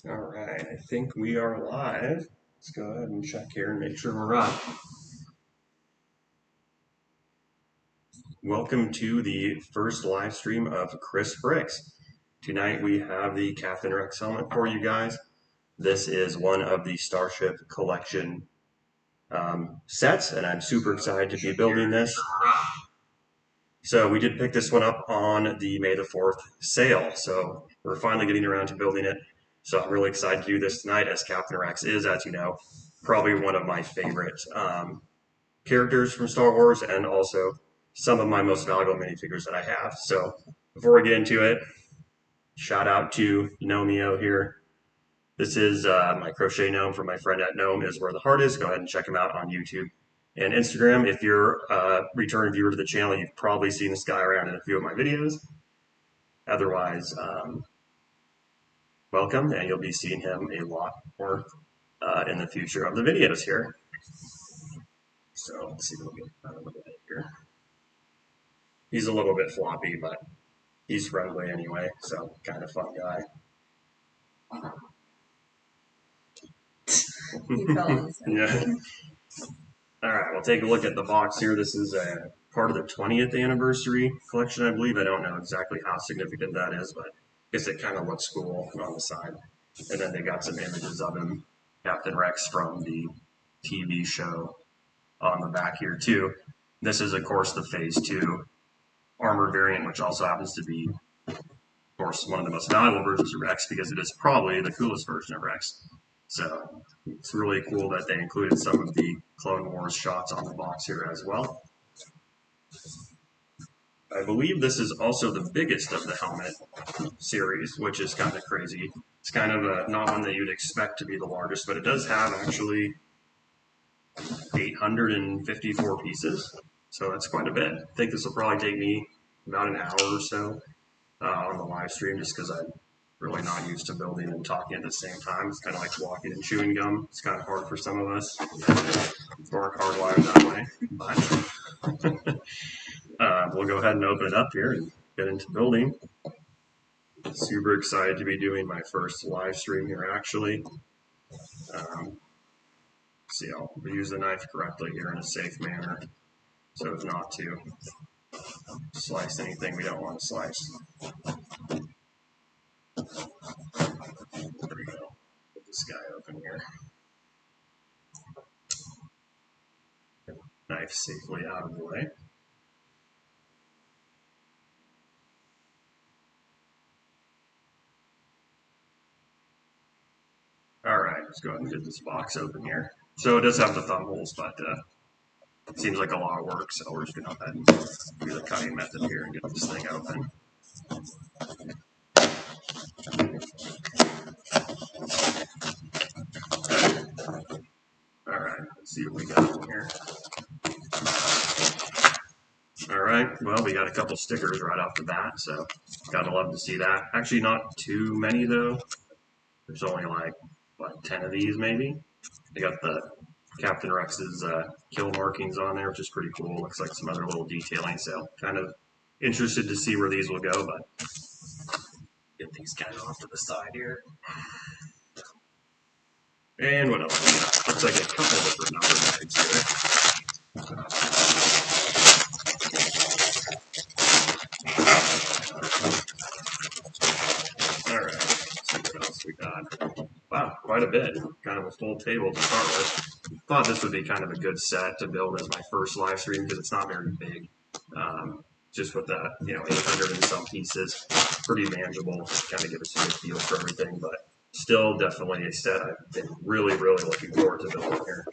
All right, I think we are live. Let's go ahead and check here and make sure we're on. Welcome to the first live stream of crispbricks. Tonight we have the Captain Rex helmet for you guys. This is one of the Starship Collection sets, and I'm super excited to be building this. So we did pick this one up on the May the 4th sale, so we're finally getting around to building it. So I'm really excited to do this tonight, as Captain Rex is, as you know, probably one of my favorite characters from Star Wars, and also some of my most valuable minifigures that I have. So before we get into it, shout out to Nomeo here. This is my crochet gnome from my friend at Gnome is Where the Heart Is. Go ahead and check him out on YouTube and Instagram. If you're a return viewer to the channel, you've probably seen this guy around in a few of my videos. Otherwise, welcome, and you'll be seeing him a lot more in the future of the videos here. So let's see what we get out of it here. He's a little bit floppy, but he's friendly anyway, so kind of fun guy. Yeah. All right, we'll take a look at the box here. This is a part of the 20th anniversary collection, I believe. I don't know exactly how significant that is, but I guess it kind of looks cool on the side. And then they got some images of him, Captain Rex from the TV show on the back here too. This is, of course, the Phase 2 armored variant, which also happens to be, of course, one of the most valuable versions of Rex because it is probably the coolest version of Rex. So it's really cool that they included some of the Clone Wars shots on the box here as well. I believe this is also the biggest of the helmet series, which is kind of crazy. It's kind of not one that you'd expect to be the largest, but it does have actually 854 pieces. So that's quite a bit. I think this will probably take me about an hour or so on the live stream, just because I'm really not used to building and talking at the same time. It's kind of like walking and chewing gum. It's kind of hard for some of us who aren't hardwired that way. But we'll go ahead and open it up here and get into building. Super excited to be doing my first live stream here, actually. See, I'll use the knife correctly here in a safe manner so as not to slice anything we don't want to slice. There we go. Get this guy open here. Knife safely out of the way. All right, let's go ahead and get this box open here. So it does have the thumb holes, but it seems like a lot of work, so we're just going to go ahead and do the cutting method here and get this thing open. All right, let's see what we got in here. All right, well, we got a couple stickers right off the bat, so gotta love to see that. Actually, not too many, though. There's only like, what, 10 of these, maybe? They got the Captain Rex's kill markings on there, which is pretty cool. Looks like some other little detailing, so kind of interested to see where these will go, but get these guys off to the side here. And what else we got? Looks like a couple different number bags here. All right, let's see what else we got. Wow, quite a bit. Kind of a full table to start with. Thought this would be kind of a good set to build as my first live stream because it's not very big. Just with the 800 and some pieces, pretty manageable. Kind of give us a good feel for everything, but still definitely a set I've been really looking forward to building here.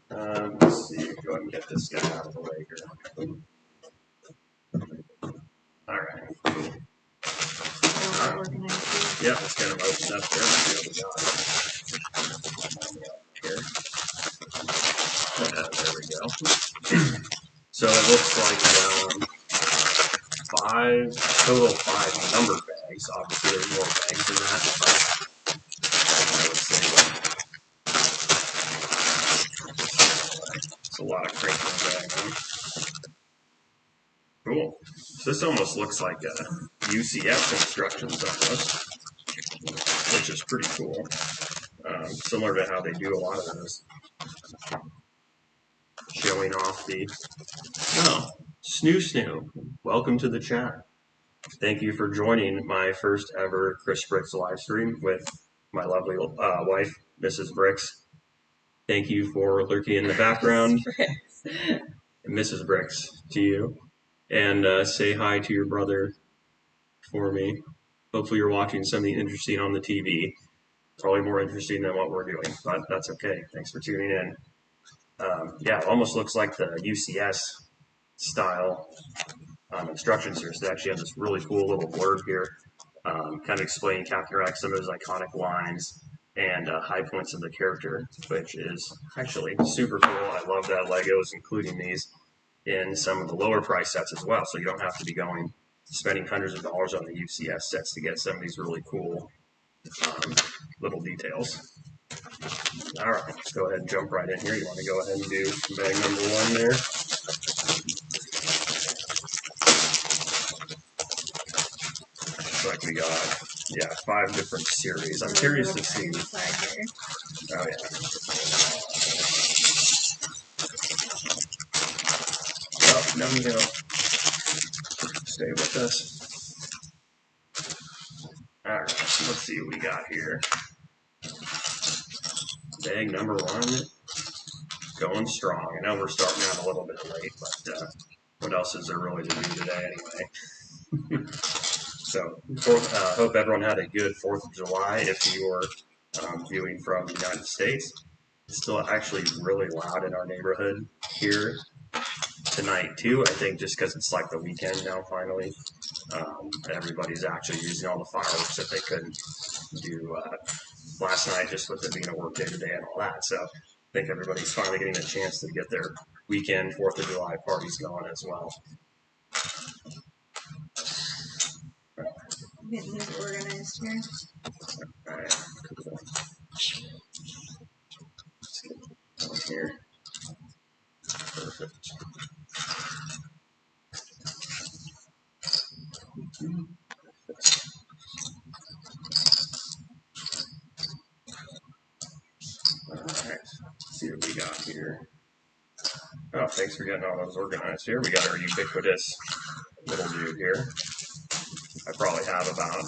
Let's see, go ahead and get this guy out of the way here. All right, cool. Yeah, let's get him opened up there. There we go. So it looks like total five number bags. Obviously, there's more bags than that, but let's see. It's a lot of crates in the bag, huh? Cool. So this almost looks like a UCF instructions almost. which is pretty cool. Similar to how they do a lot of those, showing off the. Oh, Snoo, welcome to the chat. Thank you for joining my first ever Chris Bricks live stream with my lovely wife, Mrs. Bricks. Thank you for lurking in the background. Mrs. Bricks, to you. And say hi to your brother for me. Hopefully you're watching something interesting on the TV. Probably more interesting than what we're doing, but that's okay. Thanks for tuning in. Yeah, it almost looks like the UCS style instructions here. So they actually have this really cool little blurb here, kind of explaining Captain Rex, some of his iconic lines, and high points of the character, which is actually super cool. I love that Legos including these in some of the lower price sets as well, so you don't have to be spending hundreds of dollars on the UCS sets to get some of these really cool little details. All right, let's go ahead and jump right in here. You want to go ahead and do bag number 1 there. Looks like we got, yeah, 5 different series. I'm curious to see. Oh, yeah. Oh, no. Stay with us. All right, so let's see what we got here. Bag number 1, going strong. I know we're starting out a little bit late, but what else is there really to do today anyway? So, hope everyone had a good 4th of July if you were viewing from the United States. It's still actually really loud in our neighborhood here tonight too. I think just because it's like the weekend now finally. Everybody's actually using all the fireworks that they couldn't do last night, just with it being a work day today and all that. So I think everybody's finally getting a chance to get their weekend 4th of July parties going as well. Getting these organized here. All right, cool. Let's get one here. Perfect. All right, let's see what we got here. Oh, thanks for getting all those organized here. We got our ubiquitous little dude here. I probably have about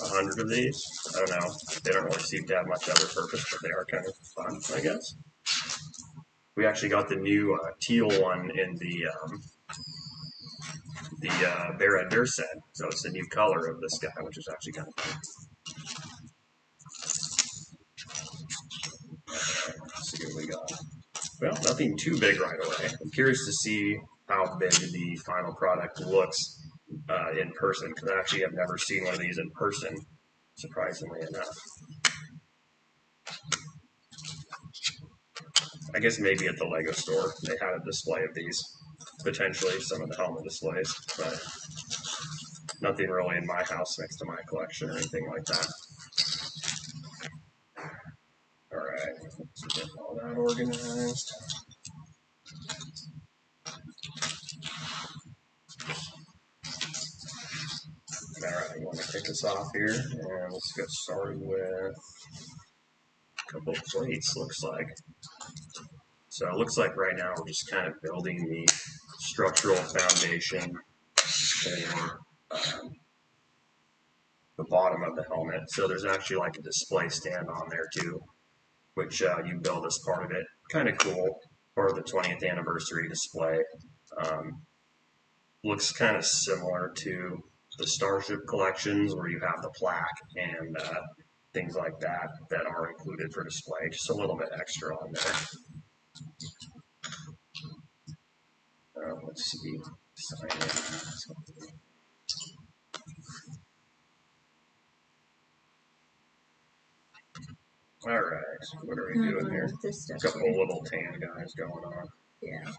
100 of these. I don't know. They don't really seem to have much other purpose, but they are kind of fun, I guess. We actually got the new teal one in the Bear Red Bear set, so it's the new color of this guy, which is actually kind of fun. Let's see what we got. Well, nothing too big right away. I'm curious to see how big the final product looks in person, because I actually have never seen one of these in person, surprisingly enough. I guess maybe at the Lego store they had a display of these, potentially some of the helmet displays, but nothing really in my house next to my collection or anything like that. All right, let's get all that organized. All right, you want to kick us off here, and let's get started with a couple of plates, looks like. So it looks like right now we're just kind of building the structural foundation for the bottom of the helmet. So there's actually like a display stand on there too, which you build as part of it. Kind of cool, part of the 20th anniversary display. Looks kind of similar to the Starship collections where you have the plaque and things like that that are included for display. Just a little bit extra on there. Let's see. Sign in. All right, what are we doing here? A couple of little tan guys going on. Yeah.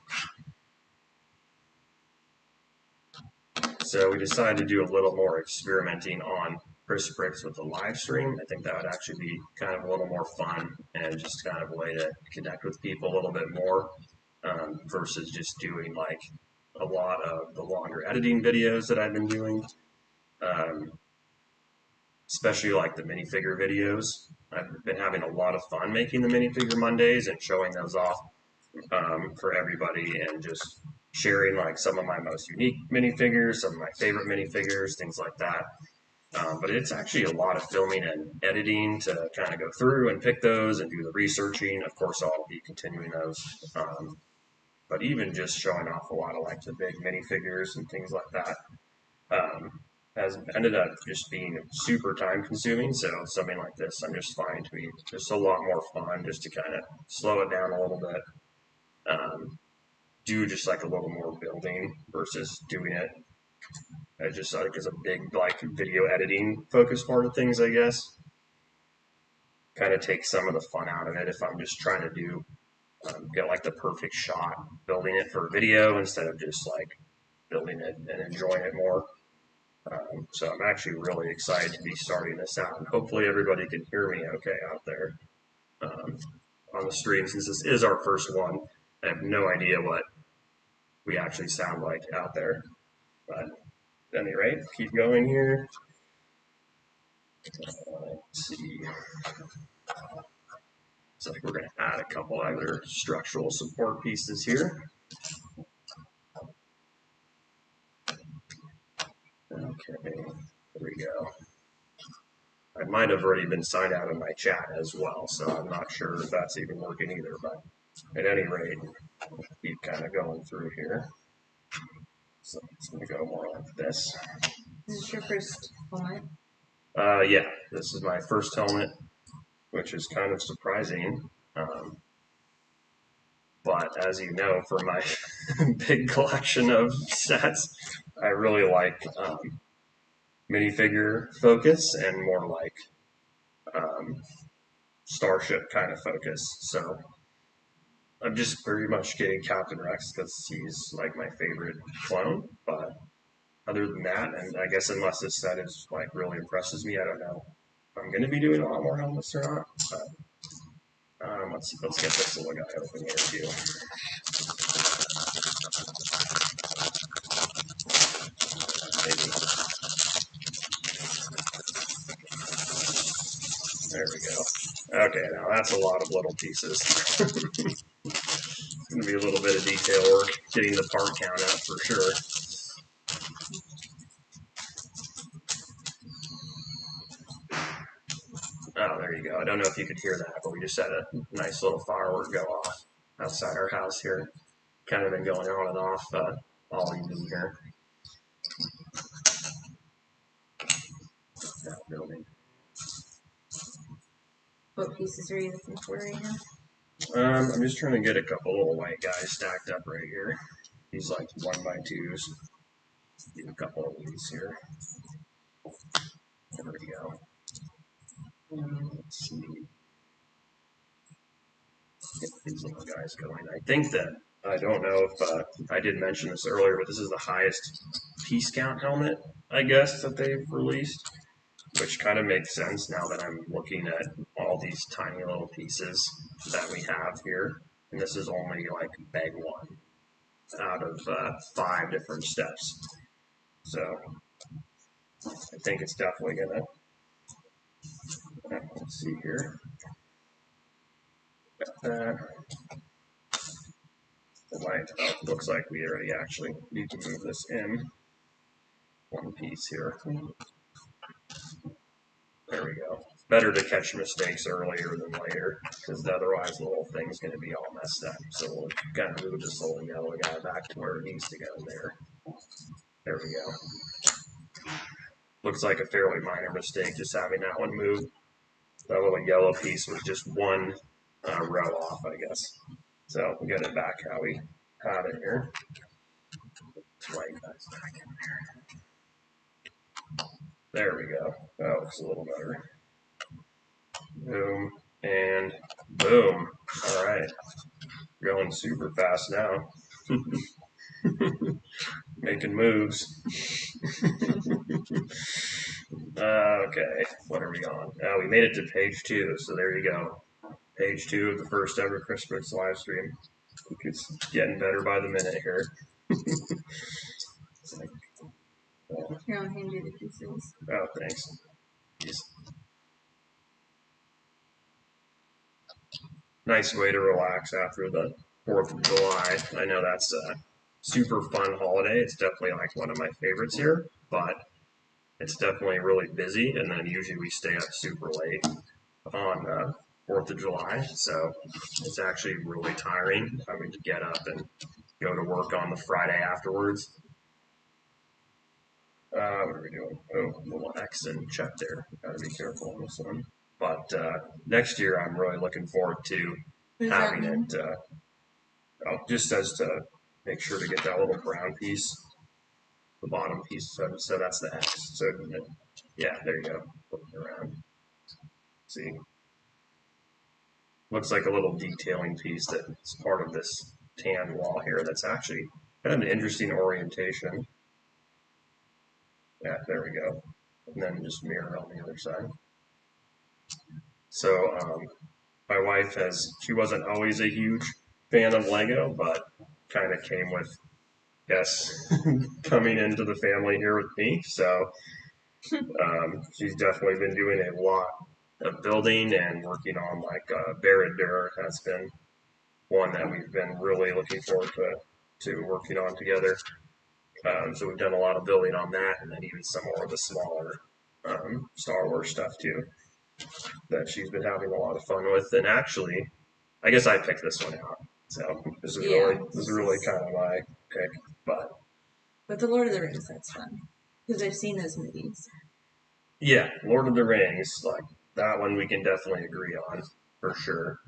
So we decided to do a little more experimenting on Chris Bricks with the live stream. I think that would actually be kind of a little more fun and just kind of a way to connect with people a little bit more versus just doing like a lot of the longer editing videos that I've been doing. especially like the minifigure videos. I've been having a lot of fun making the minifigure Mondays and showing those off for everybody and just sharing like some of my most unique minifigures, some of my favorite minifigures, things like that. But it's actually a lot of filming and editing to kind of go through and pick those and do the researching. Of course, I'll be continuing those. But even just showing off a lot of like the big minifigures and things like that has ended up just being super time consuming. So something like this, I'm just finding to be just a lot more fun just to kind of slow it down a little bit. Do just like a little more building versus doing it just like as a big like video editing focus part of things, I guess. Kind of take some of the fun out of it if I'm just trying to do get like the perfect shot, building it for video instead of just like building it and enjoying it more. So I'm actually really excited to be starting this out, and hopefully everybody can hear me okay out there on the stream. Since this is our first one, I have no idea what we actually sound like out there. But at any rate, keep going here. Let's see. Looks like we're going to add a couple other structural support pieces here. Okay, there we go. I might have already been signed out of my chat as well, so I'm not sure if that's even working either, but at any rate, we'll keep kind of going through here. So it's going to go more like this. Is this your first helmet? Yeah, this is my first helmet, which is kind of surprising. But as you know, for my big collection of sets, I really like minifigure focus and more like starship kind of focus. So I'm just pretty much getting Captain Rex because he's like my favorite clone. But other than that, and I guess unless this set is like really impresses me, I don't know if I'm going to be doing a lot more helmets or not. But let's get this little guy open here too. Maybe. There we go. Okay, now that's a lot of little pieces. It's going to be a little bit of detail work getting the part count up for sure. Oh, there you go. I don't know if you could hear that, but we just had a nice little firework go off outside our house here. Kind of been going on and off all evening here. That building. What pieces are you looking for right now? I'm just trying to get a couple little white guys stacked up right here. These like 1x2s. Do a couple of these here. There we go. Let's see. Get these little guys going. I think that, I don't know if I did mention this earlier, but this is the highest piece count helmet, I guess, that they've released, which kind of makes sense now that I'm looking at all these tiny little pieces that we have here. And this is only like bag one out of 5 different steps. So I think it's definitely gonna, let's see here. Got that. Looks like we already actually need to move this in one piece here. There we go. Better to catch mistakes earlier than later, because otherwise the whole thing's going to be all messed up. So we'll kind of move this little yellow guy back to where it needs to go there. There we go. Looks like a fairly minor mistake just having that one move. That little yellow piece was just one row off, I guess. So we'll get it back how we had it here. White guys back in there. There we go. That looks a little better. Boom, and boom. All right. Going super fast now. Making moves. Okay, what are we on? Oh, we made it to page 2, so there you go. Page 2 of the first ever crispbricks live stream. It's getting better by the minute here. Here, I'll hand you the pieces. Oh, thanks. piece. Nice way to relax after the 4th of July. I know that's a super fun holiday. It's definitely like one of my favorites here, but it's definitely really busy, and then usually we stay up super late on 4th of July, so it's actually really tiring having to get up and go to work on the Friday afterwards. What are we doing? Oh, little X and check there. Gotta be careful on this one. But next year, I'm really looking forward to having it. Oh, just says to make sure to get that little brown piece, the bottom piece. So that's the X. So yeah, there you go. Flip it around. See, looks like a little detailing piece that's part of this tan wall here. That's actually kind of an interesting orientation. Yeah, there we go. And then just mirror on the other side. So my wife she wasn't always a huge fan of Lego, but kind of came with, yes, coming into the family here with me. So she's definitely been doing a lot of building and working on like Barad has been one that we've been really looking forward to working on together. So we've done a lot of building on that, and then even some more of the smaller Star Wars stuff too that she's been having a lot of fun with. And actually, I guess I picked this one out. So this is really kind of my pick. But the Lord of the Rings, that's fun because I've seen those movies. Yeah, Lord of the Rings, like that one we can definitely agree on for sure.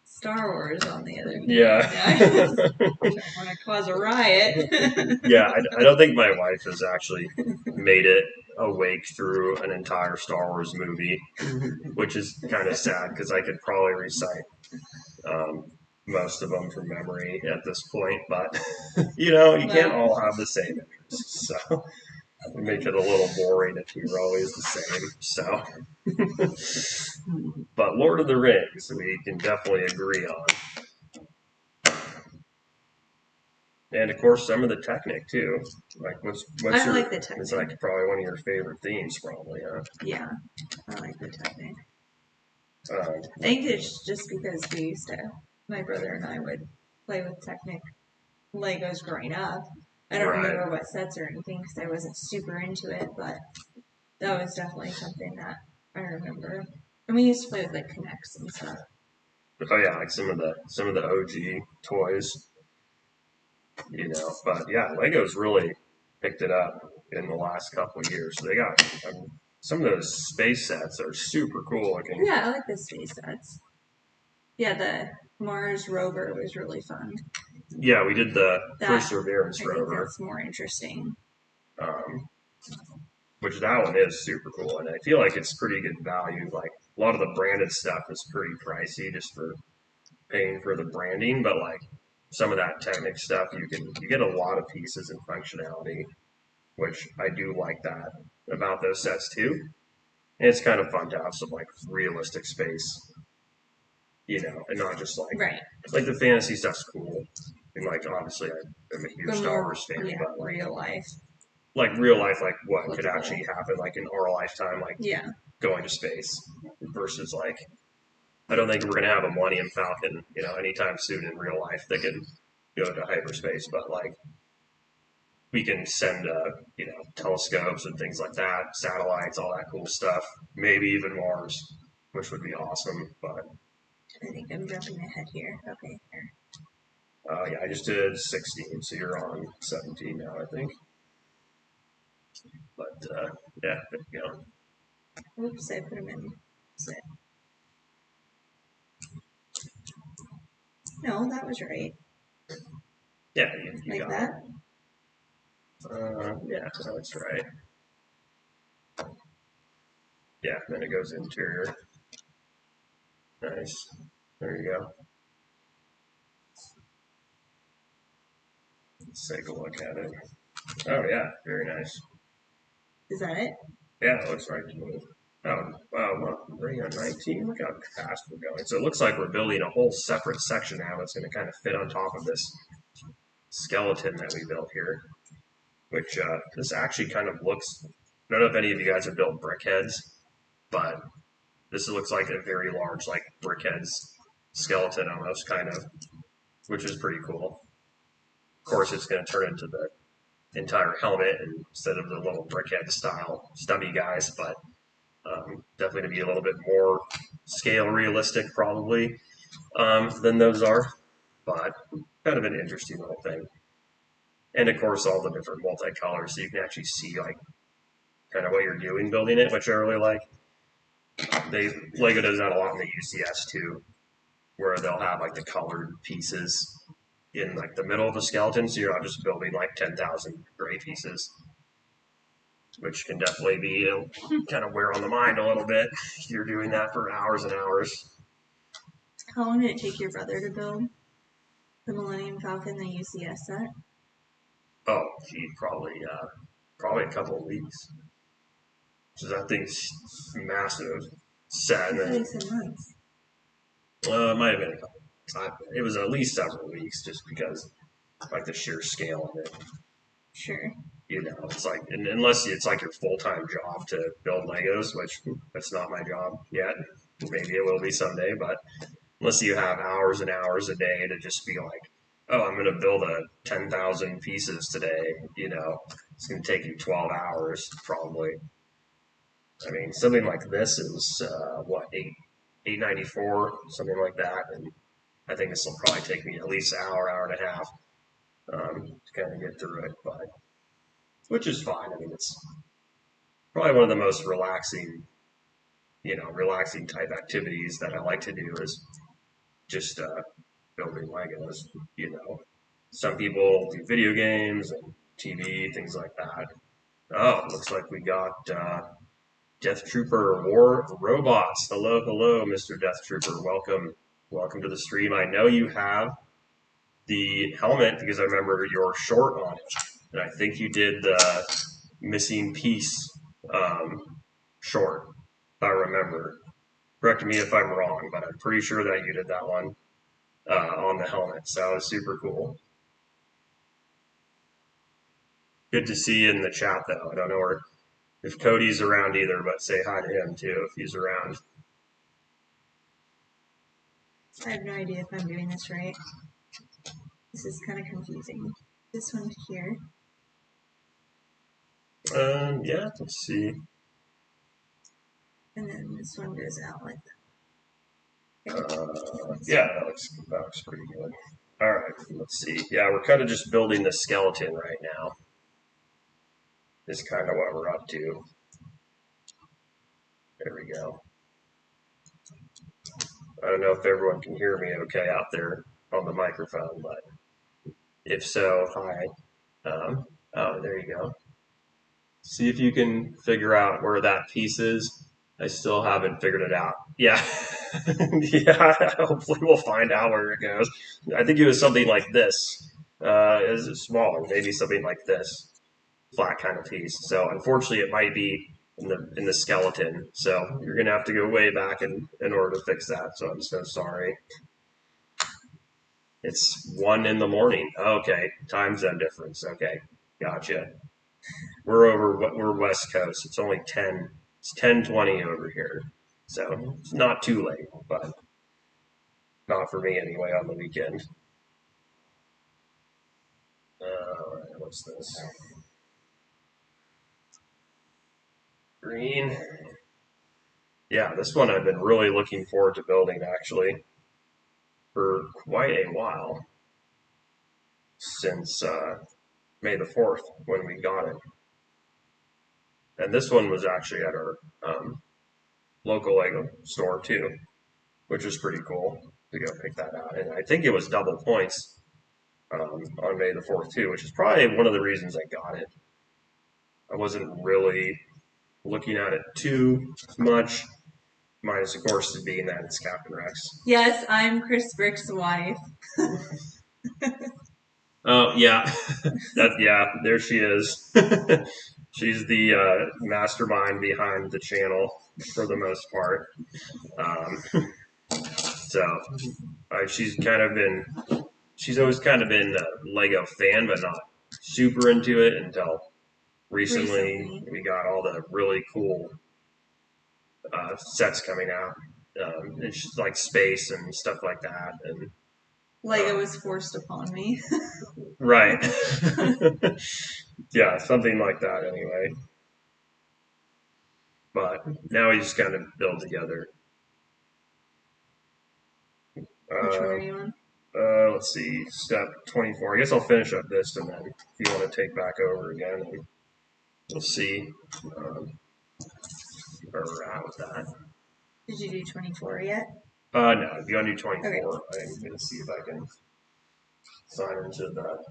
Star Wars, on the other hand. Yeah. I don't want to cause a riot. Yeah, I don't think my wife has actually made it awake through an entire Star Wars movie, which is kind of sad because I could probably recite most of them from memory at this point. But, you can't all have the same interests. So make it a little boring if you're always the same. So, but Lord of the Rings, we can definitely agree on. And of course, some of the Technic too. Like, what's I your? like the Technic. It's like probably one of your favorite themes, probably, huh? Yeah, I like the Technic. I think it's just because my brother and I would play with Technic Legos growing up. I don't remember what sets or anything because I wasn't super into it, but that was definitely something that I remember. And we used to play with like Connects and stuff. Oh yeah, like some of the OG toys. But yeah, Legos really picked it up in the last couple of years. So they got some of those space sets are super cool looking. Yeah, I like the space sets. Yeah, the Mars rover was really fun. Yeah, we did the Perseverance rover. I think that's more interesting. Which that one is super cool, and I feel like it's pretty good value. Like a lot of the branded stuff is pretty pricey just for paying for the branding, but like some of that Technic stuff, you get a lot of pieces and functionality, which I do like that about those sets too. And it's kind of fun to have some like realistic space, and not just like the fantasy stuff's cool. And like obviously I'm a huge Star Wars fan, but like real life. Like real life, like what could actually happen, like in our lifetime, like going to space versus like I don't think we're gonna have a Millennium Falcon, anytime soon in real life that can go to hyperspace, but like we can send telescopes and things like that, satellites, all that cool stuff, maybe even Mars, which would be awesome. But I think I'm jumping ahead here. Okay, here. Yeah, I just did 16, so you're on 17 now, I think. But yeah, there you go. Oops, I put him in set. No, that was right. Yeah, you like got that? It. Yeah, that's right. Yeah, then it goes interior. Nice. There you go. Let's take a look at it. Oh yeah, very nice. Is that it? Yeah, it looks right to me. Oh, wow, we're on 19. Look how fast we're going. So it looks like we're building a whole separate section now that's going to kind of fit on top of this skeleton that we built here. Which this actually kind of looks don't know if any of you guys have built brickheads, but this looks like a very large, like brickheads skeleton almost, kind of, which is pretty cool. Of course, it's going to turn into the entire helmet instead of the little brickhead style stubby guys, but definitely to be a little bit more scale realistic probably than those are, but kind of an interesting little thing. And of course, all the different multicolors, so you can actually see like kind of what you're doing building it, which I really like. Lego does that a lot in the UCS too, where they'll have like the colored pieces in like the middle of the skeleton, so you're not just building like 10,000 gray pieces, which can definitely be, kind of wear on the mind a little bit. You're doing that for hours and hours. How long did it take your brother to build the Millennium Falcon, the UCS set? Oh, gee, probably a couple of weeks. So that thing's massive set. I thought he said months. It might have been a couple. It was at least several weeks, just because like the sheer scale of it. Sure. You know, it's like unless it's like your full-time job to build Legos, which that's not my job yet. Maybe it will be someday, but unless you have hours and hours a day to just be like, oh, I'm going to build a 10,000 pieces today, it's going to take you 12 hours probably. I mean, something like this is what, 894, something like that, and I think this will probably take me at least an hour and a half to kind of get through it, but which is fine. I mean, it's probably one of the most relaxing type activities that I like to do is just building Legos. Some people do video games and TV, things like that. Oh, looks like we got Death Trooper War Robots. Hello, hello, Mr. Death Trooper. Welcome to the stream. I know you have the helmet because I remember your short on it, and I think you did the missing piece short. If I remember. Correct me if I'm wrong, but I'm pretty sure that you did that one on the helmet. So it was super cool. Good to see you in the chat, though. I don't know if Cody's around either, but say hi to him too if he's around. I have no idea if I'm doing this right. This is kind of confusing. This one here. Yeah, let's see. And then this one goes out like that. Yeah, that looks pretty good. All right, let's see. Yeah, we're kind of just building the skeleton right now. Is kind of what we're up to. There we go. I don't know if everyone can hear me okay out there on the microphone, but if so, hi. Oh, there you go. See if you can figure out where that piece is. I still haven't figured it out. Yeah. Yeah, hopefully we'll find out where it goes. I think it was something like this. Is it smaller? Maybe something like this. Flat kind of piece. So unfortunately it might be in the skeleton. So you're gonna have to go way back in order to fix that. So I'm so sorry. It's 1 in the morning. Okay, time zone difference. Okay, gotcha. We're West Coast. It's only 10. It's 10:20 over here, so it's not too late, but not for me anyway on the weekend. What's this? Green. Yeah, this one I've been really looking forward to building actually for quite a while since May the 4th when we got it. And this one was actually at our local Lego store too, which was pretty cool to go pick that out. And I think it was double points on May the 4th too, which is probably one of the reasons I got it. I wasn't really looking at it too much, minus of course being that it's Captain Rex. Yes, I'm Chris Brick's wife. Oh yeah, there she is. She's the mastermind behind the channel for the most part. So she's always kind of been a Lego fan, but not super into it until recently we got all the really cool sets coming out. It's just like space and stuff like that, and Lego was forced upon me. right. Yeah, something like that anyway. But now we just kind of build together. Which one are you on? Let's see, step 24. I guess I'll finish up this, and then if you want to take back over again, and we'll see where we're at with that. Did you do 24 yet? No, if you want to do 24, Okay. I'm going to see if I can sign into that.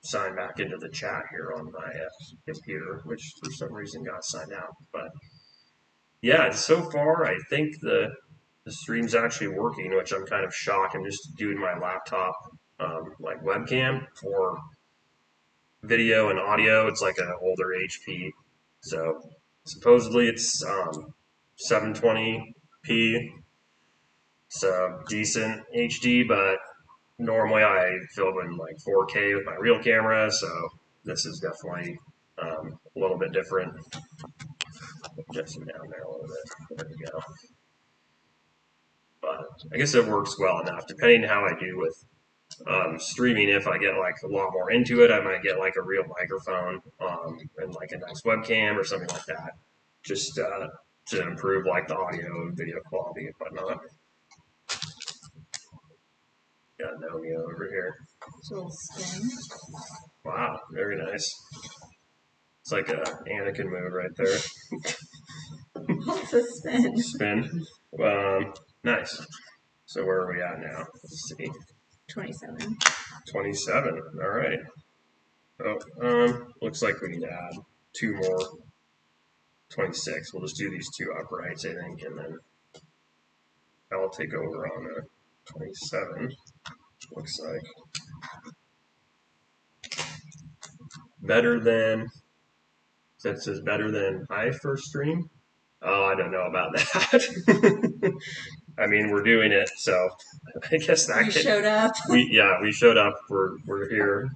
Sign back into the chat here on my computer, which for some reason got signed out. But yeah, so far I think the stream's actually working, which I'm kind of shocked. I'm just doing my laptop like webcam for video and audio. It's like an older HP, so supposedly it's 720p, so decent HD, but normally I film in like 4K with my real camera, so this is definitely a little bit different. Adjust it down there a little bit. There we go. But I guess it works well enough, depending how I do with streaming. If I get like a lot more into it, I might get like a real microphone and like a nice webcam or something like that, just to improve like the audio and video quality and whatnot. Got Naomi over here. It's a little spin. Wow, very nice. It's like a Anakin move right there. What's a spin? Spin. Nice. So where are we at now? Let's see. 27. 27. All right. Oh, looks like we need to add two more. 26. We'll just do these two uprights, I think, and then I'll take over on 27. Looks like better than. That says better than my first stream. Oh, I don't know about that. I mean, we're doing it, so I guess that showed up. We showed up. We're here.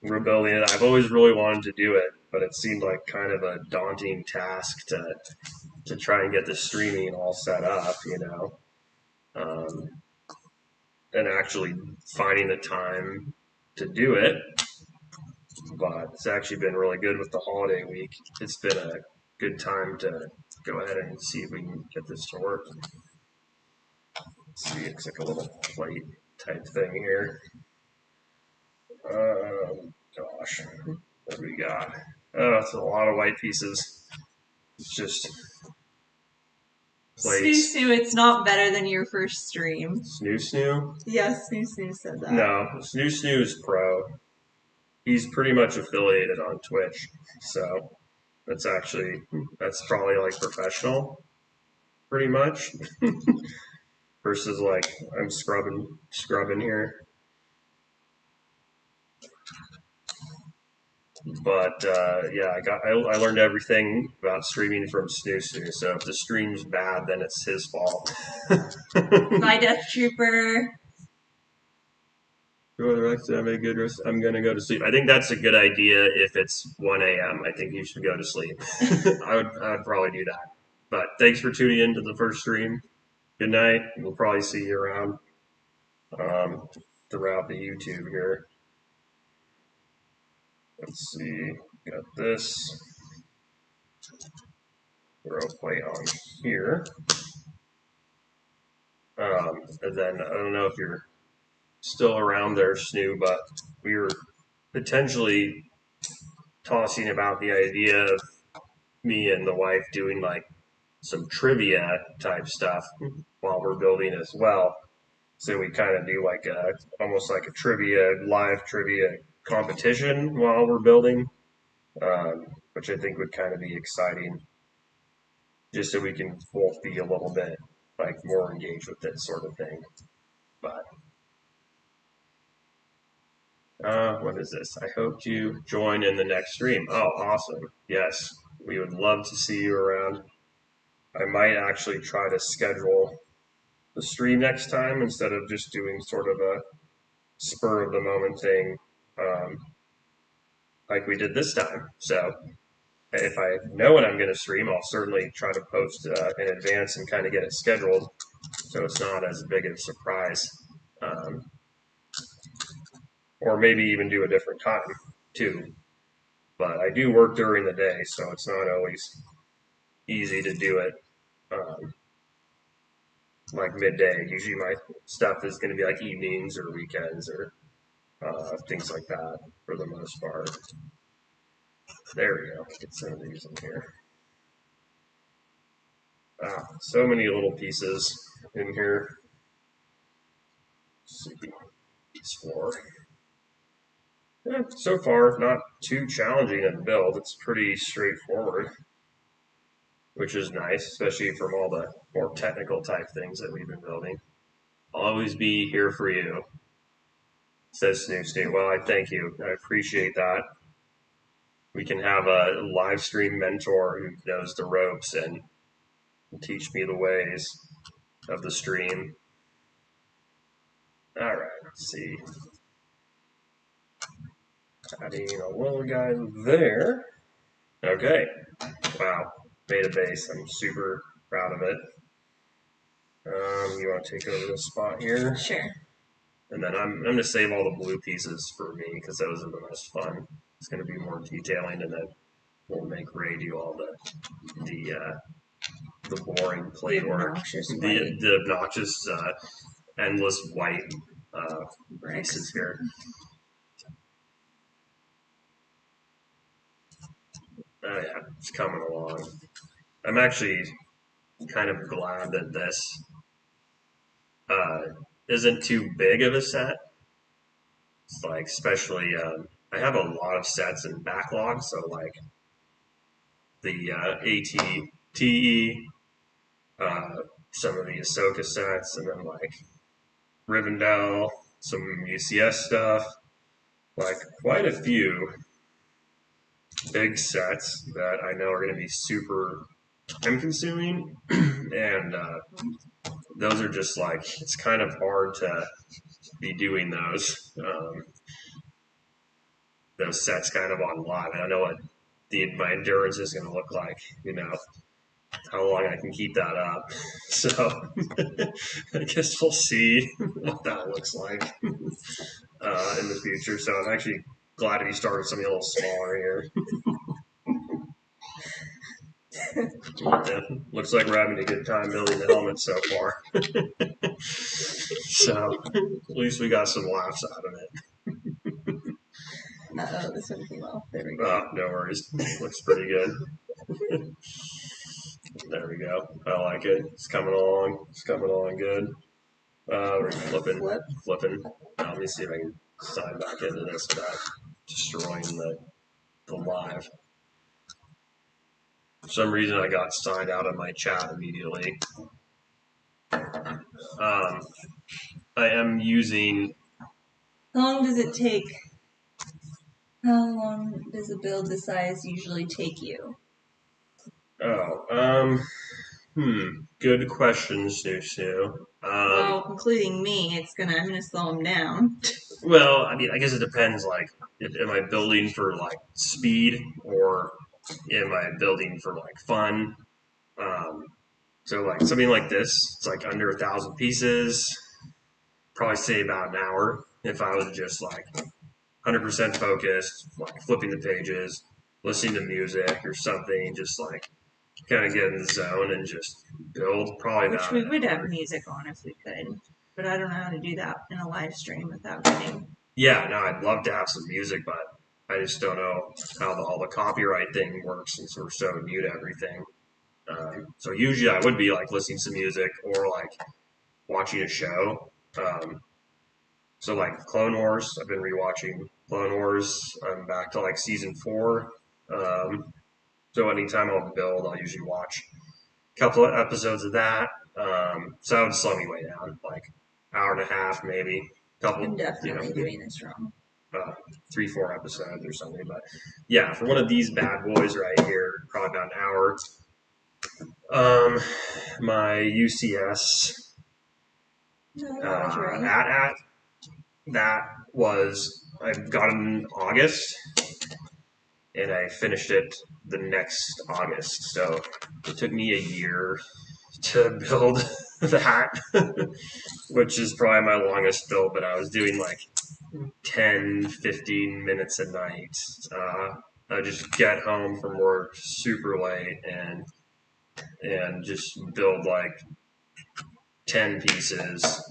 We're building it. I've always really wanted to do it, but it seemed like kind of a daunting task to try and get the streaming all set up, and actually finding the time to do it. But it's actually been really good with the holiday week. It's been a good time to go ahead and see if we can get this to work. Let's see, it's like a little plate type thing here. Gosh, what do we got? Oh, it's a lot of white pieces. It's just plates. Snoo, it's not better than your first stream. Snoo? Yeah, Snoo said that. No, Snoo is pro. He's pretty much affiliated on Twitch, so that's probably like professional, pretty much. Versus like I'm scrubbing here. But yeah, I learned everything about streaming from Snoo. So if the stream's bad, then it's his fault. Bye, Death Trooper. I'm gonna go to sleep. I think that's a good idea if it's 1 a.m. I think you should go to sleep. I would probably do that. But thanks for tuning in to the first stream. Good night. We'll probably see you around throughout the YouTube here. Let's see. Got this. Throw a plate on here. And then I don't know if you're still around there, Snoo, but we were potentially tossing about the idea of me and the wife doing like some trivia type stuff while we're building as well. So we kind of do like almost like a live trivia competition while we're building, which I think would kind of be exciting, just so we can both be a little bit like more engaged with that sort of thing. But what is this? I hope you join in the next stream. Oh, awesome. Yes, we would love to see you around. I might actually try to schedule the stream next time instead of just doing sort of a spur of the moment thing. like we did this time. So if I know when I'm going to stream, I'll certainly try to post in advance and kind of get it scheduled so it's not as big of a surprise. Or maybe even do a different time too. But I do work during the day, so it's not always easy to do it like midday. Usually my stuff is going to be like evenings or weekends or things like that for the most part. There we go. Get some of these in here. So many little pieces in here. Let's see. Explore. Yeah, so far, not too challenging to build. It's pretty straightforward, which is nice, especially from all the more technical type things that we've been building. I'll always be here for you, says Snoo. Well, I thank you. I appreciate that. We can have a live stream mentor who knows the ropes and teach me the ways of the stream. All right, let's see. Adding a little guy there. Okay. Wow. Made a base. I'm super proud of it. You want to take over this spot here? Sure. And then I'm going to save all the blue pieces for me because those are the most fun. It's going to be more detailing, and then we'll make Ray do all the boring plate work. The obnoxious, endless white pieces here. Oh yeah, it's coming along. I'm actually kind of glad that this isn't too big of a set. It's like, especially, I have a lot of sets in backlog, so like the AT-TE, some of the Ahsoka sets, and then like Rivendell, some UCS stuff, like quite a few big sets that I know are going to be super time consuming, and those are just like, it's kind of hard to be doing those sets kind of on live. I don't know what my endurance is going to look like, how long I can keep that up. So I guess we'll see what that looks like in the future. So I'm actually glad to be starting something a little smaller here. Yeah, looks like we're having a good time building the helmet so far. So at least we got some laughs out of it. Uh-oh, this one came off. There we go. Oh, no worries. Looks pretty good. There we go. I like it. It's coming along. It's coming along good. We're flipping. Let me see if I can sign back into this without destroying the live. For some reason, I got signed out of my chat immediately. I am using. How long does it take? How long does a build this size usually take you? Oh, good question, Sue. Well, including me, I'm gonna slow them down. Well, I mean, I guess it depends. Like, am I building for like speed or am I building for like fun? So like something like this, it's like under 1,000 pieces. Probably say about an hour if I was just like 100% focused, like flipping the pages, listening to music or something, just like kind of get in the zone and just build. Probably Which we would have music on if we could, but I don't know how to do that in a live stream without getting. Yeah, no, I'd love to have some music, but I just don't know how all the copyright thing works since we're so new to everything. So usually I would be like listening to music or like watching a show. So like Clone Wars, I've been rewatching Clone Wars. I'm back to like season 4. So anytime I'll build, I'll usually watch a couple of episodes of that. So that would slow me way down, like hour and a half maybe. I'm definitely doing this wrong. 3-4 episodes or something. But yeah, for one of these bad boys right here, probably about an hour. My UCS that was I got it in August, and I finished it the next August. So it took me a year to build that, which is probably my longest build, but I was doing like 10, 15 minutes a night. I just get home from work super late and just build like 10 pieces,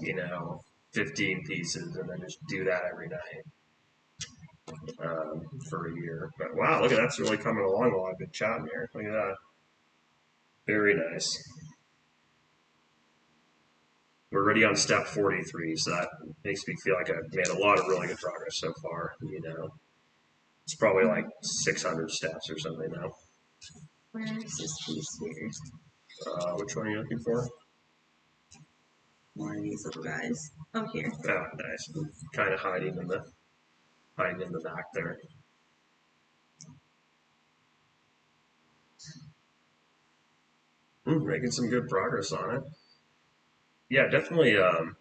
15 pieces, and then just do that every night for a year. But wow, look at that's really coming along while I've been chatting here. Look at that. Very nice. We're already on step 43, so that makes me feel like I've made a lot of really good progress so far. It's probably like 600 steps or something now. Where is this piece here? Which one are you looking for? One of these little guys. Oh, here. Oh, nice. Kind of hiding in the back there. Making some good progress on it. Yeah, definitely an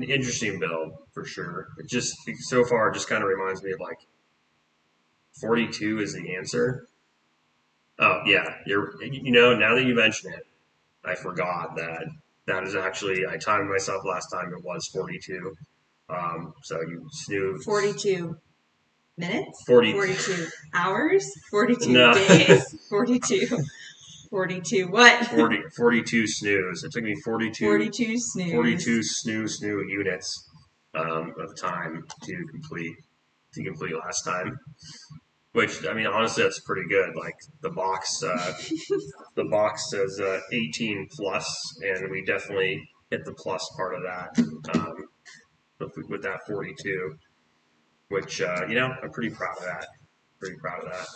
interesting build for sure. It just so far just kind of reminds me of like 42 is the answer. Oh yeah, now that you mention it, I forgot that is actually I timed myself last time. It was 42. So you snooze. 42 minutes? 42 hours? 42 no. days? 42. 42 what? 42 snooze. It took me 42 snooze. 42 snooze units of time to complete last time. Which I mean, honestly, that's pretty good. Like the box says 18 plus, and we definitely hit the plus part of that with that 42. Which I'm pretty proud of that. Pretty proud of that.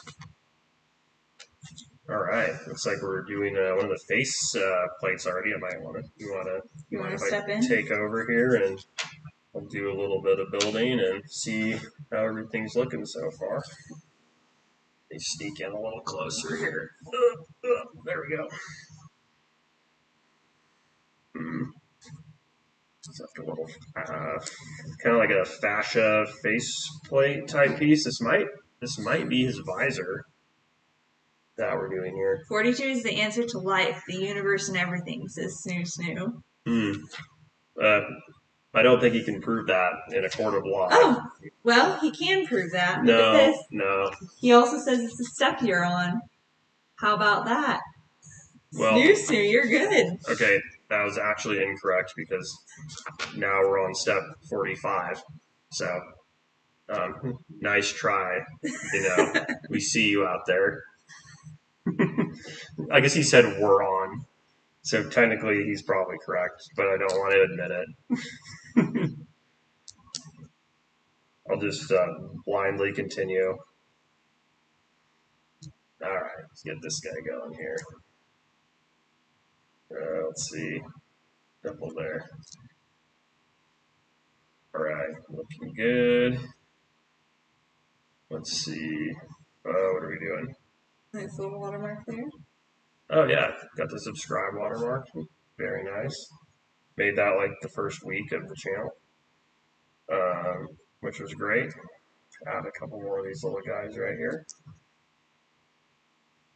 All right, looks like we're doing one of the face plates already. You want to step in? take over here and I'll do a little bit of building and see how everything's looking so far. Let me sneak in a little closer here. There we go. It's like a little, kind of like a fascia faceplate type piece. This might be his visor that we're doing here. 42 is the answer to life, the universe, and everything, says Snoo. I don't think he can prove that in a court of law. Oh, well, he can prove that. Look at this. No. He also says it's the step you're on. How about that? Well, Snoo, you're good. Okay, that was actually incorrect because now we're on step 45. So, nice try. We see you out there. I guess he said we're on. So technically he's probably correct, but I don't want to admit it. I'll just blindly continue. All right, let's get this guy going here. Let's see. Double there. All right, looking good. Let's see. What are we doing? Nice little watermark there. Oh yeah, got the subscribe watermark. Very nice. Made that like the first week of the channel, which was great. Add a couple more of these little guys right here.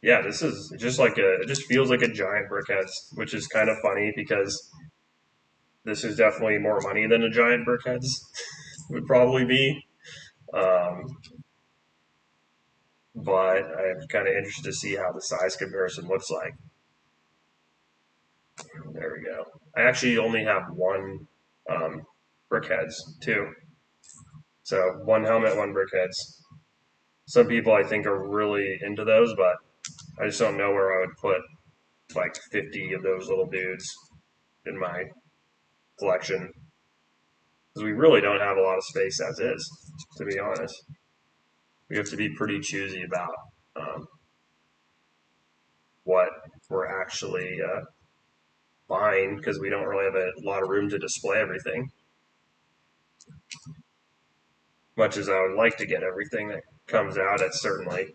Yeah, this is just like it just feels like a giant brickhead, which is kind of funny because this is definitely more money than a giant brickheads would probably be. But I'm kind of interested to see how the size comparison looks like. There we go. I actually only have one brickheads, too. So one helmet, one brickheads. Some people I think are really into those, but I just don't know where I would put like 50 of those little dudes in my collection. Because we really don't have a lot of space as is, to be honest. We have to be pretty choosy about what we're actually buying because we don't really have a lot of room to display everything. Much as I would like to get everything that comes out, it's certainly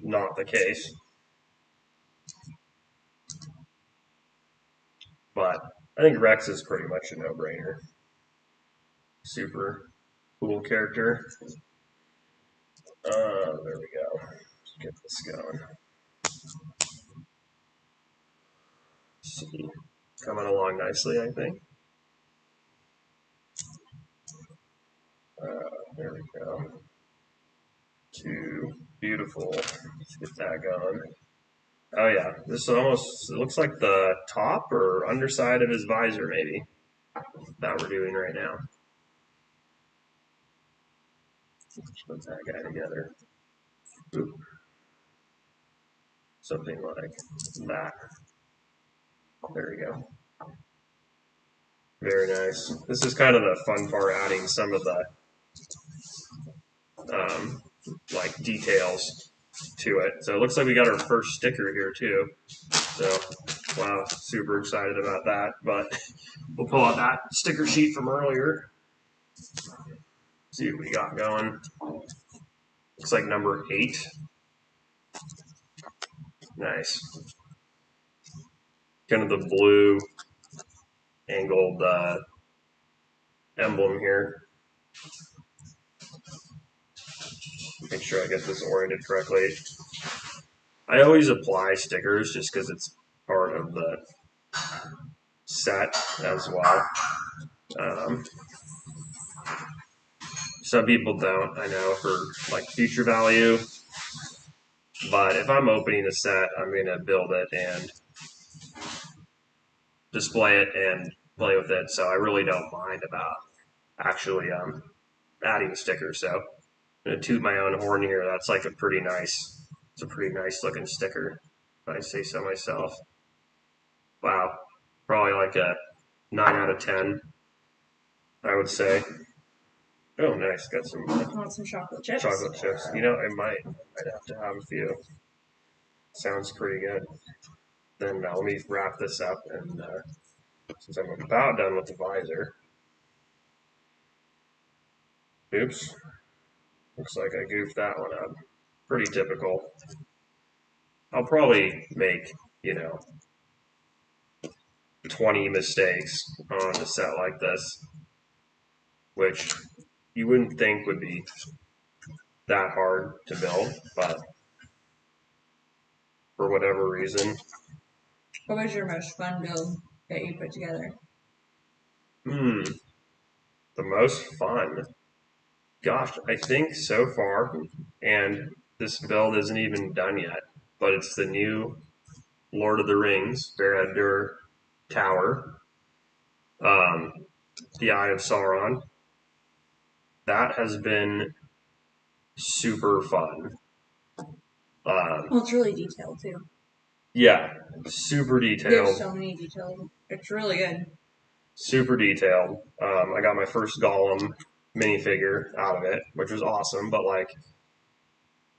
not the case. But I think Rex is pretty much a no-brainer. Super cool character. There we go. Let's get this going. Let's see. Coming along nicely, I think. There we go. Two. Beautiful. Let's get that going. Oh yeah, this almost it looks like the top or underside of his visor, maybe, that we're doing right now. Let's put that guy together. Oop. Something like that. There we go. Very nice. This is kind of the fun part, adding some of the like details to it. So it looks like we got our first sticker here too. So wow, super excited about that. But we'll pull out that sticker sheet from earlier. See what we got going. Looks like number 8. Nice. Kind of the blue angled emblem here. Make sure I get this oriented correctly. I always apply stickers just because it's part of the set as well. Some people don't, I know, for like future value. But if I'm opening a set, I'm going to build it and display it and play with it. So I really don't mind about actually adding stickers. So I'm going to toot my own horn here. That's like a pretty nice looking sticker, if I say so myself. Wow, probably like a 9 out of 10, I would say. Oh, nice. Got some. Want some chocolate chips? Chocolate chips. You know, I'd have to have a few. Sounds pretty good. Then let me wrap this up, and since I'm about done with the visor. Oops. Looks like I goofed that one up. Pretty typical. I'll probably make, 20 mistakes on a set like this, which you wouldn't think would be that hard to build, but for whatever reason. What was your most fun build that you put together? The most fun. Gosh, I think so far, and this build isn't even done yet, but it's the new Lord of the Rings Barad-dûr Tower, the Eye of Sauron. That has been super fun. Well, it's really detailed too. Yeah, super detailed. There's so many details. It's really good. Super detailed. I got my first Gollum minifigure out of it, which was awesome. But like,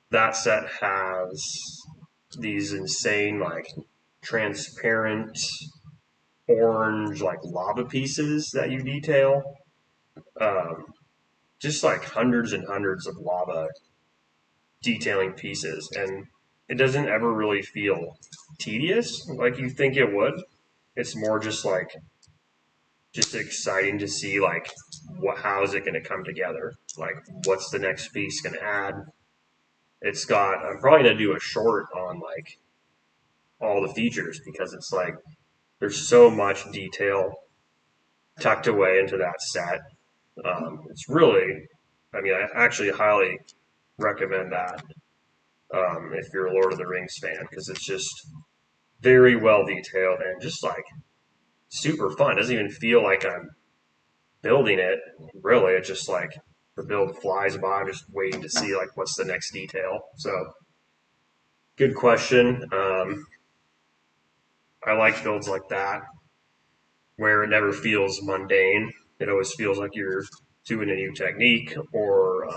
that set has these insane like transparent orange like lava pieces that you detail. Just like hundreds and hundreds of lava detailing pieces, and it doesn't ever really feel tedious like you think it would. It's more just like exciting to see like how is it going to come together, like what's the next piece going to add. I'm probably going to do a short on like all the features because it's like there's so much detail tucked away into that set. It's really, I mean, I actually highly recommend that if you're a Lord of the Rings fan, because it's just very well detailed and just like super fun. It doesn't even feel like I'm building it, really. It's just like the build flies by. I'm just waiting to see like what's the next detail. So, good question. I like builds like that where it never feels mundane. It always feels like you're doing a new technique or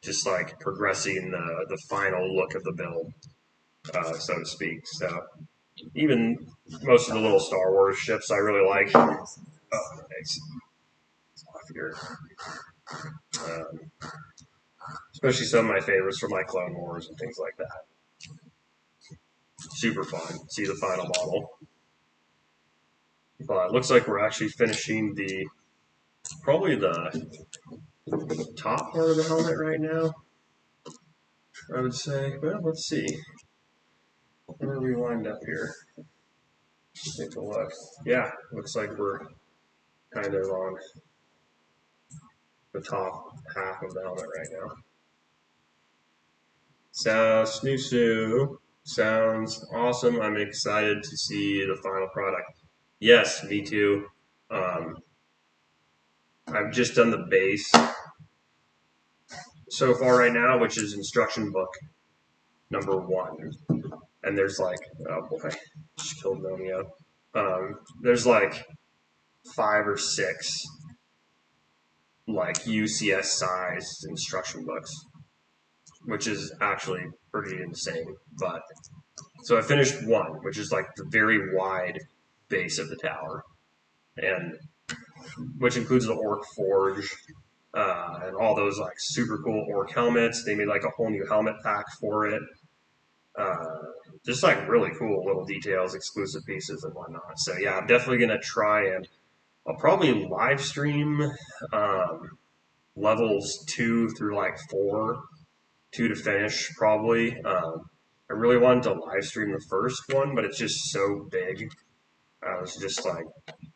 just like progressing the final look of the build, so to speak. So even most of the little Star Wars ships I really like. Oh, thanks. Off here. Especially some of my favorites from like Clone Wars and things like that. Super fun. See the final model. But it looks like we're actually finishing probably the top part of the helmet right now, I would say. Well, let's see. Where are we lined up here? Take a look. Yeah, looks like we're kind of on the top half of the helmet right now. So, Snoo sounds awesome. I'm excited to see the final product. Yes, me too. I've just done the base so far right now, which is instruction book number 1. And there's like, oh boy, just killed Nomeo. There's like 5 or 6 like UCS sized instruction books, which is actually pretty insane. But so I finished 1, which is like the very wide base of the tower, and which includes the Orc Forge and all those like super cool Orc helmets. They made like a whole new helmet pack for it. Just like really cool little details, exclusive pieces and whatnot. So yeah, I'm definitely gonna try, and I'll probably live stream levels 2 through like 4, 2 to finish probably. I really wanted to live stream the first one, but it's just so big. I was just like,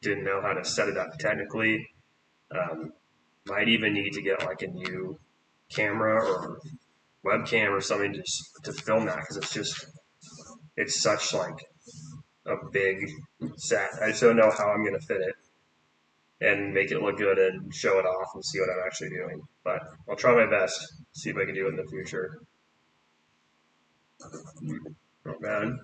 didn't know how to set it up technically. Might even need to get like a new camera or webcam or something to film that, because it's such like a big set. I just don't know how I'm gonna fit it and make it look good and show it off and see what I'm actually doing. But I'll try my best, see if I can do it in the future. Not bad.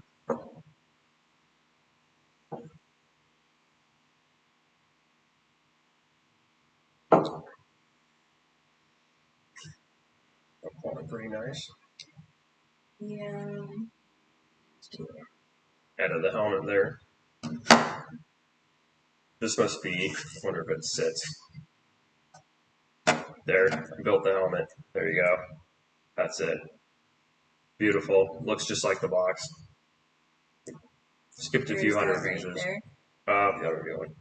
Pretty nice. Yeah. Added the helmet there. This must be, I wonder if it sits. There, I built the helmet. There you go. That's it. Beautiful. Looks just like the box. Skipped a few hundred Right pieces. there. The other one.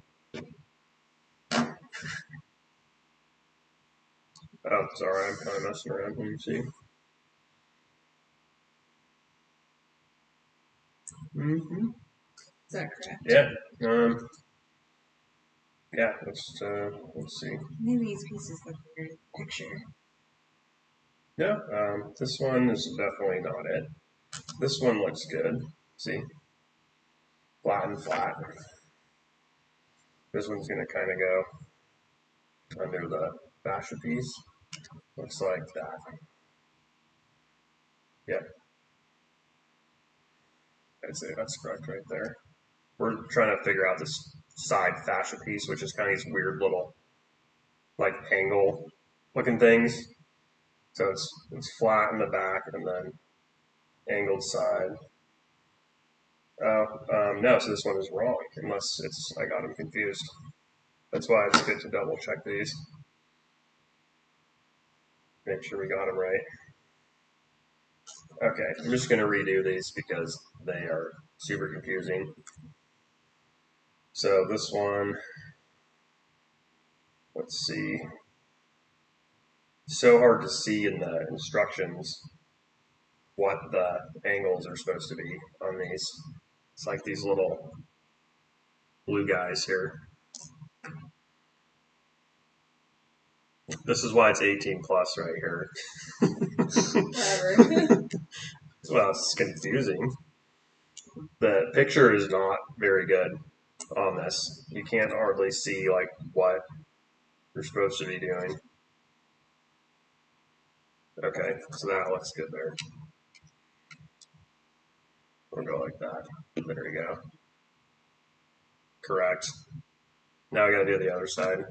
Oh, sorry, I'm kind of messing around. Let me see. Mm-hmm. Is that correct? Yeah. Yeah. Let's see. Maybe these pieces look weird in the picture. Yeah. This one is definitely not it. This one looks good. See, flat and flat. This one's gonna kind of go under the fascia piece. Looks like that. Yep. I'd say that's correct right there. We're trying to figure out this side fascia piece, which is kind of these weird little like angle looking things. So it's flat in the back and then angled side. No, so this one is wrong, unless I got them confused. That's why it's good to double check these. Make sure we got them right. Okay, I'm just going to redo these because they are super confusing. So this one, let's see. So hard to see in the instructions what the angles are supposed to be on these. It's like these little blue guys here. This is why it's 18 plus right here. Well, it's confusing. The picture is not very good on this. You can't hardly see like what you're supposed to be doing. Okay, so that looks good there. We'll go like that. There we go. Correct. Now we gotta do the other side.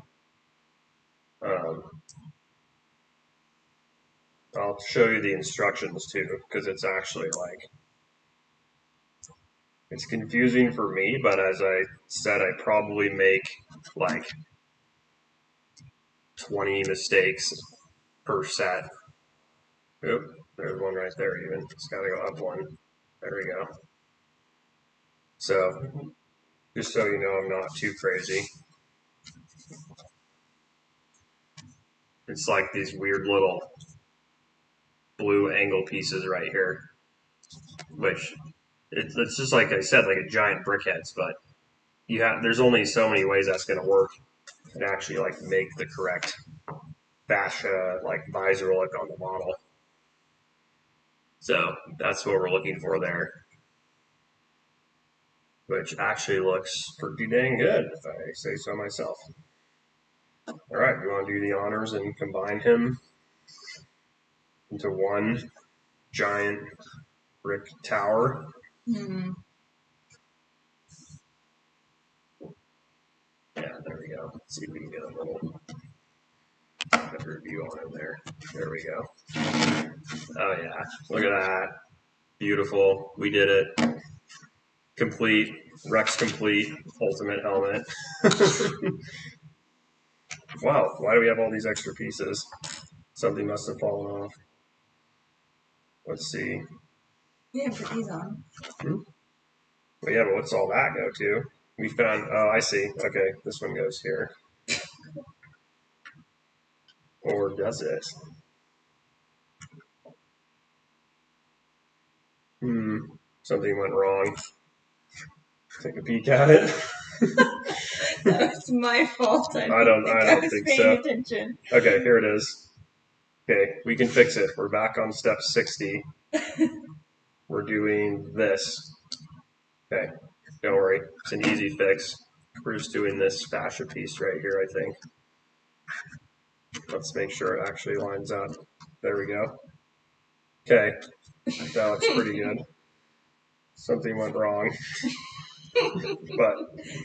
I'll show you the instructions too, because it's actually like, it's confusing for me, but as I said, I probably make like 20 mistakes per set. Oop, there's one right there even. It's gotta go up one. There we go. So, just so you know, I'm not too crazy. It's like these weird little blue angle pieces right here, which it's just like I said, like a giant brickheads, but there's only so many ways that's going to work and actually like make the correct fascia like visor look on the model. So that's what we're looking for there, which actually looks pretty dang good if I say so myself. All right, we want to do the honors and combine him into one giant brick tower. Mm-hmm. Yeah, there we go. Let's see if we can get a little better view on him there. There we go. Oh yeah, look at that. Beautiful. We did it. Complete. Rex complete. Ultimate helmet. Wow, why do we have all these extra pieces? Something must have fallen off. Let's see. Yeah, put these on. Well, yeah, but what's all that go to? We found, oh, I see. Okay, this one goes here. Or does it? Something went wrong. Take a peek at it. That was my fault. I don't think so. Attention. Okay, here it is. Okay, we can fix it. We're back on step 60. We're doing this. Okay, don't worry. It's an easy fix. We're just doing this fascia piece right here, I think. Let's make sure it actually lines up. There we go. Okay, that looks pretty good. Something went wrong. But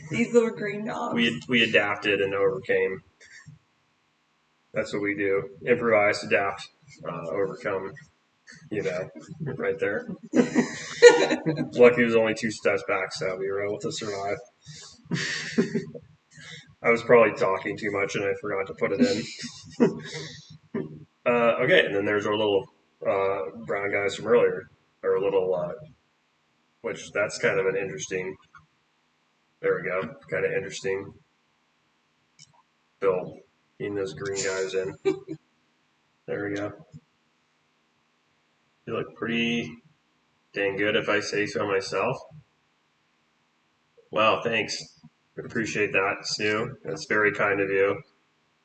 these little green knobs. We adapted and overcame. That's what we do. Improvise, adapt, overcome. You know, right there. Lucky it was only 2 steps back, so we were able to survive. I was probably talking too much and I forgot to put it in. Okay, and then there's our little brown guys from earlier. Our little, which that's kind of an interesting, there we go, kind of interesting build. Getting those green guys in. There we go. You look pretty dang good if I say so myself. Wow, thanks. I appreciate that, Snoo. That's very kind of you.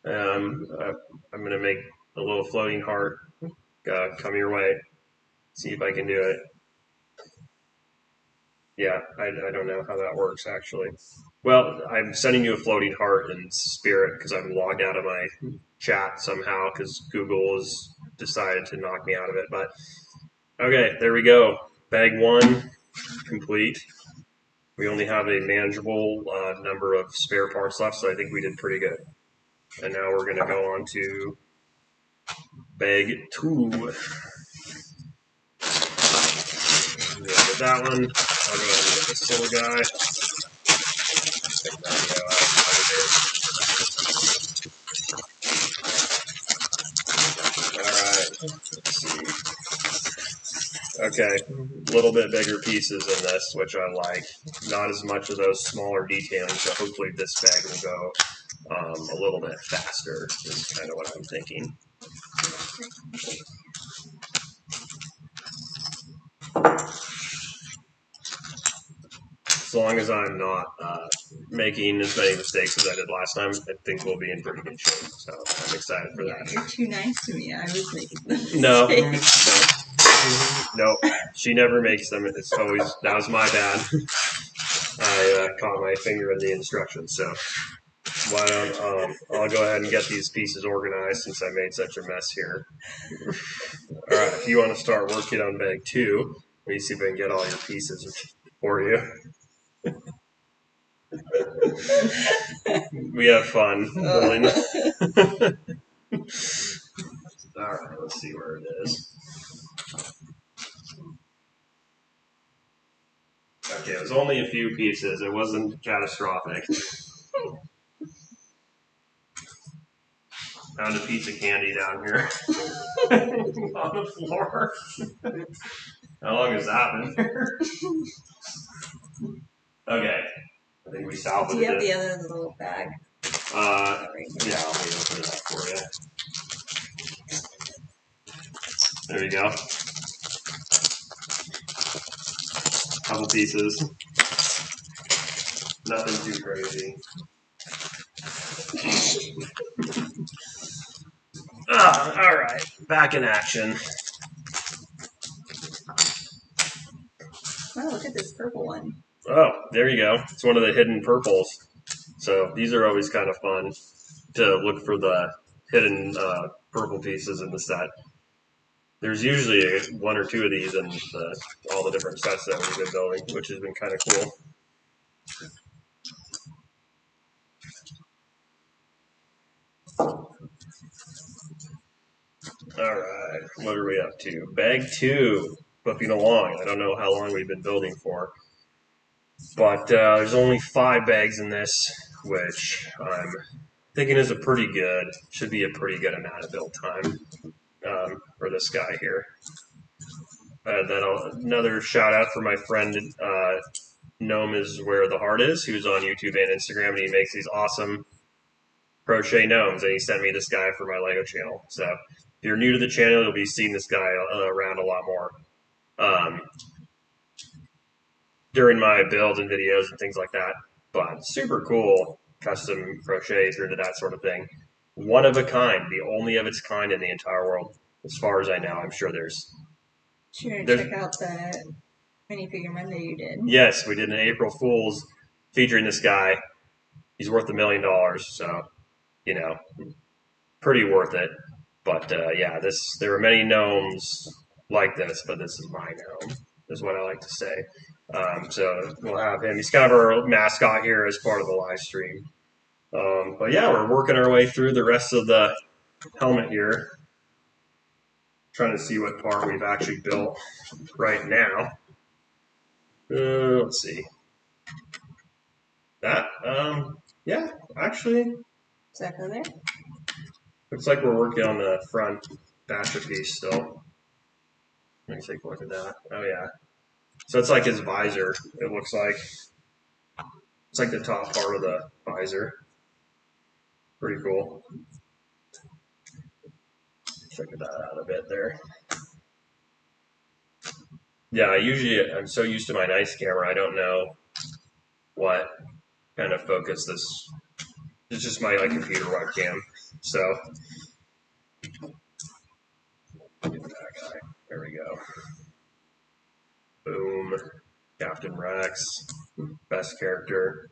I'm going to make a little floating heart come your way. See if I can do it. Yeah, I don't know how that works, actually. Well, I'm sending you a floating heart in spirit because I'm logged out of my chat somehow because Google has decided to knock me out of it. But, okay, there we go. Bag 1 complete. We only have a manageable number of spare parts left, so I think we did pretty good. And now we're going to go on to bag 2. Get that one. I'll go ahead and get this little guy. Take that out. Alright, let's see. Okay, a little bit bigger pieces in this, which I like. Not as much of those smaller detailing, so hopefully this bag will go a little bit faster, is kind of what I'm thinking. As long as I'm not making as many mistakes as I did last time, I think we'll be in pretty good shape. So I'm excited for that. You're too nice to me. I was making them. No, she never makes them. It's always, that was my bad. I caught my finger in the instructions. So why don't I'll go ahead and get these pieces organized since I made such a mess here. All right, if you want to start working on bag 2, let me see if I can get all your pieces for you. We have fun. All right, let's see where it is. Okay, it was only a few pieces. It wasn't catastrophic. Found a piece of candy down here on the floor. How long has that been there? Okay, I think we salvaged it. Do you have the other little bag? Yeah, I'll open it up for you. There you go. Couple pieces. Nothing too crazy. All right, back in action. Oh, look at this purple one. Oh, there you go. It's one of the hidden purples. So these are always kind of fun to look for the hidden purple pieces in the set. There's usually one or two of these in all the different sets that we've been building, which has been kind of cool. All right, what are we up to? Bag 2, flipping along. I don't know how long we've been building for, but there's only 5 bags in this, which I'm thinking is should be a pretty good amount of build time for this guy here. Another shout out for my friend Gnome is where the heart is, who's on YouTube and Instagram, and he makes these awesome crochet gnomes, and he sent me this guy for my Lego channel. So if you're new to the channel, you'll be seeing this guy around a lot more during my builds and videos and things like that. But super cool custom crochet if you're into that sort of thing. One of a kind, the only of its kind in the entire world, as far as I know. I'm sure there's. Sure, check out the minifigure Monday you did. Yes, we did an April Fool's featuring this guy. He's worth $1 million, so you know, pretty worth it. But yeah, there are many gnomes like this, but this is my gnome, is what I like to say. So we'll have him. He's kind of our mascot here as part of the live stream. But yeah, we're working our way through the rest of the helmet here, trying to see what part we've actually built right now. Let's see. That, yeah, actually. Does that go there? Looks like we're working on the front basher piece still. Let me take a look at that. Oh yeah. So it's like his visor, it looks like. It's like the top part of the visor. Pretty cool. Check that out a bit there. Yeah, I'm so used to my nice camera, I don't know what kind of focus this. It's just my computer webcam. So get that guy. There we go. Boom. Captain Rex. Best character.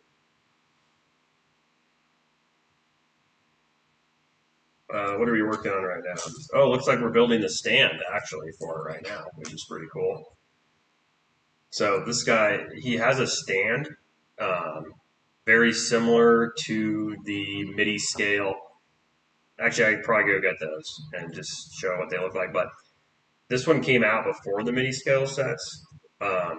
What are we working on right now? Oh, looks like we're building the stand actually for it right now, which is pretty cool. So this guy, he has a stand, very similar to the MIDI scale. Actually, I'd probably go get those and just show what they look like. But this one came out before the MIDI scale sets. But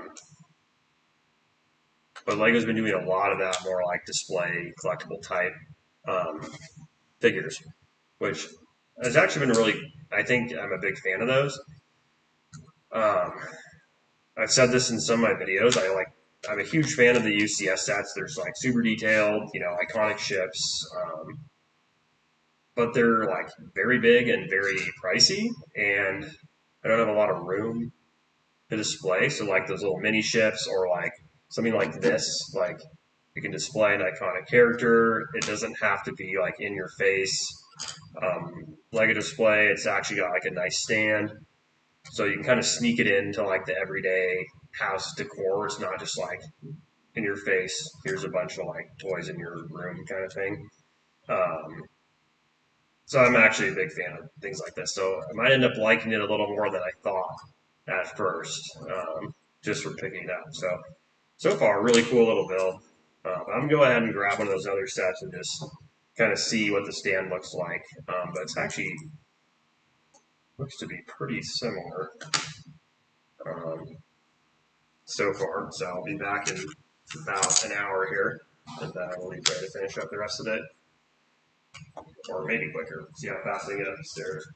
Lego's been doing a lot of that more like display, collectible type figures, which has actually been really, I think I'm a big fan of those. I've said this in some of my videos. I'm a huge fan of the UCS sets. There's like super detailed, iconic ships, but they're like very big and very pricey, and I don't have a lot of room to display. So like those little mini ships or like something like this, like you can display an iconic character. It doesn't have to be like in your face. Lego display. It's actually got like a nice stand. So you can kind of sneak it into like the everyday house decor. It's not just like in your face. Here's a bunch of like toys in your room kind of thing. So I'm actually a big fan of things like this. So I might end up liking it a little more than I thought at first, just from picking it up. So far, really cool little build. I'm gonna go ahead and grab one of those other sets and just kind of see what the stand looks like. But it's actually looks to be pretty similar. So far. So I'll be back in about an hour here, and then I will be ready to finish up the rest of it. Or maybe quicker. See how fast I get up the stairs.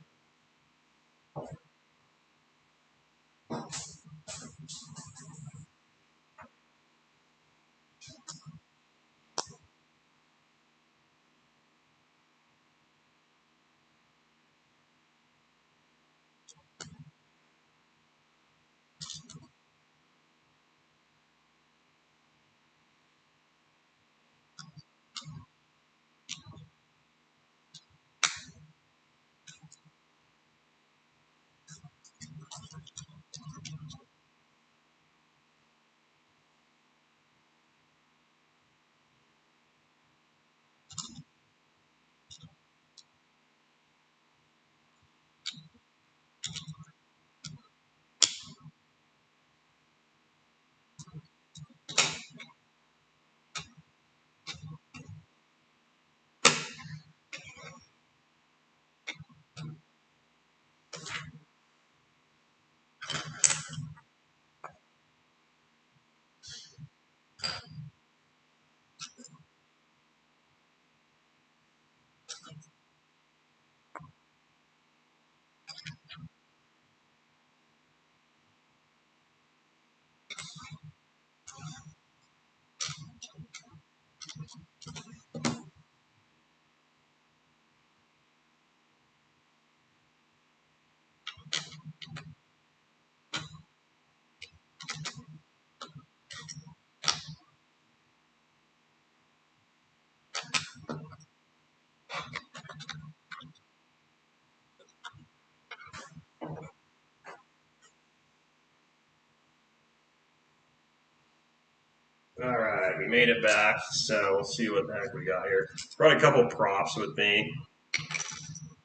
Alright, we made it back, so we'll see what the heck we got here. Brought a couple props with me,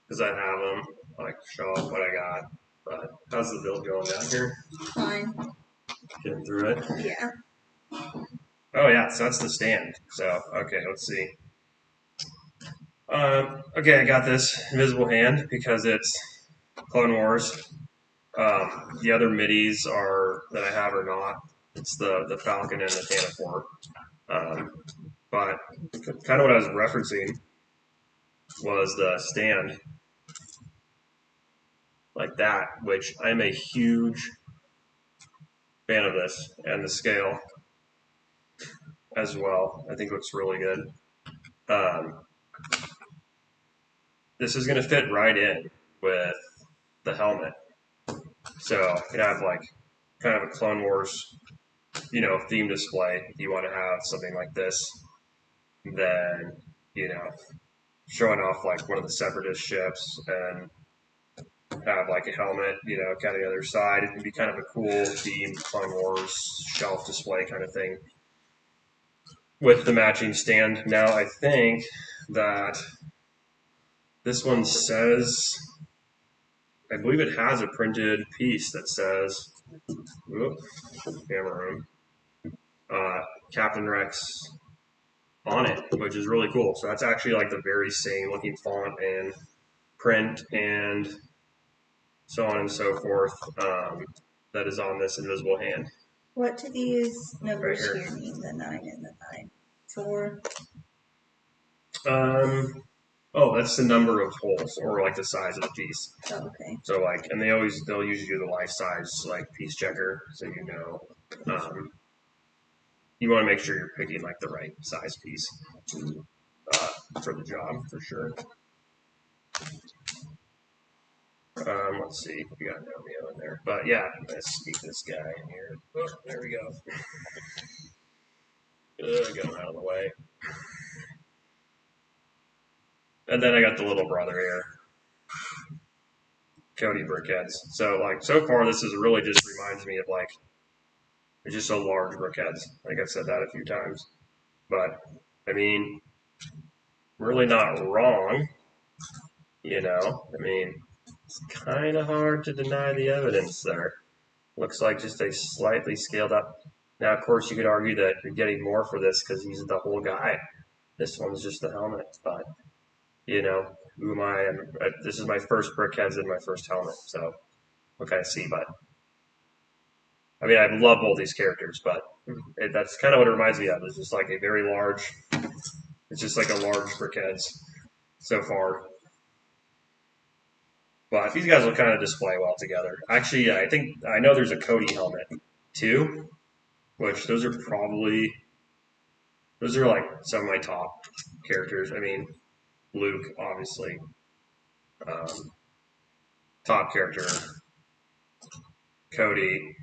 because I have them, like show off what I got. But how's the build going down here? Fine. Getting through it? Yeah. Oh yeah, so that's the stand. So, okay, let's see. Okay, I got this invisible hand because it's Clone Wars. The other middies that I have are not. It's the Falcon and the Tanafor. But kind of what I was referencing was the stand like that, which I'm a huge fan of this, and the scale as well. I think looks really good. This is going to fit right in with the helmet. So you have like kind of a Clone Wars, theme display. If you want to have something like this, then showing off like one of the Separatist ships and have like a helmet, kind of the other side. It can be kind of a cool theme Clone Wars shelf display kind of thing with the matching stand. Now I think that this one says, I believe it has a printed piece that says, camera room, Captain Rex on it, which is really cool. So that's actually like the very same looking font and print and so on and so forth that is on this invisible hand. What do these numbers here mean? The 9 and the 9? 4? Oh, that's the number of holes, or like the size of the piece. Oh, okay. So like, and they'll usually do the life size like piece checker, so you want to make sure you're picking like the right size piece for the job for sure. Let's see, we got Romeo in there, but yeah, let's sneak this guy in here. Oh, there we go. Get him out of the way. And then I got the little brother here, Cody Brickheads. So like, so far this is really just reminds me of like, it's just a large Brickheads. I think I've said that a few times, but I mean, really not wrong. I mean, it's kind of hard to deny the evidence there. Looks like just a slightly scaled up. Now, of course, you could argue that you're getting more for this because he's the whole guy. This one's just the helmet, but who am I? This is my first Brickheads and my first helmet, so what can I see? But I mean, I love both these characters, but that's kind of what it reminds me of. It's just like a very large. It's just like a large Brickheads so far. But these guys will kind of display well together. Actually, I know there's a Cody helmet too, which those are like some of my top characters. I mean, Luke, obviously, top character. Cody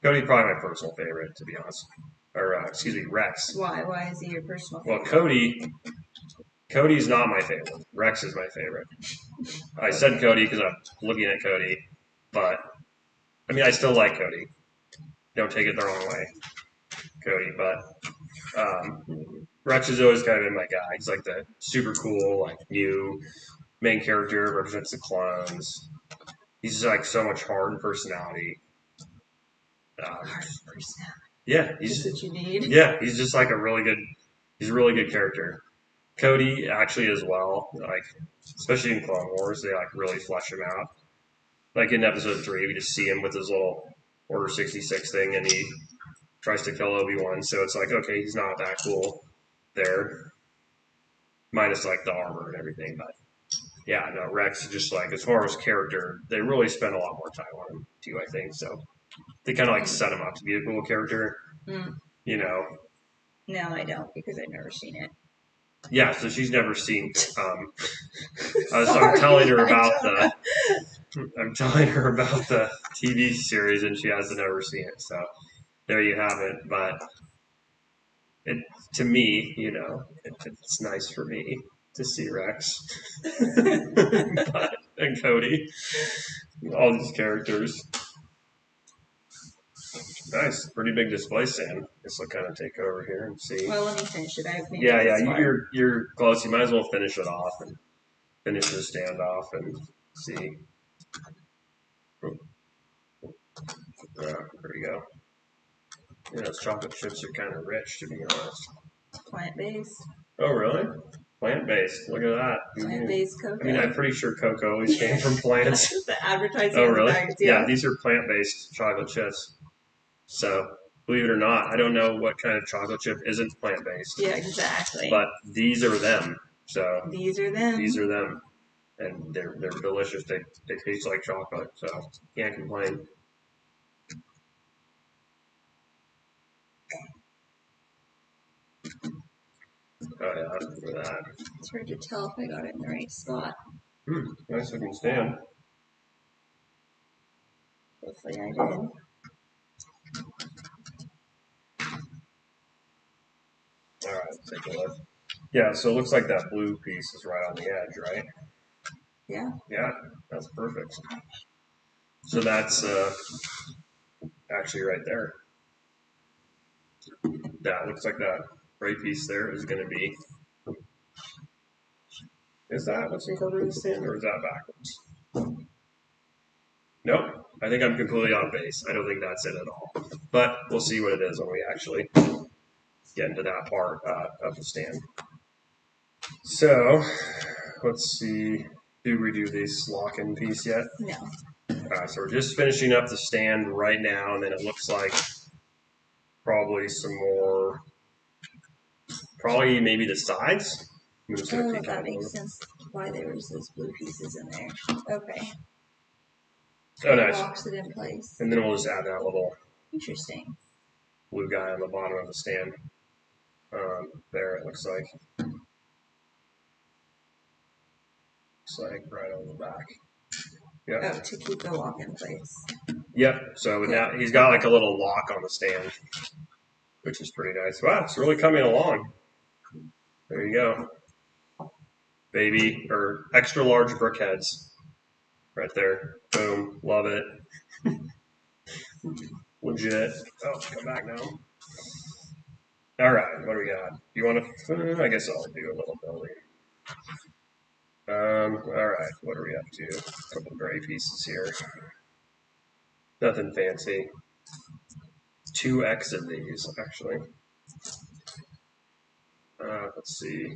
probably my personal favorite, to be honest. Or excuse me, Rex. Why? Why is he your personal favorite? Well, Cody's not my favorite. Rex is my favorite. I said Cody because I'm looking at Cody, but I mean I still like Cody. Don't take it the wrong way, Cody. But Rex has always kind of been my guy. He's like the super cool, like new main character, represents the clones. He's just like so much heart and personality. Heart and personality. Yeah, he's what you need. Yeah, he's just like he's a really good character. Cody actually as well, like especially in Clone Wars, they like really flesh him out. Like in episode 3, we just see him with his little Order 66 thing, and he tries to kill Obi-Wan. So it's like, okay, he's not that cool there, minus like the armor and everything. But yeah, no, Rex just like as far as character, they really spend a lot more time on him too. I think so. They kind of like set him up to be a cool character. No, I don't because I've never seen it. Yeah, so she's never seen. I'm telling her about the TV series, and she hasn't ever seen it. So there you have it. But to me, it's nice for me to see Rex and Cody, all these characters. Nice, pretty big display stand. Guess I'll kind of take over here and see. Well, let me finish it. I've made Yeah, it yeah, this far. you're close. You might as well finish it off and finish the stand off and see. There we go. Yeah, those chocolate chips are kind of rich, to be honest. Plant-based. Oh, really? Plant-based. Look at that. Plant-based cocoa. I mean, I'm pretty sure cocoa always came from plants. The advertising. Oh, on really? the bags, yeah. Yeah, these are plant-based chocolate chips. So, believe it or not, I don't know what kind of chocolate chip isn't plant-based. Yeah, exactly. But these are them. So these are them. These are them, and they're delicious. They taste like chocolate, so can't complain. Oh yeah, look at that. It's hard to tell if I got it in the right spot. Nice looking stand. Hopefully I did. All right, take a look. Yeah, so it looks like that blue piece is right on the edge, right? Yeah. Yeah, that's perfect. So that's actually right there. That looks like that gray piece there is going to be. Is that what's incorporated in the stand, or is that backwards? Nope. I think I'm completely on base. I don't think that's it at all. But we'll see what it is when we actually get into that part of the stand. So, let's see. Did we do this lock-in piece yet? No. So we're just finishing up the stand right now, and then it looks like probably some more, probably maybe the sides. Oh, that makes sense why there was those blue pieces in there. Okay. Oh, nice. Locks it in place. And then we'll just add that little Interesting. blue guy on the bottom of the stand. There it looks like. Looks like right on the back. Yep. Oh, to keep the lock in place. Yep. So now he's got like a little lock on the stand, which is pretty nice. Wow, it's really coming along. There you go. Baby, or extra large brick heads. Right there. Boom. Love it. Legit. Oh, come back now. All right, what do we got? You want to? I guess I'll do a little building. All right, what are we up to? A couple gray pieces here. Nothing fancy. 2x of these, actually. Let's see.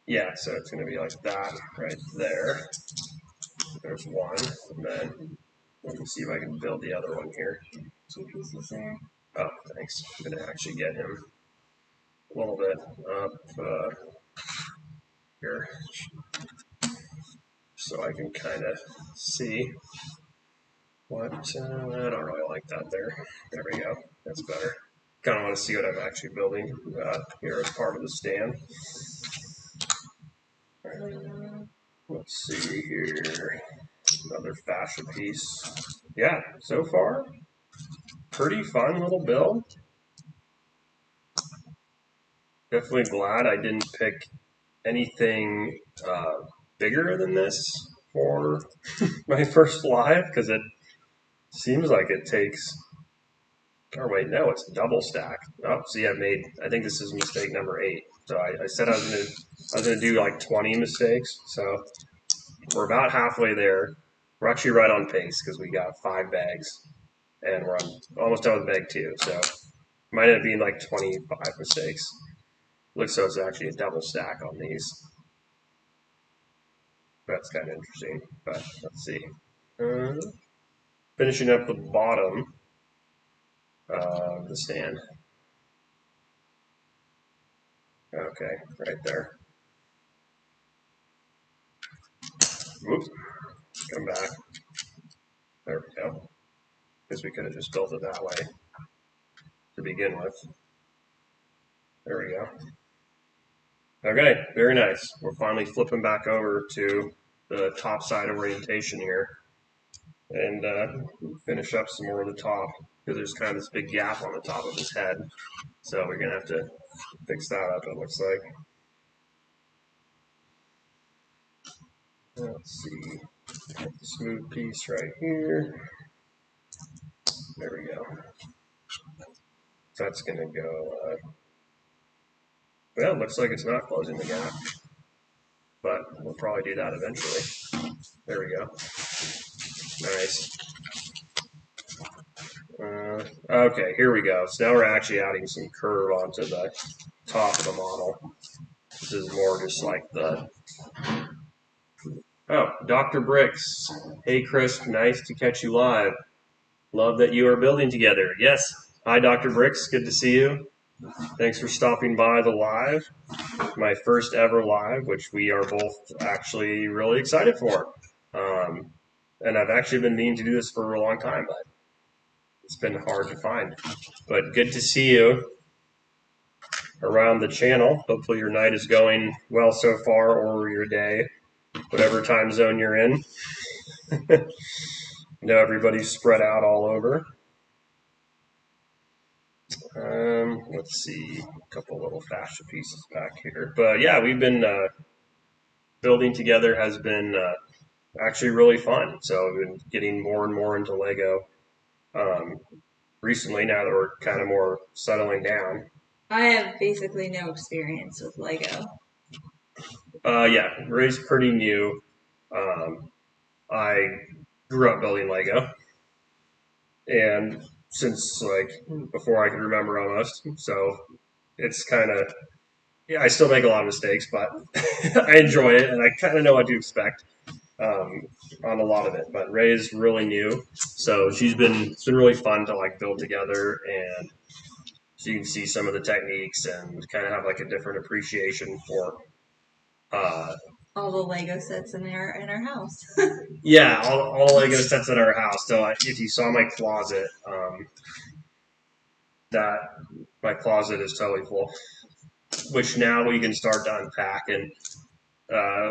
Yeah, so it's going to be like that right there. There's one, and then let me see if I can build the other one here. 2 pieces there. Oh, thanks. I'm going to actually get him a little bit up here so I can kind of see what, I don't really like that there. There we go. That's better. Kind of want to see what I'm actually building here as part of the stand. Let's see here. Another fascia piece. Yeah, so far, pretty fun little build. Definitely glad I didn't pick anything bigger than this for my first live, because it seems like it takes. Oh wait, no, it's double stack. Oh, see, I think this is mistake number 8. So I said I was gonna do like 20 mistakes. So we're about halfway there. We're actually right on pace because we got 5 bags, and we're almost done with bag 2. So it might end up being like 25 mistakes. Looks so it's actually a double stack on these. That's kind of interesting, but let's see. Finishing up the bottom of the stand. Okay, right there. Whoops. Come back. There we go. Because we could have just built it that way to begin with. There we go. Okay, very nice. We're finally flipping back over to the top side orientation here and finish up some more of the top, because there's kind of this big gap on the top of his head. So we're going to have to fix that up, it looks like. Let's see. Get the smooth piece right here. There we go. That's going to go. Well, it looks like it's not closing the gap, but we'll probably do that eventually. There we go. Nice. Okay, here we go. So now we're actually adding some curve onto the top of the model. This is more just like the... Oh, Dr. Bricks. Hey, Chris, nice to catch you live. Love that you are building together. Yes. Hi, Dr. Bricks. Good to see you. Thanks for stopping by the live. My first ever live, which we are both actually really excited for. And I've actually been meaning to do this for a long time, but it's been hard to find. But good to see you around the channel. Hopefully your night is going well so far, or your day, whatever time zone you're in. I know everybody's spread out all over. Let's see, a couple little fascia pieces back here. But yeah, we've been building together has been actually really fun. So we've been getting more and more into Lego recently, now that we're kind of more settling down. I have basically no experience with Lego. Yeah, Ray's pretty new. I grew up building Lego, and since like before I could remember almost, so it's kind of, yeah, I still make a lot of mistakes, but I enjoy it and I kind of know what to expect on a lot of it. But Ray's really new, so it's been really fun to like build together, and so you can see some of the techniques and kind of have like a different appreciation for all the Lego sets in our house. yeah, all the Lego sets in our house. So if you saw my closet, that my closet is totally full, which now we can start to unpack, and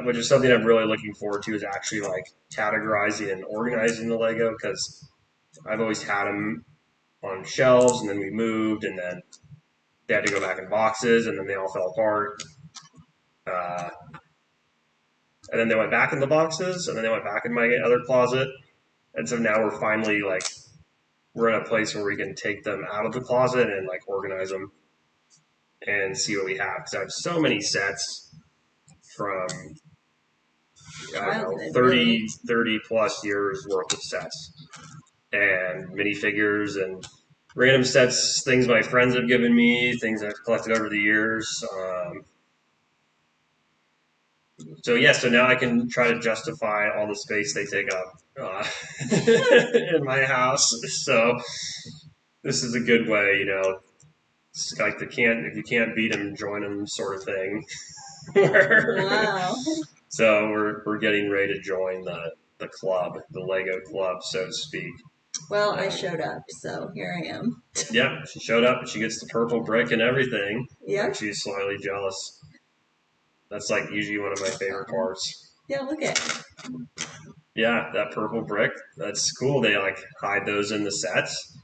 which is something I'm really looking forward to, is actually like categorizing and organizing the Lego, because I've always had them on shelves, and then we moved, and then they had to go back in boxes, and then they all fell apart. And then they went back in the boxes, and then they went back in my other closet. And so now we're finally like, we're in a place where we can take them out of the closet and like organize them and see what we have. Because I have so many sets from, I don't know, 30 plus years worth of sets, and minifigures and random sets, things my friends have given me, things I've collected over the years. So yeah, so now I can try to justify all the space they take up in my house. So this is a good way, you know. It's like if you can't beat them, join them, sort of thing. Wow. So we're getting ready to join the club, the Lego club, so to speak. Well, I showed up, so here I am. Yeah, she showed up and she gets the purple brick and everything. Yeah. She's slightly jealous. That's like usually one of my favorite parts. Yeah, look at it. Yeah, that purple brick. That's cool. They like hide those in the sets,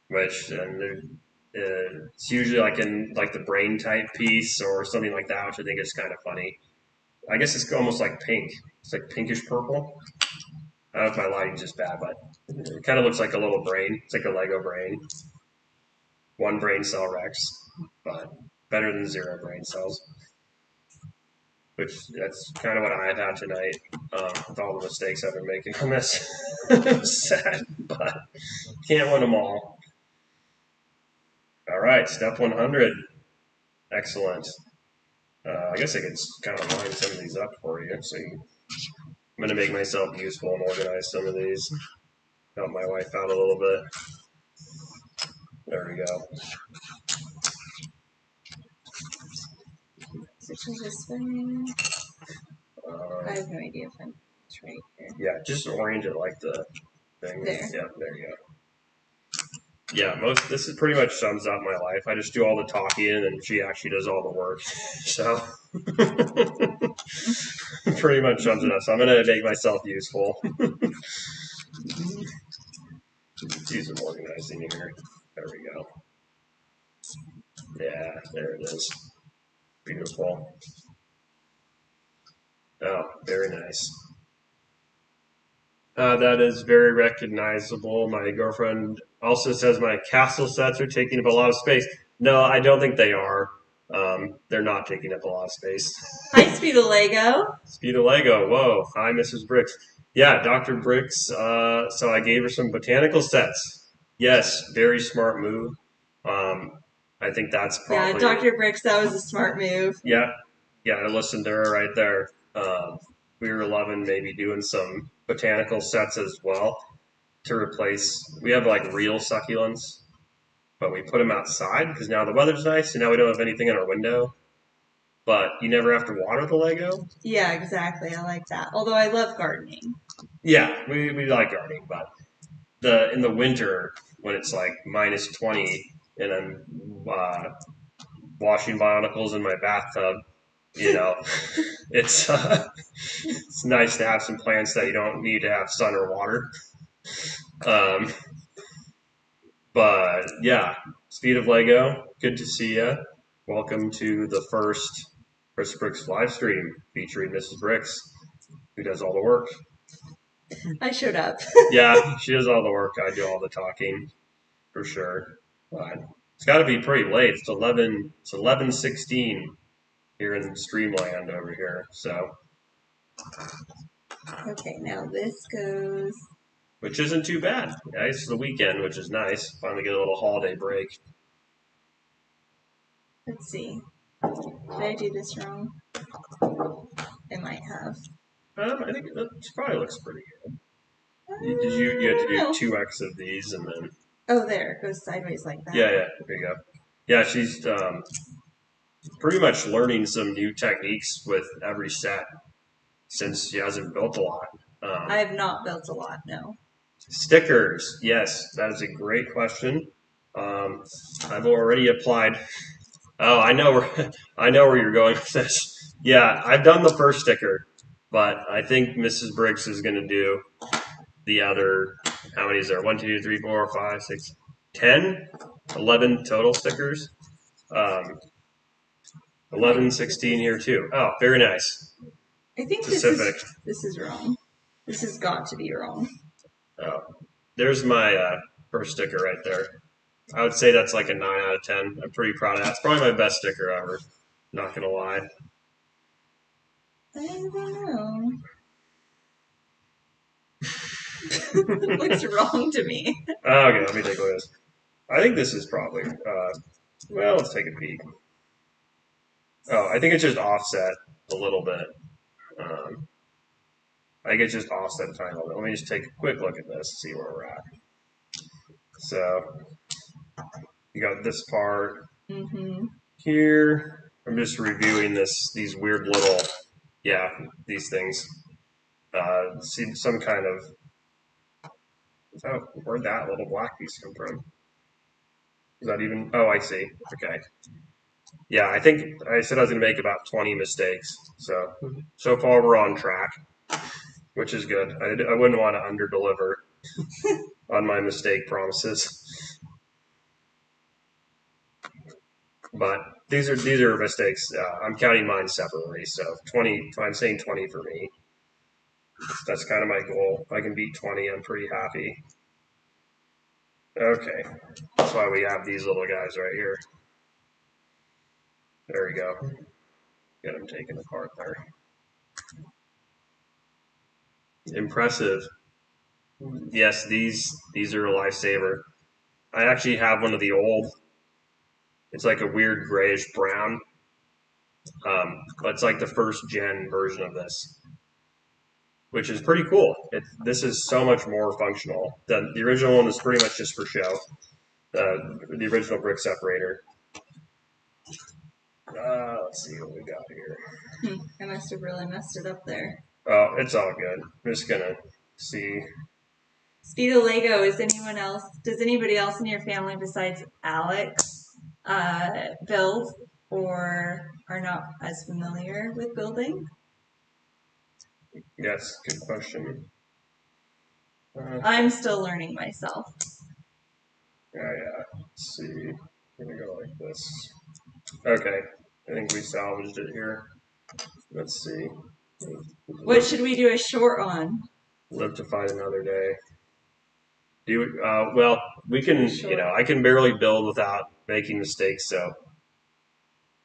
which and it's usually like in like the brain type piece or something like that, which I think is kind of funny. I guess it's almost like pink. It's like pinkish purple. I don't know if my lighting's just bad, but it kind of looks like a little brain. It's like a Lego brain. One brain cell Rex, but better than 0 brain cells. Which that's kind of what I've had tonight, with all the mistakes I've been making on this set, but can't win them all. All right, step 100. Excellent. I guess I could kind of line some of these up for you. So I'm going to make myself useful and organize some of these. Help my wife out a little bit. There we go. I have no idea if it's right here. Yeah, just arrange it like the thing. There. Yeah, there you go. Yeah, this is pretty much sums up my life. I just do all the talking, and she actually does all the work. So pretty much sums it up. So I'm gonna make myself useful. Do some organizing here. There we go. Yeah, there it is. Beautiful. Oh, very nice. That is very recognizable. My girlfriend also says my castle sets are taking up a lot of space. No, I don't think they are. They're not taking up a lot of space. Hi, Speed of Lego. Speed of Lego. Whoa. Hi, Mrs. Bricks. Yeah, Dr. Bricks. So I gave her some botanical sets. Yes, very smart move. Um, I think that's Yeah, probably. Dr. Bricks, that was a smart move. Yeah, yeah, I listened to her right there. We were loving maybe doing some botanical sets as well to replace. We have like real succulents, but we put them outside because now the weather's nice and now we don't have anything in our window. But you never have to water the Lego. Yeah, exactly. I like that. Although I love gardening. Yeah, we like gardening, but the in the winter when it's like -20 and I'm washing Bionicles in my bathtub, you know, it's it's nice to have some plants that you don't need to have sun or water. Um, but yeah, Speed of Lego, good to see you. Welcome to the first Chris Bricks live stream featuring Mrs. Bricks, who does all the work. I showed up. Yeah, she does all the work. I do all the talking for sure. But it's got to be pretty late. It's 11. It's 11:16 here in Streamland over here. So, Okay, now this goes. which isn't too bad. Yeah, it's the weekend, which is nice. Finally get a little holiday break. Let's see. Did I do this wrong? I might have. I think it probably looks pretty good. Did you had to do No. 2x of these and then Oh, there. It goes sideways like that. yeah, there you go. Yeah, she's pretty much learning some new techniques with every set since she hasn't built a lot. I have not built a lot, no. Stickers, yes, that is a great question. I've already applied. Oh, I know where I know where you're going with this. Yeah, I've done the first sticker, but I think Mrs. Briggs is going to do the other. How many is there? 1, 2, 3, 4, 5, 6, 10, 11 total stickers. Um, 11, 16 here too. Oh, very nice. I think Specific. this is wrong. This has got to be wrong. Oh, there's my first sticker right there. I would say that's like a 9 out of 10. I'm pretty proud of that. It's probably my best sticker ever. Not gonna lie. I don't know. It looks wrong to me. Okay, let me take a look at this. I think this is probably. Well, let's take a peek. Oh, I think it's just offset a little bit. I think it's just offset a tiny little bit. Let me just take a quick look at this, see where we're at. So you got this part here. I'm just reviewing these weird little, yeah, these things. See some kind of. Oh, where'd that little black piece come from? Is that even? Oh, I see. Okay. Yeah, I think I said I was going to make about 20 mistakes. So far we're on track, which is good. I wouldn't want to underdeliver on my mistake promises. But these are mistakes. I'm counting mine separately. So 20. I'm saying 20 for me. That's kind of my goal. If I can beat 20, I'm pretty happy. Okay, that's why we have these little guys right here. There we go. Get them taken apart there. Impressive. Yes, these are a lifesaver. I actually have one of the old. It's like a weird grayish brown. It's like the first gen version of this, which is pretty cool. This is so much more functional. The original one is pretty much just for show. The original brick separator. Let's see what we got here. I must have really messed it up there. Oh, it's all good. I'm just gonna see. Speed of Lego, does anybody else in your family besides Alex build or are not as familiar with building? Yes, good question. I'm still learning myself. Yeah. Let's see. We're gonna go like this. Okay, I think we salvaged it here. Let's see. What should we do a short on? Live to fight another day. Well, we can, I can barely build without making mistakes, so.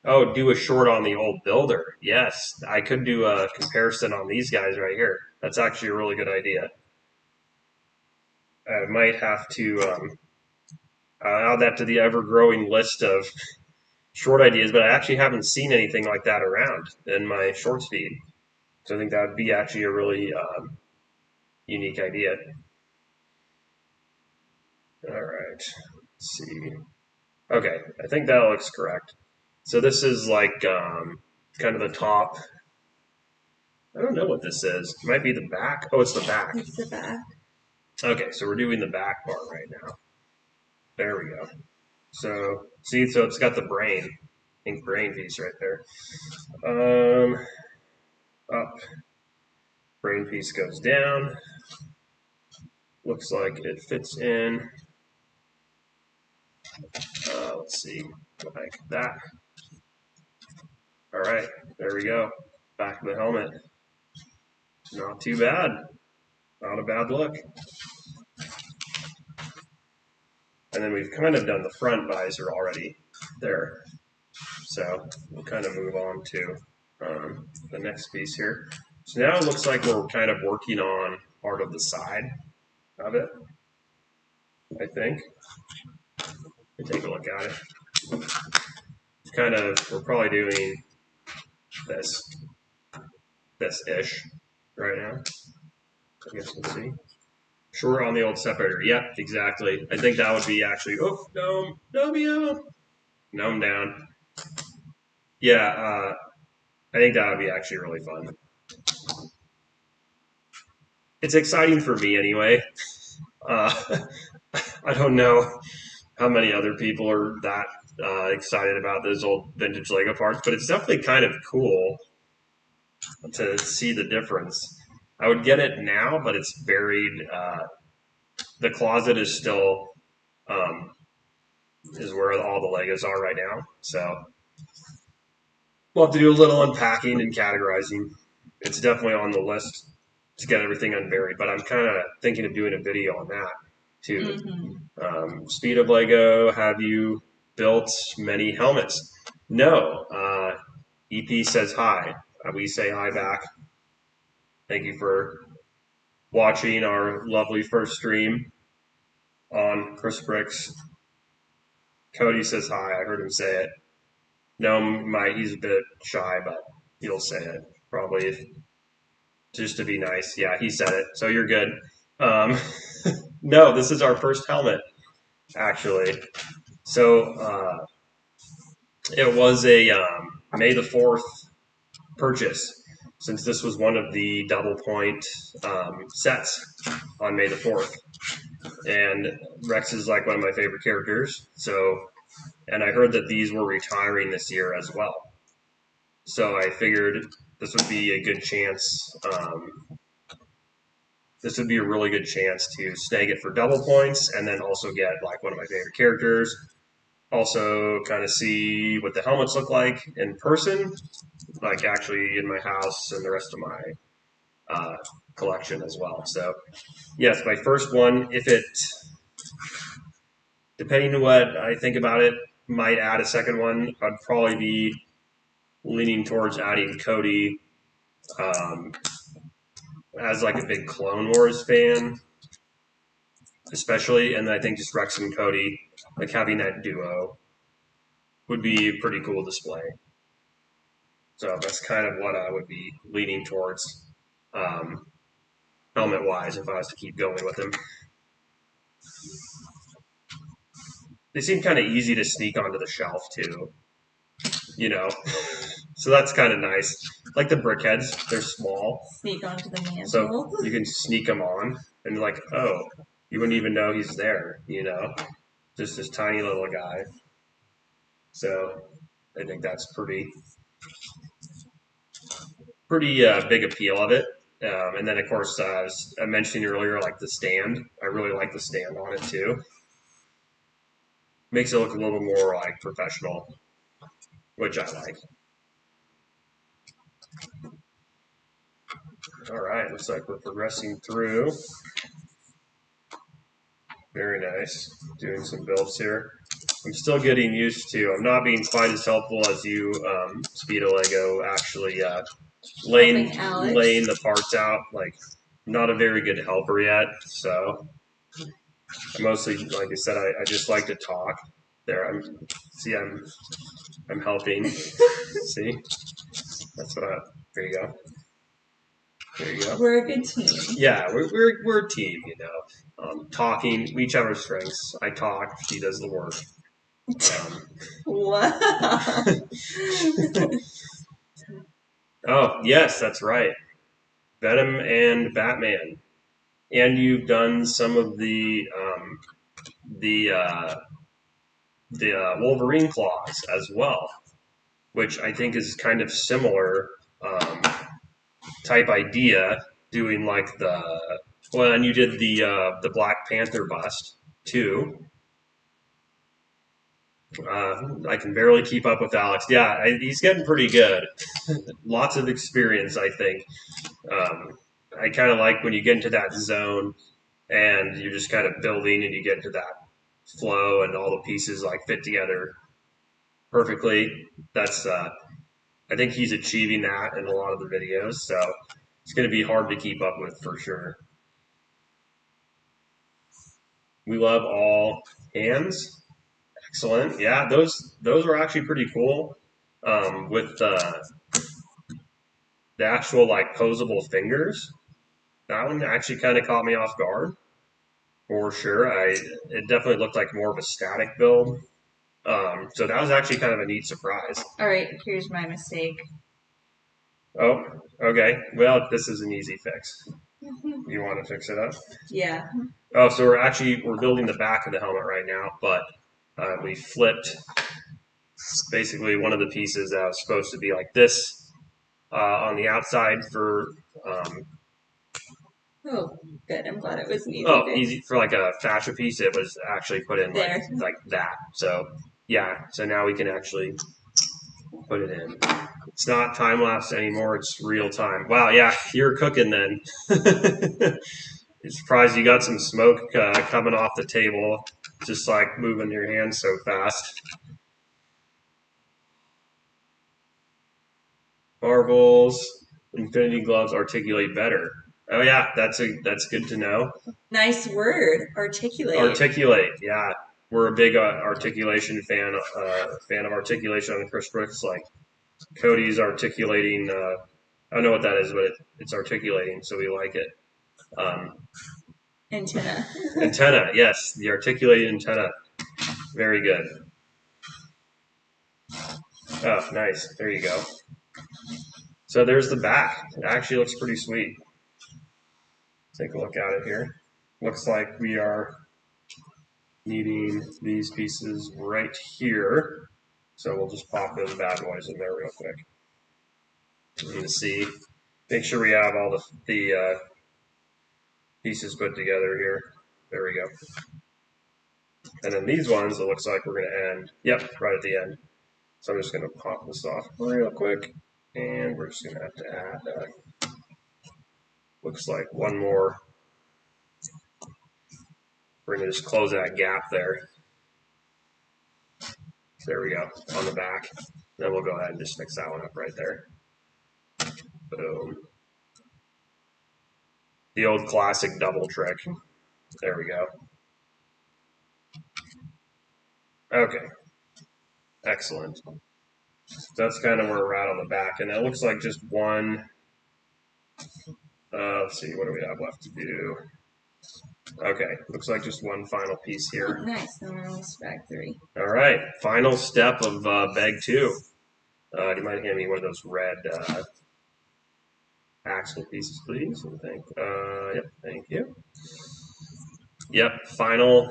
Oh, do a short on the old builder. Yes, I could do a comparison on these guys right here. That's actually a really good idea. I might have to add that to the ever-growing list of short ideas, but I actually haven't seen anything like that around in my short feed. So I think that would be actually a really unique idea. All right, let's see. Okay, I think that looks correct. So this is like kind of the top. I don't know what this is. It might be the back. Oh, it's the back. It's the back. Okay, so we're doing the back part right now. There we go. So see, so it's got the brain, pink brain piece right there. Up, brain piece goes down. Looks like it fits in. Let's see, like that. All right, there we go. Back of the helmet. Not too bad. Not a bad look. And then we've kind of done the front visor already there. So we'll kind of move on to the next piece here. So now it looks like we're kind of working on part of the side of it, I think. Let me take a look at it. Kind of, we're probably doing this-ish right now. I guess we'll see. Short on the old separator. Yep, exactly. I think that would be actually, oh, gnome down. Yeah, I think that would be actually really fun. It's exciting for me anyway. I don't know how many other people are that excited about those old vintage Lego parts, but it's definitely kind of cool to see the difference. I would get it now, but it's buried. The closet is still is where all the Legos are right now. So we'll have to do a little unpacking and categorizing. It's definitely on the list to get everything unburied, but I'm kind of thinking of doing a video on that too. Speed of Lego, have you built many helmets? No. EP says hi. We say hi back. Thank you for watching our lovely first stream on crispbricks. Cody says hi. I heard him say it. No, he's a bit shy, but he'll say it probably just to be nice. Yeah, he said it, so you're good. No, this is our first helmet, actually. So it was a May the 4th purchase, since this was one of the double point sets on May the 4th. And Rex is like one of my favorite characters. So, and I heard that these were retiring this year as well. So I figured this would be a good chance. This would be a really good chance to snag it for double points, and then also get like one of my favorite characters. Also, kind of see what the helmets look like in person, like actually in my house and the rest of my collection as well. So, yes, my first one, if it, depending on what I think about it, might add a second one. I'd probably be leaning towards adding Cody as like a big Clone Wars fan, especially, and I think just Rex and Cody, like having that duo, would be a pretty cool display. So that's kind of what I would be leaning towards, helmet-wise, if I was to keep going with them. They seem kind of easy to sneak onto the shelf too, you know. So that's kind of nice. Like the brickheads, they're small. Sneak onto the mantle. So you can sneak them on, and like, oh, you wouldn't even know he's there, you know. Just this tiny little guy. So I think that's pretty big appeal of it. And then of course, as I mentioned earlier, like the stand. I really like the stand on it too. Makes it look a little more like professional, which I like. All right, looks like we're progressing through. Very nice. Doing some builds here. I'm still getting used to. I'm not being quite as helpful as you, Speedo Lego, actually laying the parts out. Like, not a very good helper yet. So, I mostly, like I said, I just like to talk. There, I'm helping. See, that's what I. There you go. There you go. We're a good team. Yeah, we're a team, you know. Talking, we each have our strengths. I talk, she does the work. Wow. Oh, yes, that's right. Venom and Batman. And you've done some of the Wolverine claws as well, which I think is kind of similar type idea. Doing like and you did the Black Panther bust too. I can barely keep up with Alex. Yeah, he's getting pretty good. Lots of experience, I think. I kind of like when you get into that zone and you're just kind of building and you get into that flow and all the pieces like fit together perfectly. That's I think he's achieving that in a lot of the videos, so it's going to be hard to keep up with for sure. We love all hands. Excellent. Yeah, those are actually pretty cool. With the actual like posable fingers, that one actually kind of caught me off guard for sure. It definitely looked like more of a static build. So that was actually kind of a neat surprise. All right, here's my mistake. Oh, okay. Well, this is an easy fix. You want to fix it up? Yeah. Oh, so we're building the back of the helmet right now, but we flipped basically one of the pieces that was supposed to be like this on the outside for. Oh, good. I'm glad it was easy. Oh, easy for like a fascia piece. It was actually put in like that. So yeah. So now we can actually put it in. It's not time lapse anymore. It's real time. Wow. Yeah, you're cooking then. I'm surprised you got some smoke coming off the table, just like moving your hands so fast. Marvels, Infinity Gloves articulate better. Oh yeah, that's good to know. Nice word, articulate. Articulate, yeah. We're a big articulation fan of articulation on crispbricks. Like Cody's articulating. I don't know what that is, but it's articulating, so we like it. Antenna. Antenna, yes, the articulated antenna. Very good. Oh, nice. There you go. So there's the back. It actually looks pretty sweet. Take a look at it here. Looks like we are needing these pieces right here. So we'll just pop those bad boys in there real quick. And see, make sure we have all the pieces put together here. There we go. And then these ones, it looks like we're going to end, yep, right at the end. So I'm just going to pop this off real quick. And we're just going to have to add, looks like one more. We're going to just close that gap there. There we go, on the back. Then we'll go ahead and just fix that one up right there. Boom. The old classic double trick. There we go. Okay. Excellent. That's kind of where we're at on the back. And it looks like just one. Let's see, what do we have left to do? Okay, looks like just one final piece here. Oh, nice, then we're almost bag 3. All right, final step of bag 2. Do you mind handing me one of those red axle pieces, please? Yep, thank you. Yep, final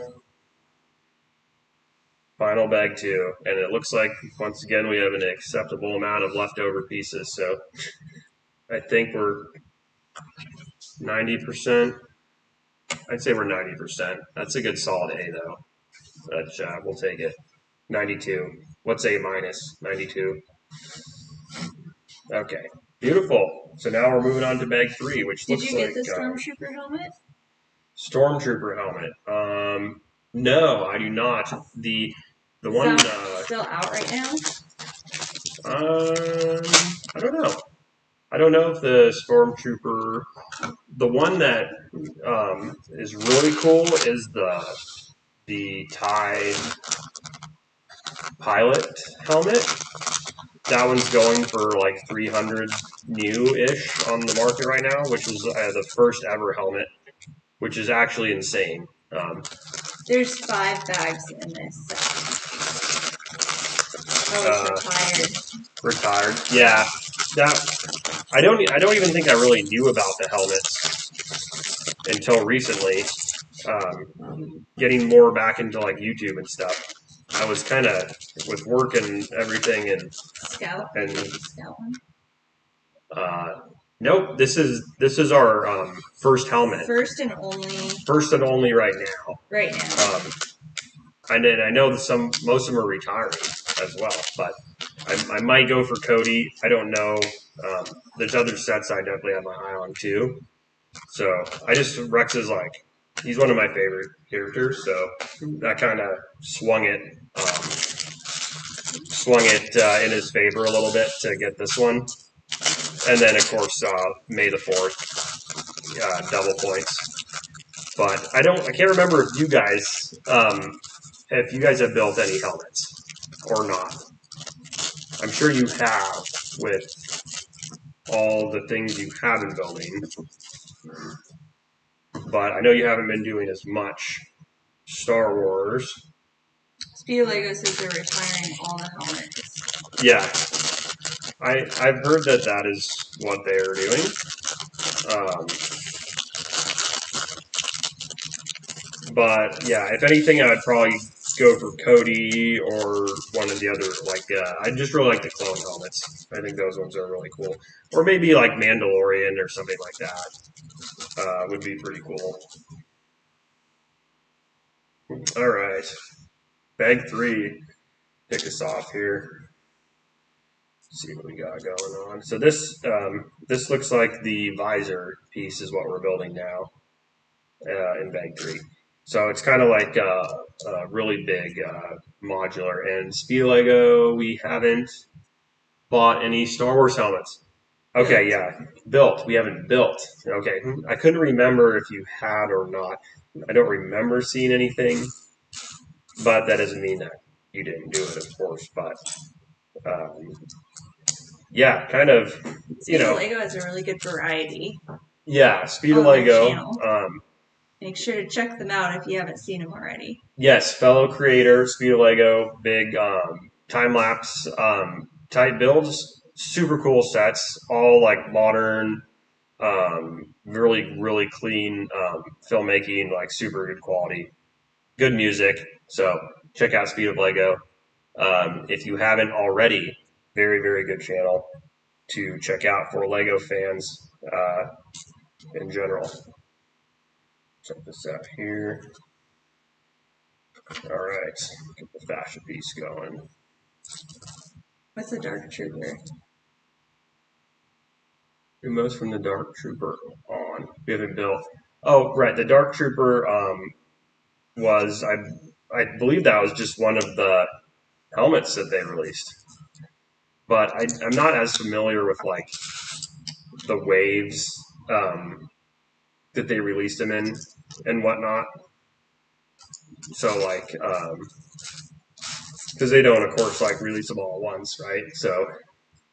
bag 2. And it looks like, once again, we have an acceptable amount of leftover pieces. So I think we're 90%. I'd say we're 90%. That's a good solid A, though. But we'll take it. 92. What's A minus? 92. Okay. Beautiful. So now we're moving on to bag 3, which Did looks you like get the Stormtrooper helmet? Stormtrooper helmet. No, I do not. The Is one. that still out right now? I don't know. I don't know if the Stormtrooper. The one that is really cool is the Tide Pilot helmet. That one's going for like 300 new-ish on the market right now, which was the first ever helmet, which is actually insane. There's 5 bags in this set. Oh, it's retired. Yeah, that I don't even think I really knew about the helmets until recently. Getting more back into like YouTube and stuff. I was kind of with work and everything Scout. Scout one. Nope, this is our first helmet. First and only. First and only right now. Right now. I know most of them are retiring as well, but I might go for Cody. I don't know. There's other sets I definitely have my eye on too. So Rex is like, he's one of my favorite characters. So that kind of swung it in his favor a little bit to get this one. And then of course May the 4th, double points. But I can't remember if you guys have built any helmets or not. I'm sure you have with all the things you have been building, but I know you haven't been doing as much Star Wars. Speed Lego says they're retiring all the helmets. Yeah, I've heard that is what they are doing. But yeah, if anything, I'd probably go for Cody or one of the other, like, I just really like the clone helmets. I think those ones are really cool. Or maybe like Mandalorian or something like that would be pretty cool. All right, bag 3, kick us off here. Let's see what we got going on. So this looks like the visor piece is what we're building now in bag 3. So it's kind of like a really big modular. And Speed Lego, we haven't bought any Star Wars helmets. Okay, yeah, built. We haven't built. Okay, I couldn't remember if you had or not. I don't remember seeing anything, but that doesn't mean that you didn't do it, of course. But yeah, kind of, Speed Lego has a really good variety. Yeah, Speed Lego. Make sure to check them out if you haven't seen them already. Yes, fellow creator, Speed Lego, big time lapse type builds, super cool sets, all like modern, really really clean filmmaking, like super good quality, good music. So check out Speed of Lego if you haven't already. Very very good channel to check out for Lego fans in general. Check this out here. All right, get the fashion piece going. What's a Dark Trooper? Most from the Dark Trooper on. We haven't built. Oh, right. The Dark Trooper was, I believe that was just one of the helmets that they released. But I'm not as familiar with like the waves that they released them in and whatnot. So like, because they don't, of course, like release them all at once, right? So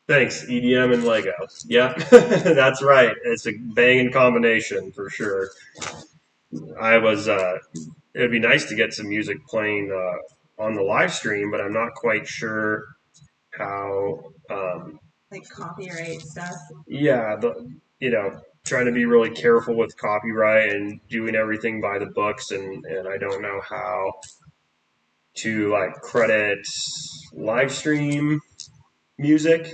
thanks, EDM and Lego. Yeah, that's right. It's a banging combination for sure. It'd be nice to get some music playing on the live stream, but I'm not quite sure how. Like copyright stuff. Yeah, trying to be really careful with copyright and doing everything by the books, and I don't know how to like credit live stream music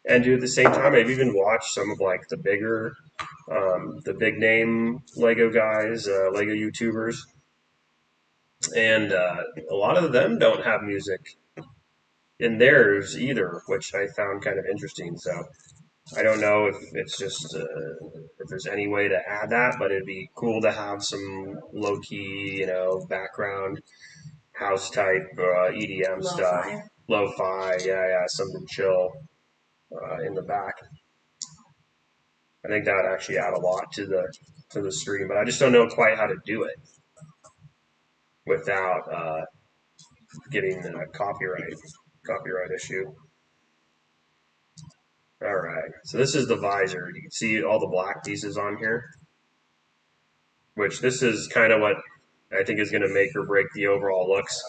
and do at the same time. I've even watched some of like the big name Lego guys, Lego YouTubers, and a lot of them don't have music in theirs either, which I found kind of interesting. So I don't know if it's just if there's any way to add that, but it'd be cool to have some low key, background house type EDM stuff, lo-fi, yeah, something chill in the back. I think that would actually add a lot to the stream, but I just don't know quite how to do it without getting a copyright issue. All right, so this is the visor. You can see all the black pieces on here, which this is kind of what I think is going to make or break the overall looks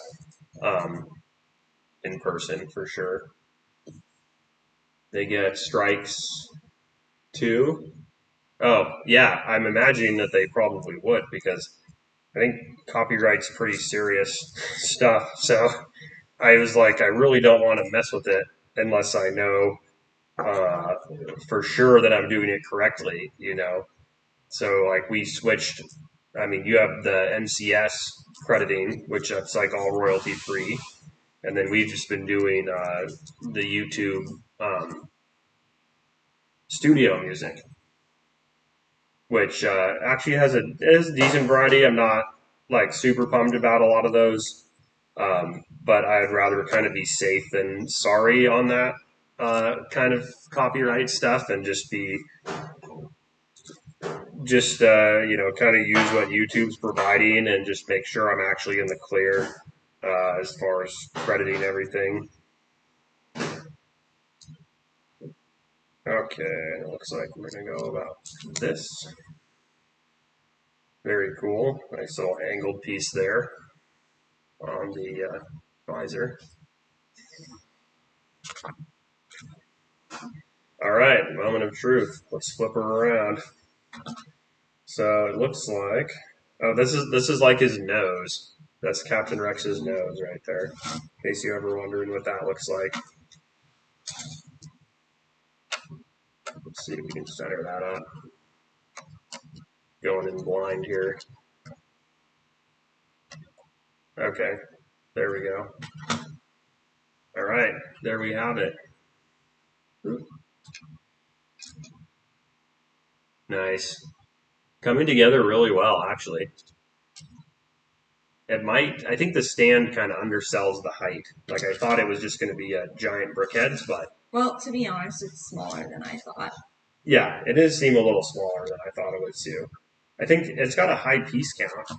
um, in person for sure. They get strikes too. Oh, yeah, I'm imagining that they probably would because I think copyright's pretty serious stuff. So I was like, I really don't want to mess with it unless I know for sure that I'm doing it correctly. So like we switched. I mean, you have the MCS crediting, which that's like all royalty free, and then we've just been doing the YouTube studio music, which actually has a decent variety. I'm not like super pumped about a lot of those, but I'd rather kind of be safe than sorry on that kind of copyright stuff, and just be kind of use what YouTube's providing, and just make sure I'm actually in the clear as far as crediting everything. Okay, it looks like we're gonna go about this. Very cool. Nice little angled piece there on the visor. All right, moment of truth. Let's flip her around. So it looks like, oh, this is like his nose. That's Captain Rex's nose right there. In case you ever wondering what that looks like. Let's see if we can center that up. Going in blind here. Okay, there we go. All right, there we have it. Nice. Coming together really well, actually. I think the stand kind of undersells the height. Like I thought it was just going to be a giant brickheads, but. Well, to be honest, it's smaller than I thought. Yeah, it does seem a little smaller than I thought it would too. I think it's got a high piece count,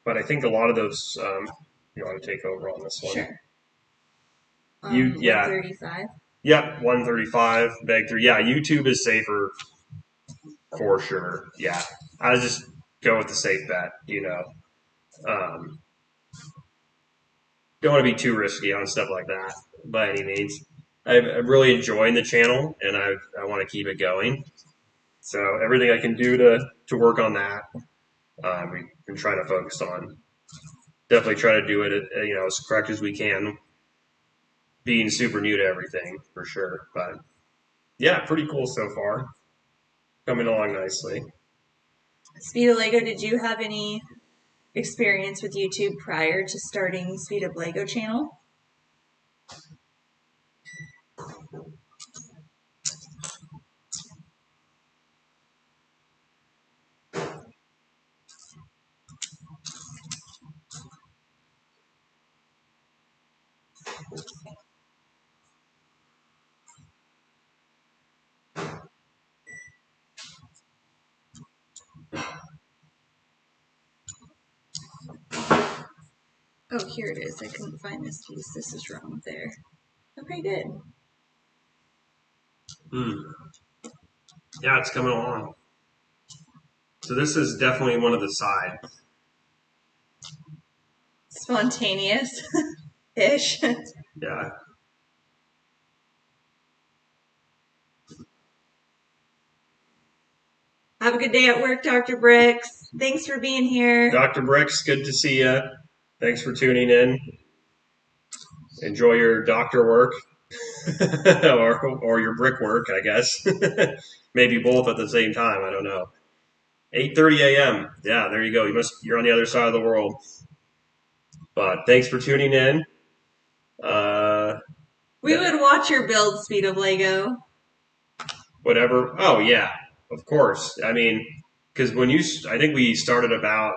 but I think a lot of those. You want to take over on this one? Sure. Yeah. 135. Yep, 135. Bag 3. Yeah, YouTube is safer for sure. Yeah, I just go with the safe bet. Don't want to be too risky on stuff like that by any means. I'm really enjoying the channel, and I want to keep it going. So everything I can do to work on that, we've been trying to focus on. Definitely try to do it, as correct as we can. Being super new to everything for sure, but yeah, pretty cool so far. Coming along nicely. Speed of Lego, did you have any experience with YouTube prior to starting Speed of Lego channel? Oh, here it is. I couldn't find this piece. This is wrong there. Okay, good. Yeah, it's coming along. So this is definitely one of the side. Spontaneous-ish. Yeah. Have a good day at work, Dr. Bricks. Thanks for being here. Dr. Bricks, good to see you. Thanks for tuning in. Enjoy your doctor work. or your brick work, I guess. Maybe both at the same time. I don't know. 8:30 a.m. Yeah, there you go. You're on the other side of the world. But thanks for tuning in. We would watch your build, Speed of Lego. whatever. Oh yeah, of course. I mean, because I think we started about.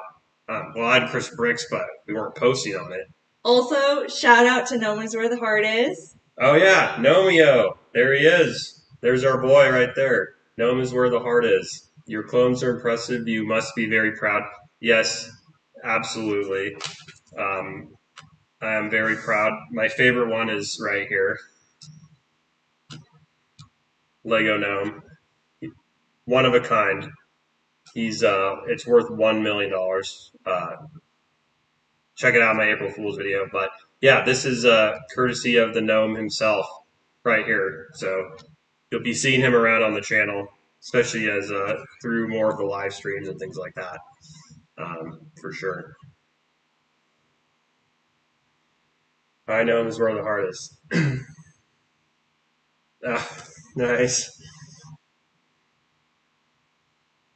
Well, I had Chris Bricks, but we weren't posting on it. Also, shout out to No One's Where the Heart Is. Oh yeah, Nomeo. There he is. There's our boy right there. Nome is where the heart is. Your clones are impressive. You must be very proud. Yes, absolutely. Um, I am very proud. My favorite one is right here. Lego Gnome. One of a kind. He's it's worth $1 million. Check it out, my April Fool's video. But yeah, this is courtesy of the gnome himself right here. So you'll be seeing him around on the channel, especially as through more of the live streams and things like that, for sure. I know is where the heart is. Nice.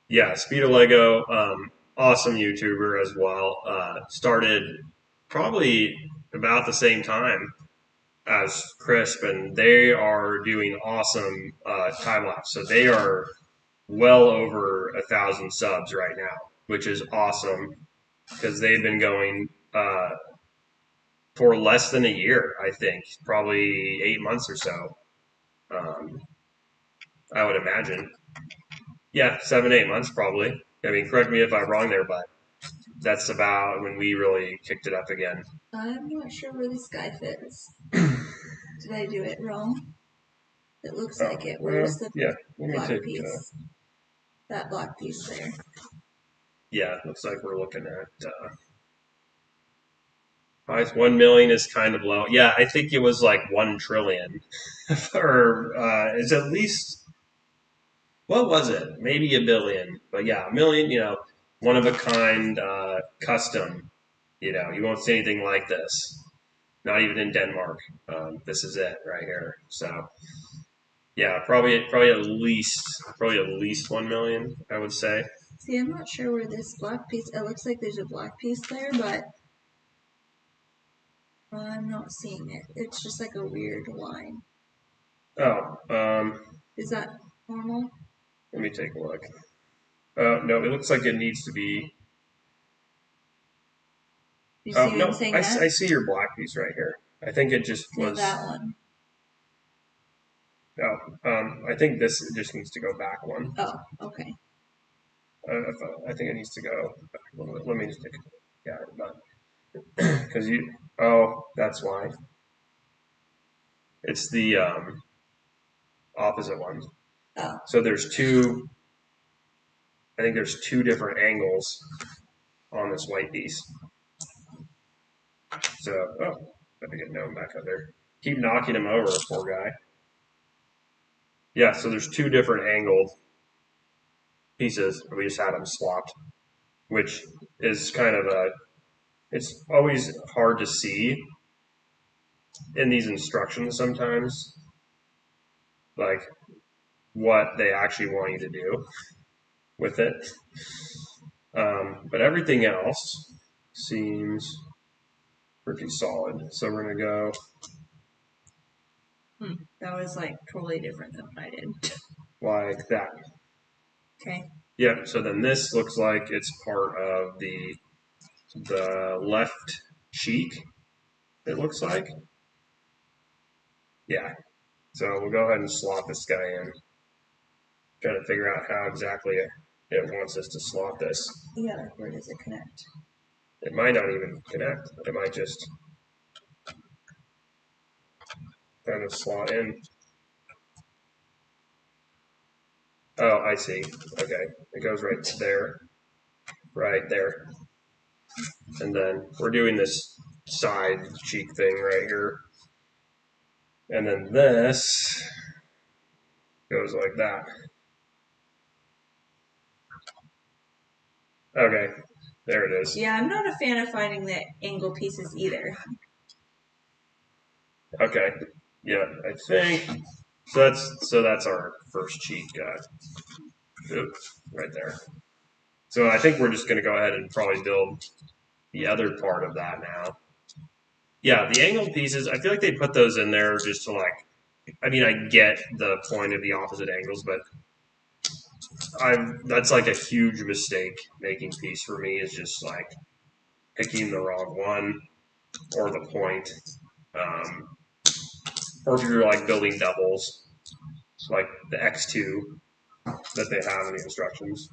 Yeah, Speed of Lego, awesome YouTuber as well. Started probably about the same time as Crisp, and they are doing awesome time lapse. So they are well over 1,000 subs right now, which is awesome because they've been going for less than a year, I think, probably 8 months or so. I would imagine. Yeah, 7, 8 months probably. I mean, correct me if I'm wrong there, but that's about when we really kicked it up again. I'm not sure where this guy fits. Did I do it wrong? It looks like it. Where's the black piece? That black piece there. Yeah, looks like we're looking at 1 million is kind of low. Yeah, I think it was like 1 trillion, or it's at least what was it? Maybe a billion, but yeah, a million. One of a kind, custom. You won't see anything like this. Not even in Denmark. This is it right here. So yeah, probably at least 1 million, I would say. See, I'm not sure where this black piece. It looks like there's a black piece there, but I'm not seeing it. It's just like a weird line. Oh, is that normal? Let me take a look. No, it looks like it needs to be. You see no, I see your black piece right here. I think it just was. That one. Oh, I think this just needs to go back one. Oh, okay. I think it needs to go. Let me just take. Yeah, but because you. Oh, that's why. It's the opposite one. Oh. So there's two. I think there's 2 different angles on this white piece. So, I to get Gnome back up there. Keep knocking him over, poor guy. Yeah, so there's 2 different angled pieces. We just had them swapped, which is kind of it's always hard to see in these instructions sometimes, like what they actually want you to do with it. But everything else seems pretty solid. So we're going to go. That was like totally different than what I did. Like that. Okay. Yep, so then this looks like it's part of the left cheek, it looks like. Yeah, so we'll go ahead and slot this guy in. Trying to figure out how exactly it wants us to slot this. Yeah, where does it connect? It might not even connect. It might just kind of slot in. Oh, I see. Okay, it goes right there. Right there. And then we're doing this side cheek thing right here. And then this goes like that. Okay, there it is. Yeah, I'm not a fan of finding the angle pieces either. Okay, yeah, I think so. That's our first cheek guy. Oops, right there. So I think we're just going to go ahead and probably build the other part of that now. Yeah, the angled pieces. I feel like they put those in there just to like I mean, I get the point of the opposite angles, but that's like a huge mistake making piece for me is just like picking the wrong one or the point. Um, or if you're like building doubles, like the X2 that they have in the instructions.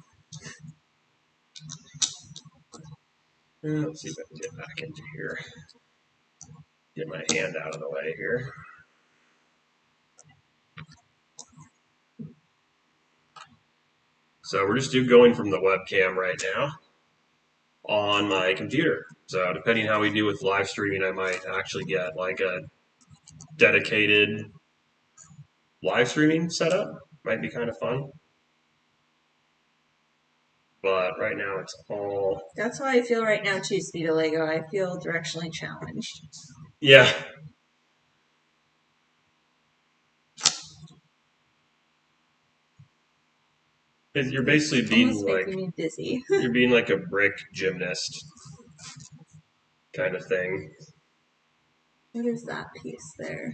Let's see if I can get back into here. Get my hand out of the way here. So we're just going from the webcam right now on my computer. So depending how we do with live streaming, I might actually get like a dedicated live streaming setup. Might be kind of fun. But right now it's all... That's how I feel right now too, Speed of Lego. I feel directionally challenged. Yeah. You're basically being like... making me dizzy. You're being like a brick gymnast kind of thing. What is that piece there?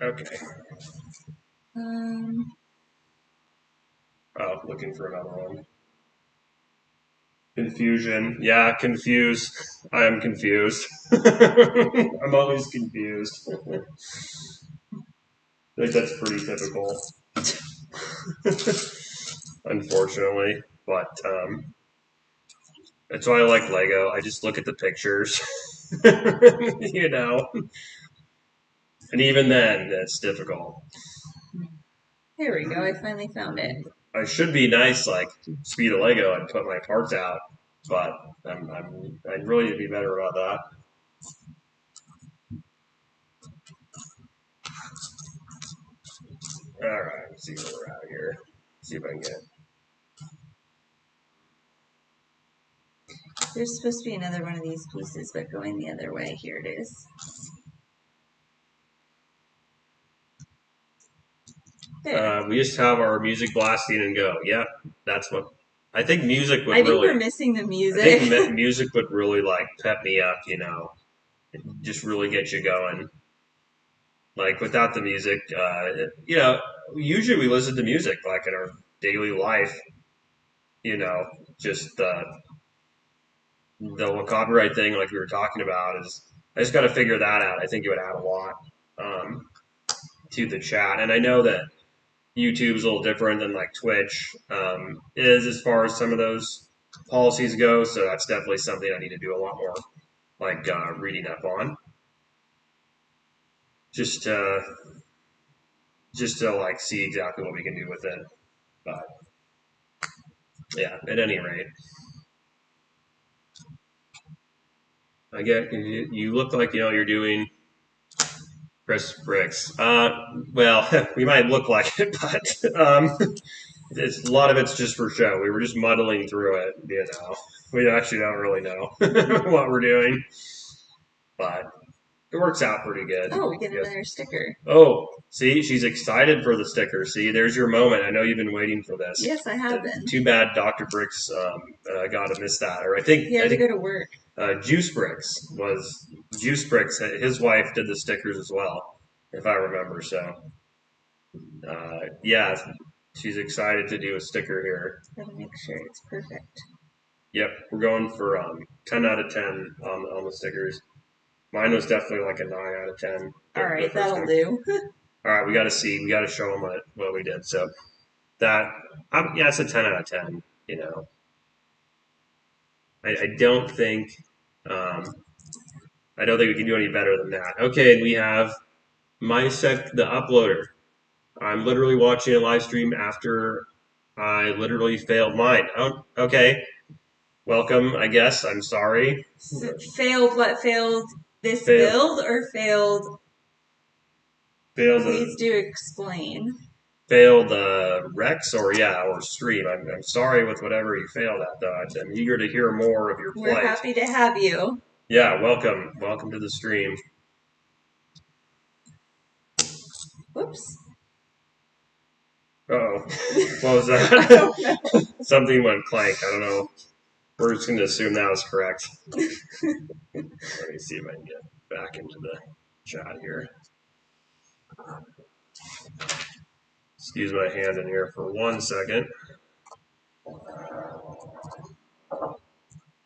Okay. Oh, looking for another one. Confusion. Yeah, confused. I am confused. I'm always confused. I think that's pretty typical. Unfortunately. But that's why I like Lego. I just look at the pictures. You know. And even then, it's difficult. There we go. I finally found it. I should be nice like Speed of Lego and put my parts out, but I really need to be better about that. All right, let's see where we're at here. See if I can get. There's supposed to be another one of these pieces, but going the other way. Here it is. We just have our music blasting and go. Yeah, that's what I think. Music would. I think we're missing the music. I think music would really like pep me up. You know, just really get you going. Like without the music, you know, usually we listen to music like in our daily life. You know, just the copyright thing, like we were talking about, is I just got to figure that out. I think it would add a lot to the chat, and I know that YouTube's a little different than like Twitch is as far as some of those policies go. So that's definitely something I need to do a lot more, like reading up on, just to like see exactly what we can do with it. But yeah, at any rate, I get you look like you're doing crispbricks. Well, we might look like it, but it's a lot of it's just for show. We were just muddling through it, you know. We actually don't really know what we're doing, but it works out pretty good. Oh, we get another sticker. Oh, see, she's excited for the sticker. See, there's your moment. I know you've been waiting for this. Yes, I have been. Too bad Dr. Bricks got to miss that. Or I think he had to go to work. Juice Bricks. His wife did the stickers as well, if I remember. So, yeah, she's excited to do a sticker here. Gotta make sure it's perfect. Yep, we're going for 10 out of 10 on the stickers. Mine was definitely like a 9 out of 10. All right, that'll do. All right, we got to see. We got to show them what we did. So that, yeah, it's a 10 out of 10. You know, I don't think we can do any better than that. Okay, we have MySec the uploader. I'm literally watching a live stream after I literally failed mine. Oh, okay. Welcome, I guess. I'm sorry. Failed what? Failed this build or failed? Please do explain. Failed Rex or stream. I'm sorry with whatever you failed at, though. I'm eager to hear more of your plight. We're happy to have you. Yeah, welcome to the stream. Whoops. Uh-oh. What was that? I don't know. Something went clank. I don't know. We're just going to assume that was correct. Let me see if I can get back into the chat here. Excuse my hand in here for 1 second.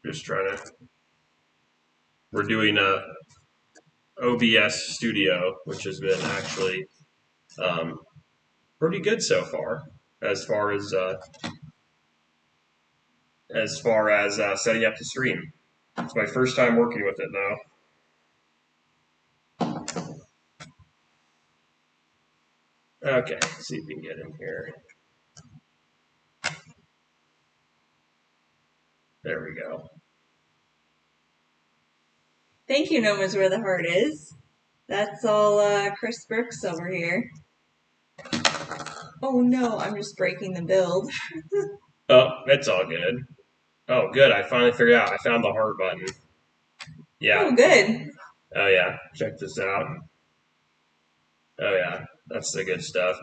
Just trying to. We're doing a OBS Studio, which has been actually pretty good so far, as far as setting up the stream. It's my first time working with it though. Okay, let's see if we can get in here. There we go. Thank you, Gnome is where the heart is. That's all crispbricks over here. Oh no, I'm just breaking the build. Oh, it's all good. Oh, good. I finally figured out. I found the heart button. Yeah. Oh, good. Oh, yeah. Check this out. Oh, yeah. That's the good stuff.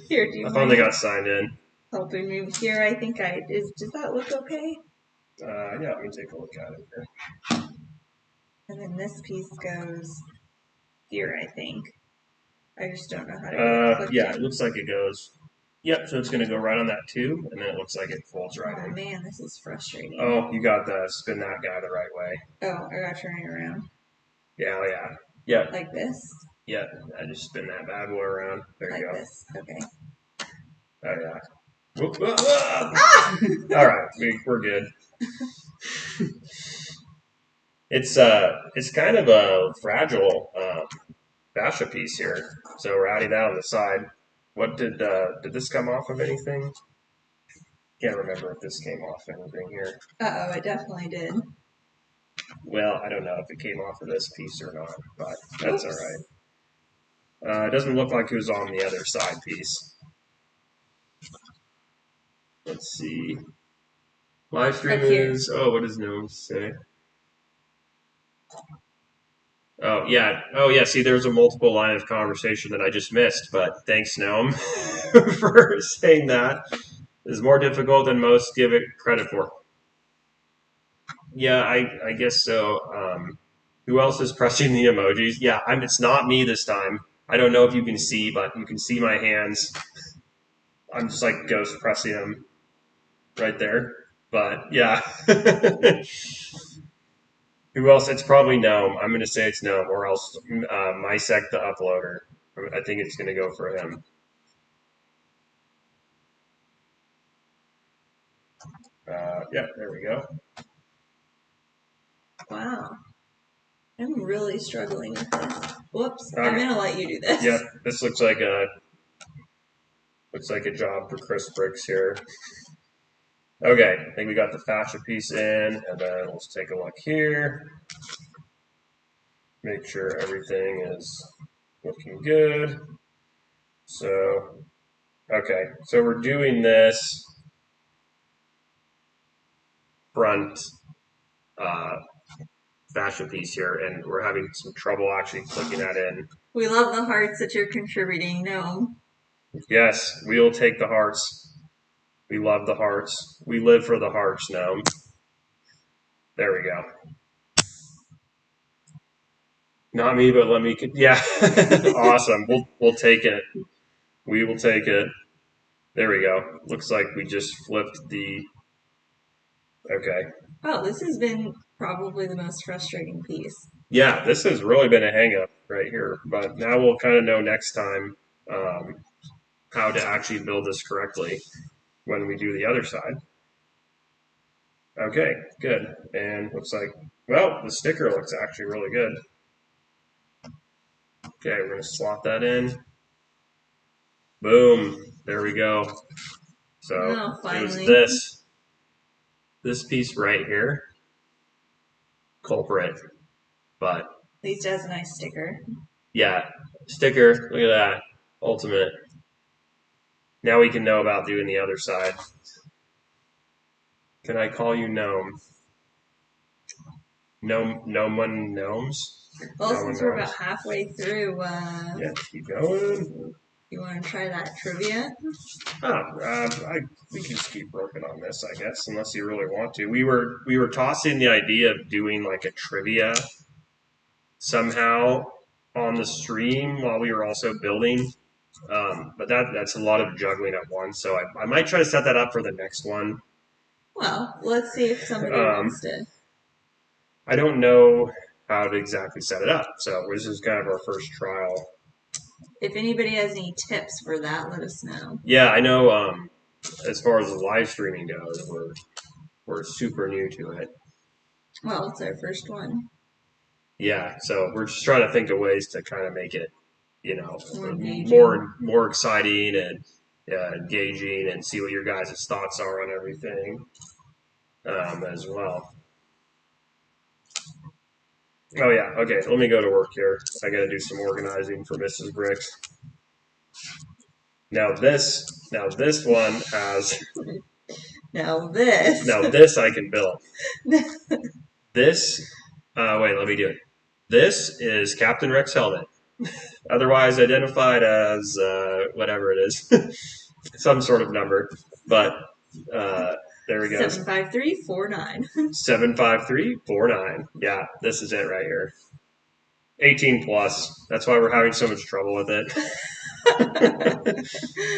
Here, do you I finally got signed in. Helping me here? I think does that look okay? Yeah, let me take a look at it here. And then this piece goes here, I think. I just don't know how to yeah, it looks like it goes. Yep, so it's going to go right on that tube, and then it looks like it folds right in. Oh man, this is frustrating. Oh, you got to spin that guy the right way. Oh, I got to turn it around. Yeah, oh, yeah. Yep. Like this? Yep, I just spin that bad boy around. There you go. Like this, okay. Oh, yeah. Whoop, whoop, whoop. Ah! All right, we're good. It's kind of a fragile fascia piece here, so we're adding that on the side. What did this come off of anything? Can't remember if this came off anything here. Uh-oh, it definitely did. Well, I don't know if it came off of this piece or not, but that's all right. It doesn't look like it was on the other side piece. Let's see. Live stream is, what does Gnome say? Oh, yeah, see, there's a multiple line of conversation that I just missed, but thanks, Gnome, for saying that. It's more difficult than most give it credit for. Yeah, I guess so. Who else is pressing the emojis? Yeah, it's not me this time. I don't know if you can see, but you can see my hands. I'm just like ghost pressing them right there. But yeah. Who else? It's probably Gnome. I'm going to say it's Gnome, or else Mysec the uploader. I think it's going to go for him. Yeah, there we go. Wow. I'm really struggling with this. Whoops, okay. I'm going to let you do this. Yeah, this looks like a job for crispbricks here. Okay, I think we got the fascia piece in, and then let's take a look here. Make sure everything is looking good. So, okay, so we're doing this front fascia piece here, and we're having some trouble actually clicking that in. We love the hearts that you're contributing, Gnome. Yes, we'll take the hearts. We love the hearts. We live for the hearts, Gnome. There we go. Not me, but let me. Yeah, awesome. We'll take it. We will take it. There we go. Looks like we just flipped the. Okay. Oh, this has been probably the most frustrating piece. Yeah, this has really been a hang-up right here. But now we'll kind of know next time how to actually build this correctly when we do the other side. Okay, good. And looks like, well, the sticker looks actually really good. Okay, we're going to slot that in. Boom. There we go. So it was this piece right here. Culprit. But at least it has a nice sticker. Yeah, sticker. Look at that. Ultimate. Now we can know about doing the other side. Can I call you Gnome? One gnomes? Well, since we're about halfway through, yeah, keep going. You want to try that trivia? We can just keep working on this, I guess, unless you really want to. We were tossing the idea of doing like a trivia somehow on the stream while we were also building. But that's a lot of juggling at once. So I might try to set that up for the next one. Well, let's see if somebody wants to. I don't know how to exactly set it up. So this is kind of our first trial. If anybody has any tips for that, let us know. Yeah, I know. As far as the live streaming goes, we're super new to it. Well, it's our first one. Yeah, so we're just trying to think of ways to kind of make it, more exciting and engaging, and see what your guys' thoughts are on everything as well. Oh yeah, okay. Let me go to work here. I got to do some organizing for Mrs. Bricks. Now this one has. Now this I can build. This. Wait, let me do it. This is Captain Rex helmet, otherwise identified as whatever it is, some sort of number. But there we go. 75349. 75349. Yeah, this is it right here. 18 plus. That's why we're having so much trouble with it.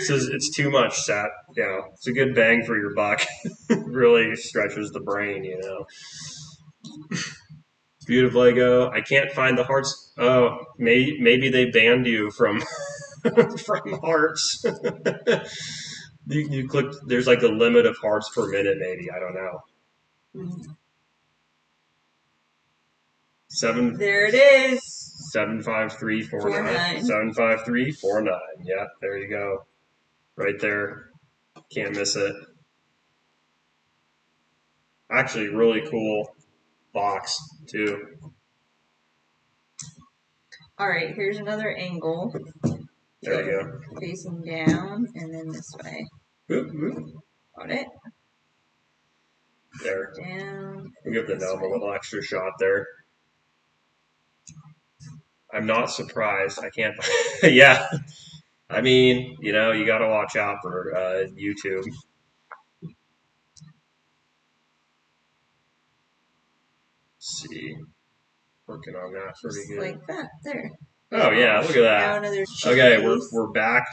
It's too much, Sat. Yeah, it's a good bang for your buck. Really stretches the brain, Beautiful Lego. I can't find the hearts. Oh, maybe they banned you from from hearts. You clicked. There's like a limit of hearts per minute. Maybe I don't know. There it is. 75349. 75349. Yeah, there you go. Right there. Can't miss it. Actually, really cool box too. All right, here's another angle. There you go. Facing down and then this way. Whoop, whoop. Got it. There. Down. We'll give the gnome a little extra shot there. I'm not surprised. I can't. Yeah. I mean, you got to watch out for YouTube. Let's see. Working on that pretty just good. Like that. There. Oh, yeah. Look at that. Okay, we're back.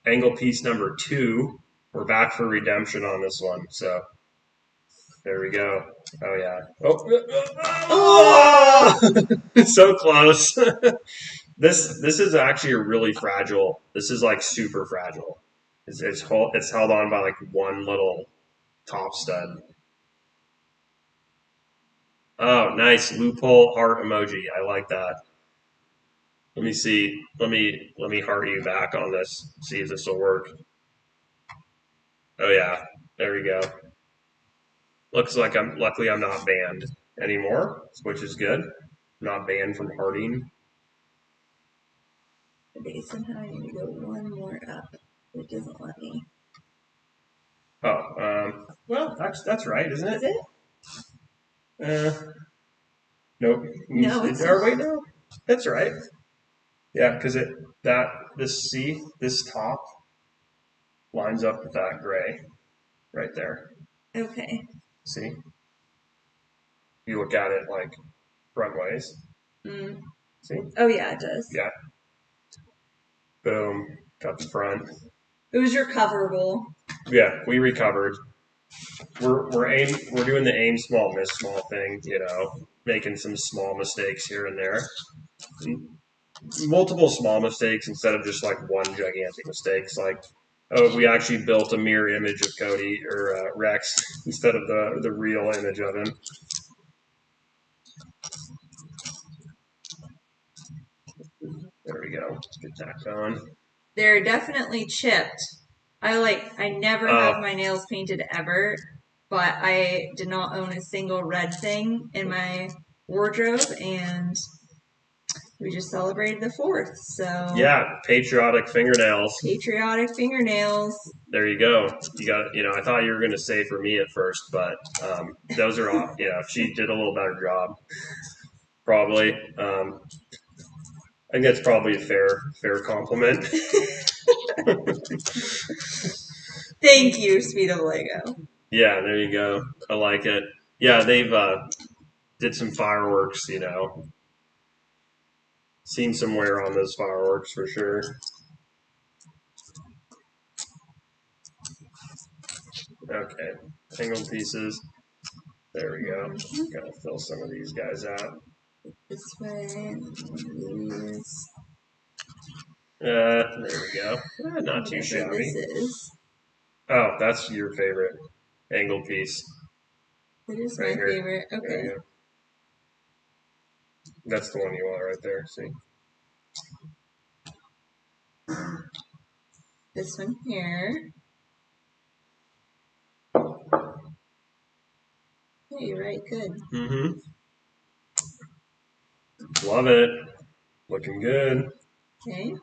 Angle piece number 2. We're back for redemption on this one. So there we go. Oh, yeah. Oh! So close. This is actually a really fragile. This is like super fragile. It's held on by like one little top stud. Oh, nice loophole heart emoji. I like that. Let me see. Let me heart you back on this. See if this will work. Oh yeah, there we go. Looks like luckily I'm not banned anymore, which is good. I'm not banned from hearting. Okay, somehow I need to go one more up. It doesn't let me. Oh, well, that's right, isn't it? Is it? Nope. No. Wait, no. That's right. Yeah, because this top lines up with that gray right there. Okay. See? You look at it like front ways. Mm. See? Oh yeah, it does. Yeah. Boom. Got the front. It was recoverable. Yeah, we recovered. We're doing the aim small, miss small thing, making some small mistakes here and there. Multiple small mistakes instead of just like one gigantic mistake. It's like, oh, we actually built a mirror image of Cody or Rex instead of the real image of him. There we go. Let's get that going. They're definitely chipped. I never have my nails painted ever, but I did not own a single red thing in my wardrobe, and we just celebrated the 4th, so... Yeah, patriotic fingernails. Patriotic fingernails. There you go. You got, I thought you were going to say for me at first, but those are all, she did a little better job. Probably. I think that's probably a fair compliment. Thank you, Speed of Lego. Yeah, there you go. I like it. Yeah, they've did some fireworks, Seen some wear on those fireworks for sure. Okay, angled pieces. There we go. Gotta fill some of these guys out. This way, these. There we go. Not too Whatever shabby. this is. Oh, that's your favorite angled piece. It is right my here. favorite. Okay. That's the one you want right there. See? This one here. Yeah, you're right. Good. Mm-hmm. Love it. Looking good. Okay.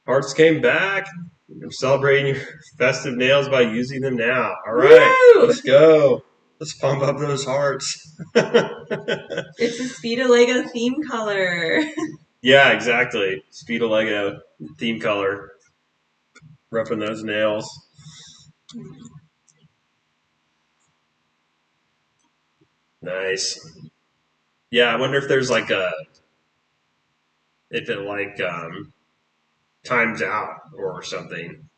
Hearts came back. I'm celebrating your festive nails by using them now. All right, Woo! let's go. Let's pump up those hearts. It's a Speedo Lego theme color. Yeah, exactly. Speed of Lego theme color. Roughing those nails. Nice. Yeah, I wonder if there's like if it times out or something,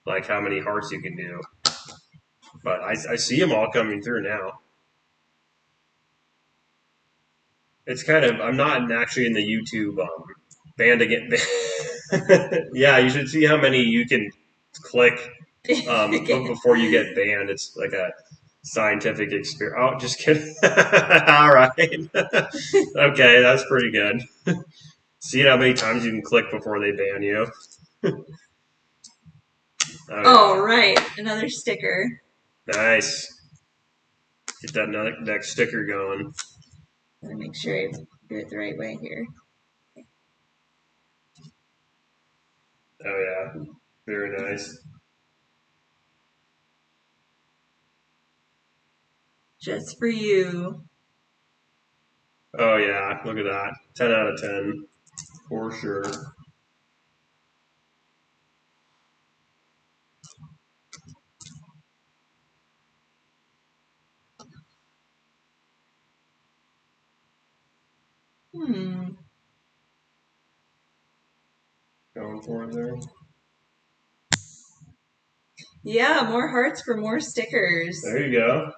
like how many hearts you can do. But I see them all coming through now. It's kind of, I'm not actually in the YouTube band again. Yeah, you should see how many you can click before you get banned. It's like a scientific experiment. Oh, just kidding. All right. Okay, that's pretty good. See how many times you can click before they ban you. Oh, right. Another sticker. Nice. Get that next sticker going. Gotta make sure I do it the right way here. Oh, yeah. Very nice. Just for you. Oh, yeah. Look at that. 10 out of 10. For sure. Going for it there. Yeah, more hearts for more stickers. There you go.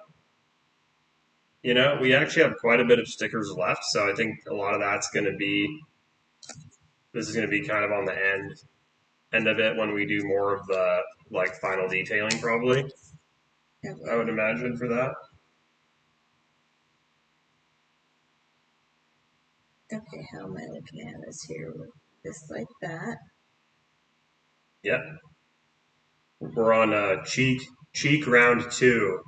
You know, we actually have quite a bit of stickers left, so I think a lot of that's going to be, this is going to be kind of on the end of it when we do more of the like final detailing probably. Okay. I would imagine for that. Okay, how am I looking at this here? This like that. Yep. We're on cheek round 2.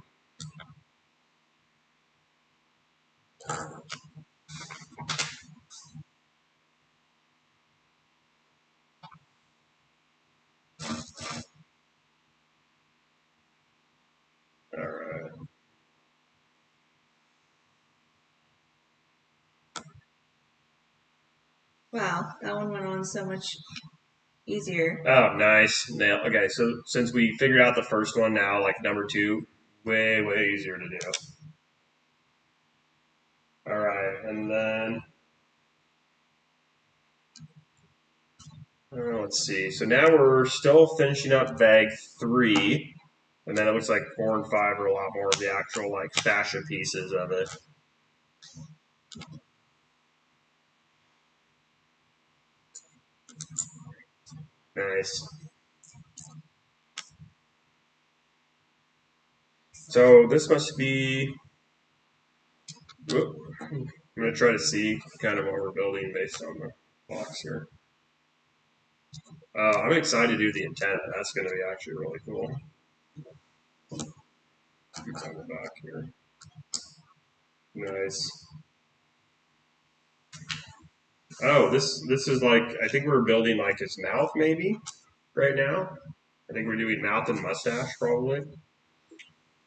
All right. Wow, that one went on so much easier. Oh, nice. Nail. Okay, so since we figured out the first one now, like number 2, way easier to do. All right, and then let's see. So now we're still finishing up bag 3, and then it looks like 4 and 5 are a lot more of the actual like fascia pieces of it. Nice. So this must be. Whoop, I'm gonna try to see kind of what we're building based on the box here. I'm excited to do the antenna. That's going to be actually really cool. It's on the back here. Nice. Oh, this is like, I think we're building like his mouth maybe right now. I think we're doing mouth and mustache probably.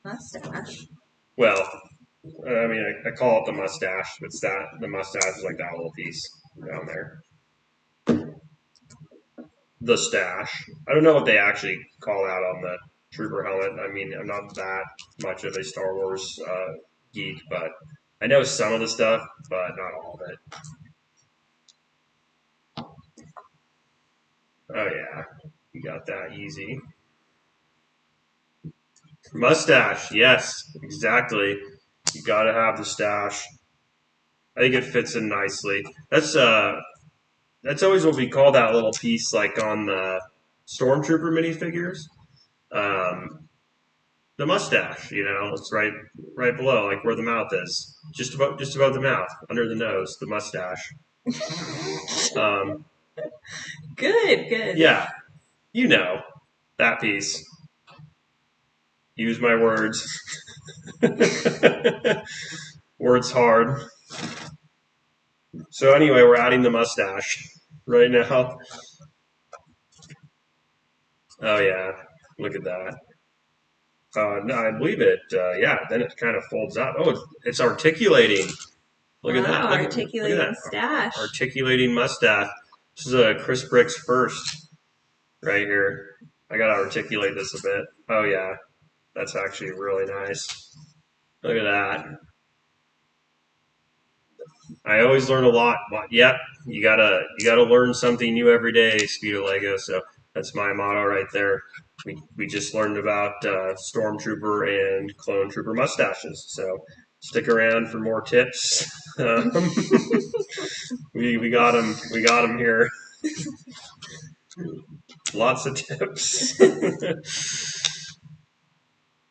Mustache. Well, I mean, I call it the mustache. It's that the mustache is like that little piece down there. The stash. I don't know what they actually call that on the trooper helmet. I mean, I'm not that much of a Star Wars geek, but I know some of the stuff, but not all of it. Oh yeah, you got that easy. Mustache, yes, exactly. You gotta have the stash. I think it fits in nicely. That's always what we call that little piece, like on the stormtrooper minifigures. Um, the mustache, it's right below, like where the mouth is, just above the mouth, under the nose, the mustache. Um, Good. yeah, you know that piece. Use my words. Words hard. So anyway, we're adding the mustache right now. Oh yeah, look at that. No, I believe it. Yeah, then it kind of folds out. Oh, it's articulating. Look at that. Wow, Look at articulating that. stash. Articulating mustache. This is a crispbricks first right here. I gotta articulate this a bit. Oh yeah, that's actually really nice. Look at that. I always learn a lot. Yep, you gotta learn something new every day, Speed of Lego. So that's my motto right there. We just learned about Stormtrooper and Clone Trooper mustaches. So stick around for more tips. We got them here. Lots of tips.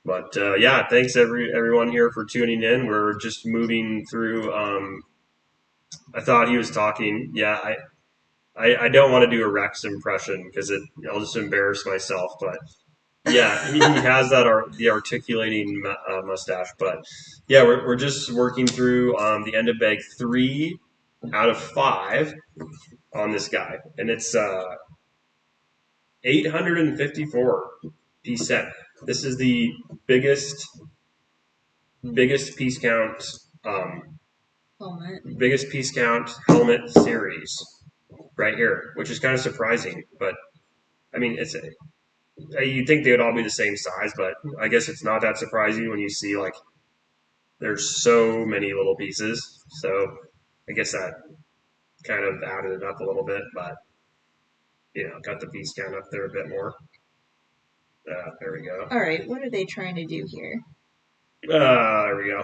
But yeah, thanks everyone here for tuning in. We're just moving through. I thought he was talking. Yeah, I don't want to do a Rex impression because I'll just embarrass myself. But yeah, he has the articulating mustache. But yeah, we're just working through the end of bag 3 out of 5 on this guy, and it's 854 piece set. This is the biggest piece count Helmet. biggest piece count helmet series right here, which is kind of surprising. But I mean, you'd think they would all be the same size, but I guess it's not that surprising when you see like there's so many little pieces. So I guess that kind of added it up a little bit, but got the piece count up there a bit more. There we go. All right, what are they trying to do here? There we go.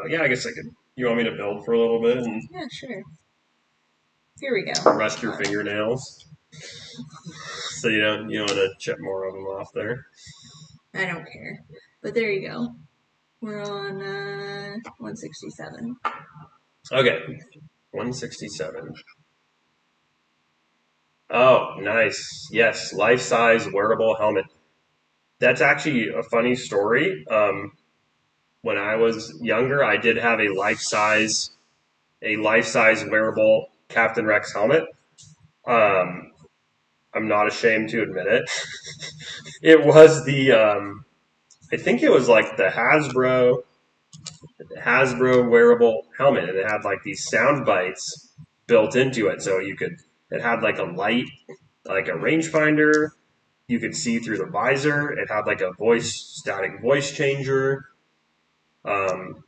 Yeah, I guess I could. You want me to build for a little bit and Yeah, sure. Here we go. rest your fingernails, so you don't want to chip more of them off there. I don't care. But there you go. We're on 167. Okay, 167. Oh, nice. Yes, life-size wearable helmet. That's actually a funny story. When I was younger, I did have a life-size wearable Captain Rex helmet. Um, I'm not ashamed to admit it. It was I think it was like the Hasbro wearable helmet, and it had like these sound bites built into it, so it had like a light, like a rangefinder. You could see through the visor. It had like a static voice changer. Um,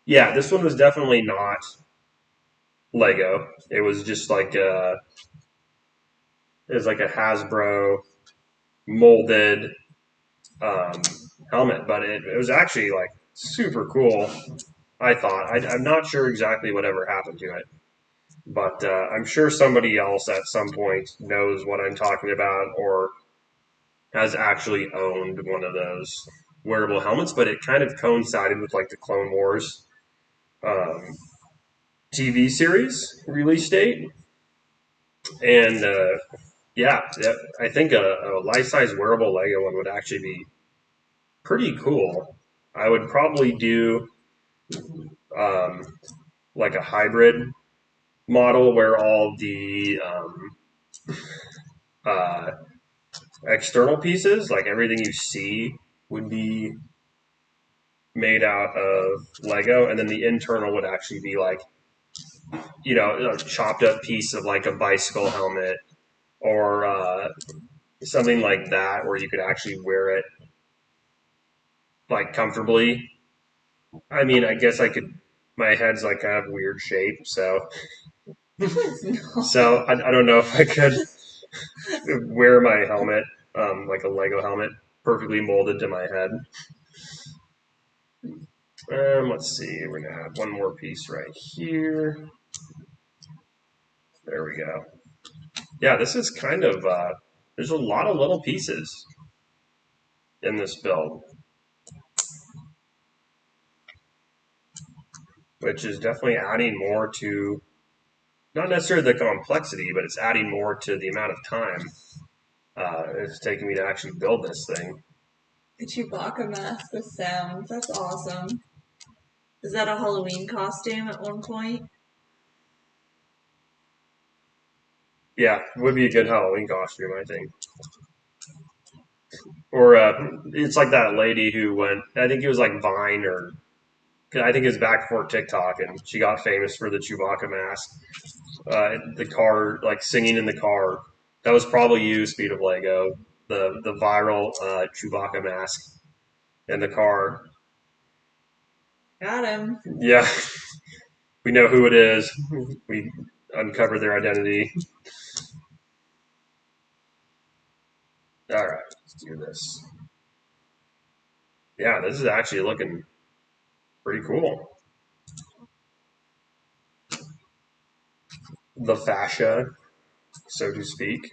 yeah, this one was definitely not Lego. It was just it was like a Hasbro molded um, helmet, but it was actually like super cool. I thought. I'm not sure exactly whatever happened to it, but I'm sure somebody else at some point knows what I'm talking about or has actually owned one of those wearable helmets. But it kind of coincided with like the Clone Wars um, TV series release date, and yeah, I think a life-size wearable Lego one would actually be pretty cool. I would probably do um, like a hybrid model where all the uh, external pieces, like everything you see, would be made out of Lego, and then the internal would actually be like a chopped up piece of like a bicycle helmet or something like that, where you could actually wear it like comfortably. I mean, I guess I could. My head's like kind of weird shape, so No, it's not. So I don't know if I could wear my helmet, like a Lego helmet, perfectly molded to my head. Let's see, we're gonna add one more piece right here. There we go. Yeah, this is kind of, there's a lot of little pieces in this build, which is definitely adding more to, not necessarily the complexity, but it's adding more to the amount of time it's taking me to actually build this thing. The Chewbacca mask with sounds. That's awesome. Is that a Halloween costume at one point? Yeah, would be a good Halloween costume, I think. Or it's like that lady who went, I think it was like Vine or, I think it was back before TikTok, and she got famous for the Chewbacca mask. The car, like singing in the car. That was probably you, Speed of Lego. The viral Chewbacca mask in the car. Got him. Yeah, we know who it is. We uncovered their identity. All right, let's do this. Yeah, this is actually looking pretty cool. The fascia, so to speak.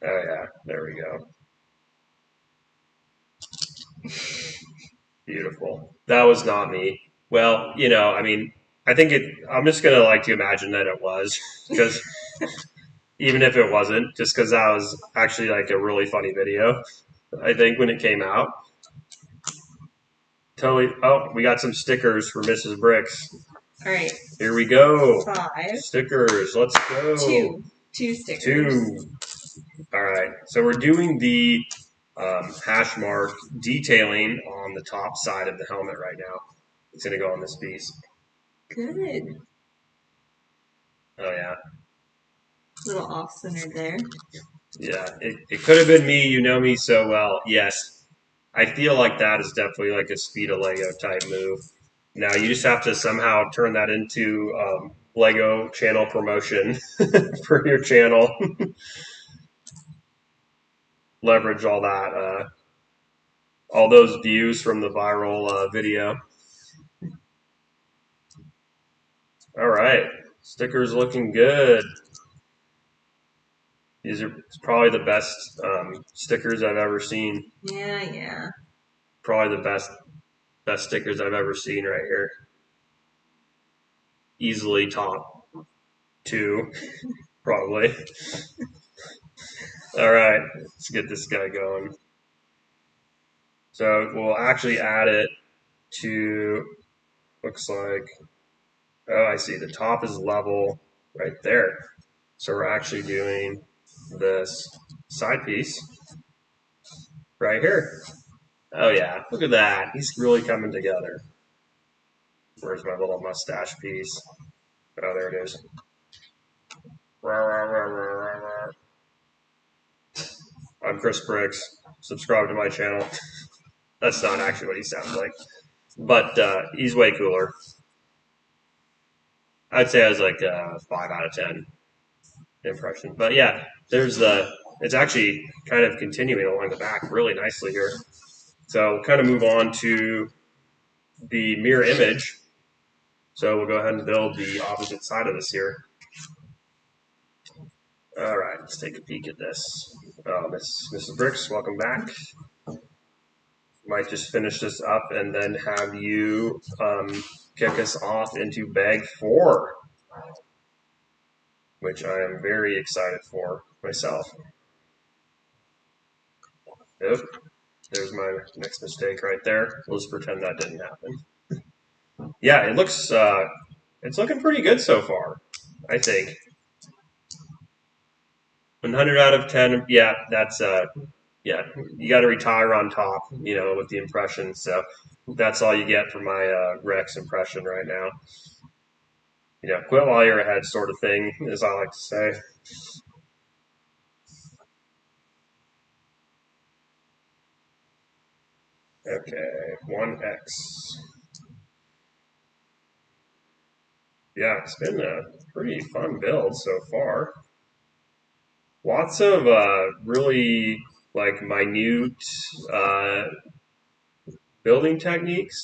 Oh yeah, there we go. Beautiful. That was not me. Well, I mean, I think it. I'm just gonna like to imagine that it was, because even if it wasn't, just because that was actually like a really funny video. I think when it came out, totally. Oh, we got some stickers for Mrs. Bricks. All right. Here we go. 5. Stickers. Let's go. 2. 2 stickers. 2. All right. So we're doing the hash mark detailing on the top side of the helmet right now. It's going to go on this piece. Good. Oh, yeah. Little off centered there. Yeah. It could have been me. You know me so well. Yes. I feel like that is definitely like a Speed of Lego type move. Now you just have to somehow turn that into Lego channel promotion for your channel. Leverage all those views from the viral video. All right, stickers looking good. These are probably the best stickers I've ever seen. Yeah. Probably the best stickers I've ever seen right here. Easily top 2, probably. All right, let's get this guy going. So we'll actually add it to, looks like, oh, I see, the top is level right there. So we're actually doing this side piece right here. Oh yeah, look at that. He's really coming together. Where's my little mustache piece? Oh, there it is. I'm Chris Bricks. Subscribe to my channel. That's not actually what he sounds like. But he's way cooler. I'd say I was like 5 out of 10 impression. But yeah, it's actually kind of continuing along the back really nicely here. So we'll kind of move on to the mirror image. So we'll go ahead and build the opposite side of this here. All right, let's take a peek at this. Mrs. Bricks, welcome back. Might just finish this up and then have you kick us off into bag 4, which I am very excited for myself. Yep, there's my next mistake right there. We'll just pretend that didn't happen. Yeah, it's looking pretty good so far, I think. 100 out of 10. Yeah, that's yeah. You got to retire on top, with the impression. So that's all you get for my Rex impression right now. Quit while you're ahead, sort of thing, as I like to say. Okay, 1x. Yeah, it's been a pretty fun build so far. Lots of really like minute uh, building techniques.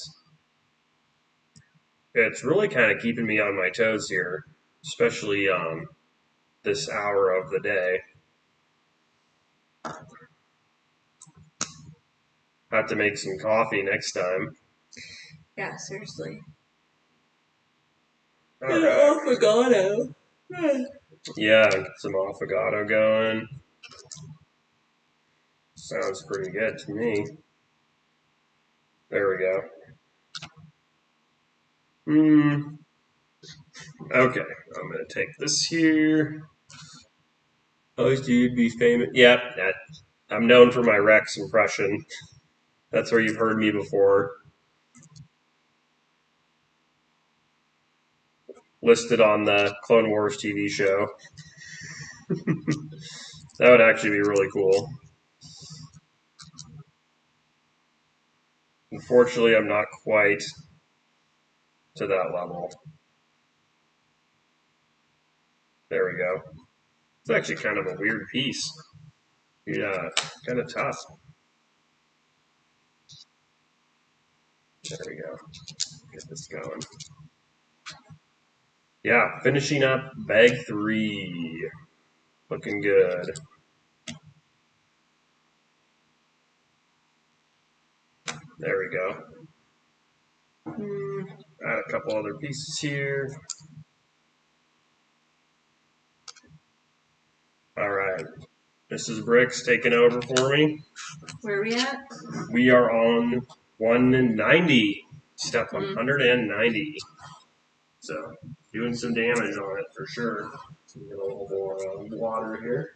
It's really kind of keeping me on my toes here, especially this hour of the day. Have to make some coffee next time. Yeah, seriously. All right. Affogato. Yeah, get some affogato going. Sounds pretty good to me. There we go. Okay, I'm gonna take this here. Oh, you'd be famous. Yep, I'm known for my Rex impression. That's where you've heard me before. Listed on the Clone Wars TV show. That would actually be really cool. Unfortunately, I'm not quite to that level. There we go. It's actually kind of a weird piece. Yeah, kind of tough. There we go. Get this going. Yeah, finishing up bag 3. Looking good. There we go. Add a couple other pieces here. All right. This is Bricks taking over for me. Where are we at? We are on 190. Step 190. So, doing some damage on it for sure. Get a little more water here.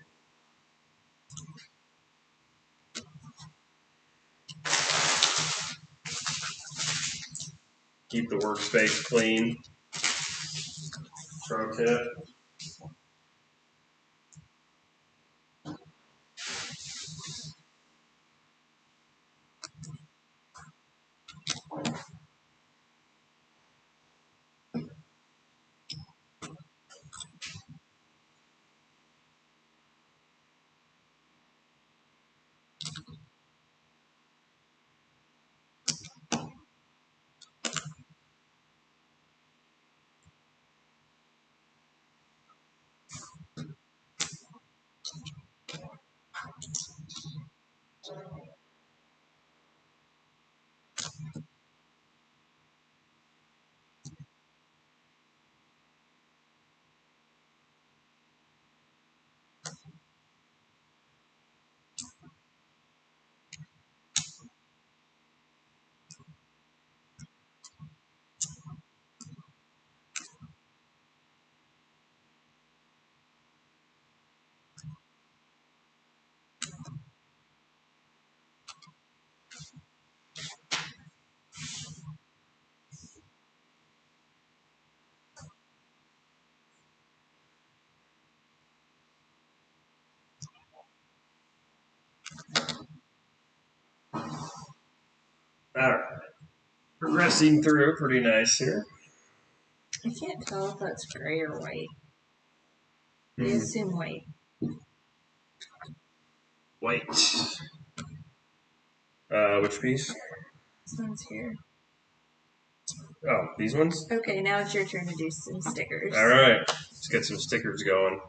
Keep the workspace clean. Pro tip. All right. Progressing through pretty nice here. I can't tell if that's gray or white. I assume white. White. Which piece? This one's here. Oh, these ones? Okay, now it's your turn to do some stickers. All right. Let's get some stickers going.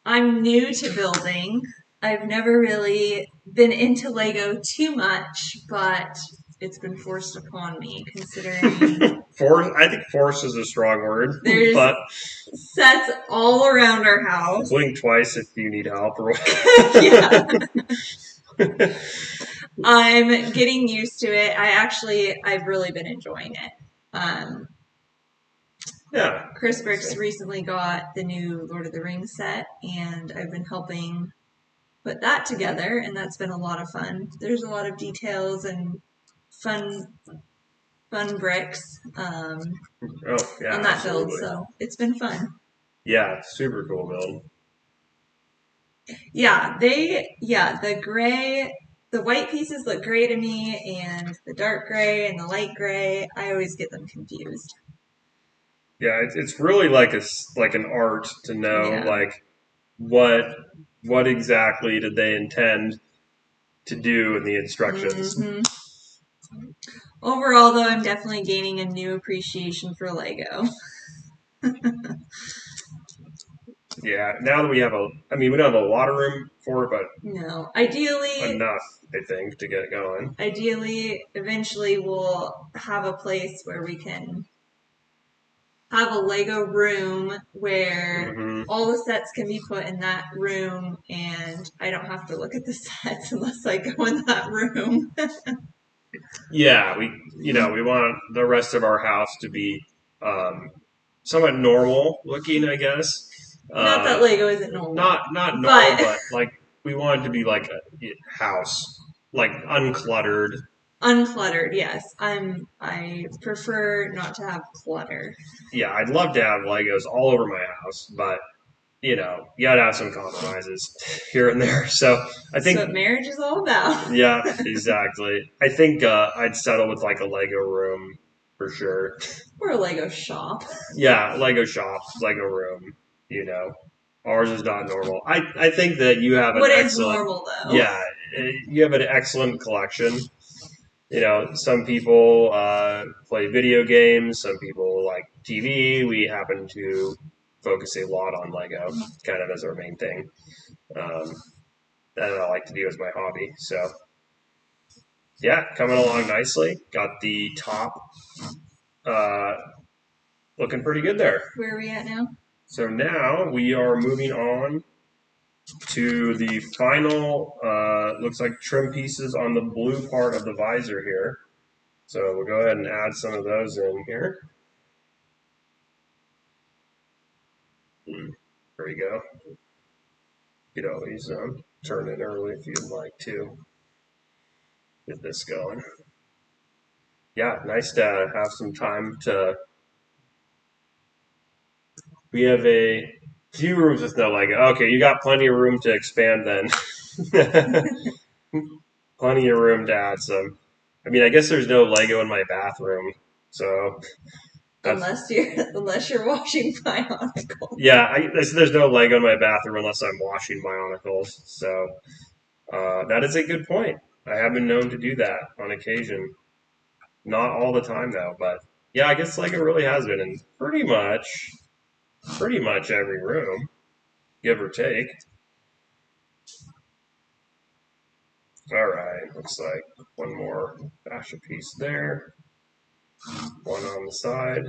I'm new to building. I've never really been into Lego too much, but it's been forced upon me considering I think force is a strong word. There's but sets all around our house. blink twice if you need help or Yeah. I'm getting used to it. I've really been enjoying it. Yeah. Crispbricks recently got the new Lord of the Rings set, and I've been helping put that together, and that's been a lot of fun. There's a lot of details and fun bricks yeah, on that build, so it's been fun. Yeah, super cool build. Yeah, the the white pieces look gray to me, and the dark gray and the light gray, I always get them confused. Yeah, it's really like an art to know like what exactly did they intend to do in the instructions. Mm-hmm. Overall, though, I'm definitely gaining a new appreciation for Lego. Yeah, now that we have we don't have a lot of room for it, but no, ideally enough, I think, to get going. Ideally, eventually, we'll have a place where we can have a Lego room where all the sets can be put in that room, and I don't have to look at the sets unless I go in that room. Yeah, we want the rest of our house to be somewhat normal looking, I guess. Not that Lego isn't normal. Not normal, but like we want it to be like a house, like uncluttered. Uncluttered, yes. I prefer not to have clutter. Yeah, I'd love to have Legos all over my house, but you gotta have some compromises here and there. So I think that's what marriage is all about. Yeah, exactly. I think I'd settle with like a Lego room for sure. Or a Lego shop. Yeah, Lego shop, Lego room. Ours is not normal. I think that you have what is normal though? Yeah, you have an excellent collection. Some people play video games. Some people like TV. We happen to focus a lot on Lego, kind of as our main thing. That I like to do as my hobby. So, yeah, coming along nicely. Got the top looking pretty good there. Where are we at now? So now we are moving on to the final, looks like trim pieces on the blue part of the visor here. So we'll go ahead and add some of those in here. There you go. You could always turn it early if you'd like to. Get this going. Yeah, nice to have some time to. We have a few rooms with no Lego. Okay, you got plenty of room to expand then. Plenty of room to add some. I guess there's no Lego in my bathroom, so. Unless you're washing bionicles. Yeah, there's no Lego in my bathroom unless I'm washing bionicles. So that is a good point. I have been known to do that on occasion. Not all the time though, but yeah, I guess Lego really has been in pretty much every room, give or take. All right, looks like one more fascia piece there, one on the side.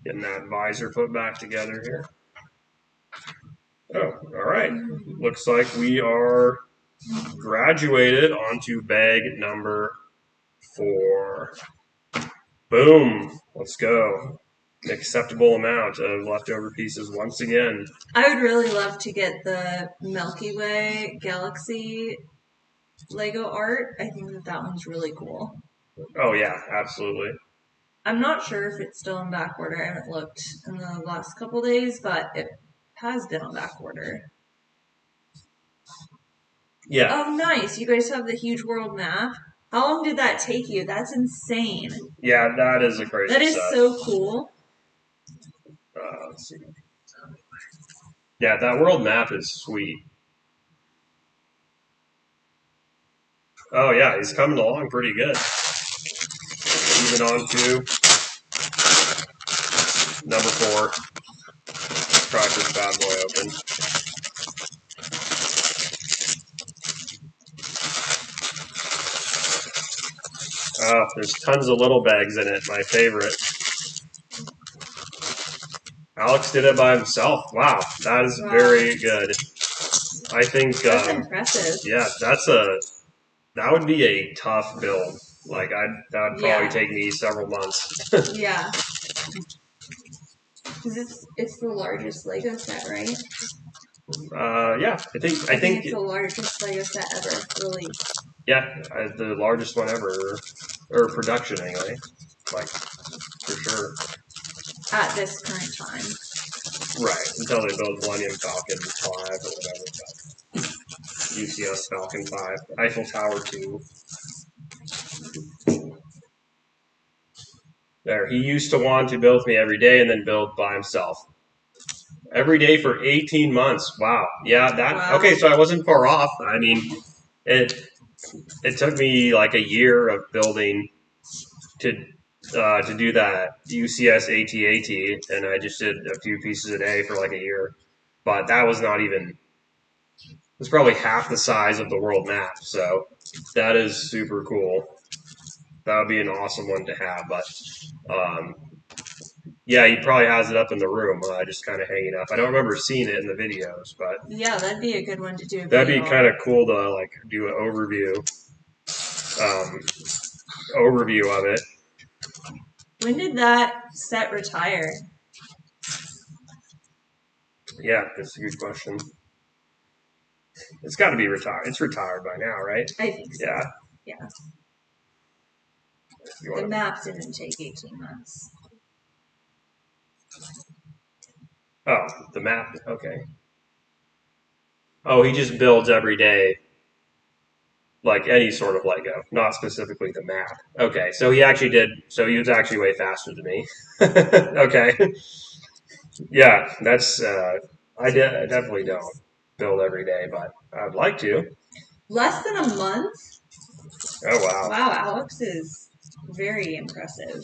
Getting that visor put back together here. Oh, all right. Looks like we are graduated onto bag number 4. Boom. Let's go. An acceptable amount of leftover pieces once again. I would really love to get the Milky Way galaxy Lego art. I think that one's really cool. Oh, yeah, absolutely. I'm not sure if it's still in back order. I haven't looked in the last couple days, but it has been on back order. Yeah. Oh, nice. You guys have the huge world map. How long did that take you? That's insane. Yeah, that is a crazy That is set. so cool. Let's see. Yeah, that world map is sweet. Oh, yeah, he's coming along pretty good. Moving on to number 4. Crack this bad boy open. Oh, there's tons of little bags in it. My favorite. Alex did it by himself. Wow, that is very good. I think that's impressive. Yeah, that would be a tough build. Like that would probably take me several months. Yeah. It's the largest Lego set, right? Yeah, I think it's the largest Lego set ever released. Yeah, the largest one ever, or production anyway. Like for sure. At this current time. Right, until they build Millennium Falcon 5 or whatever. But UCS Falcon 5. Eiffel Tower 2. There, he used to want to build with me every day and then build by himself. Every day for 18 months. Wow. Yeah, that Wow. okay, so I wasn't far off. I mean, it took me like a year of building to do that UCS AT-AT, and I just did a few pieces a day for like a year. But that was not even, it was probably half the size of the world map, so that is super cool. That would be an awesome one to have, but yeah, he probably has it up in the room, just kind of hanging up. I don't remember seeing it in the videos, but yeah, that'd be a good one to do. That'd be kind of cool to like do an overview of it. When did that set retire? Yeah, that's a good question. It's got to be retired. It's retired by now, right? I think so. Yeah. Yeah. The map didn't take 18 months. Oh, the map. Okay. Oh, he just builds every day, like any sort of Lego, not specifically the map. Okay, so he actually did. So he was actually way faster than me. Okay. Yeah, that's. I definitely don't build every day, but I'd like to. Less than a month? Oh wow. Wow, Alex is very impressive.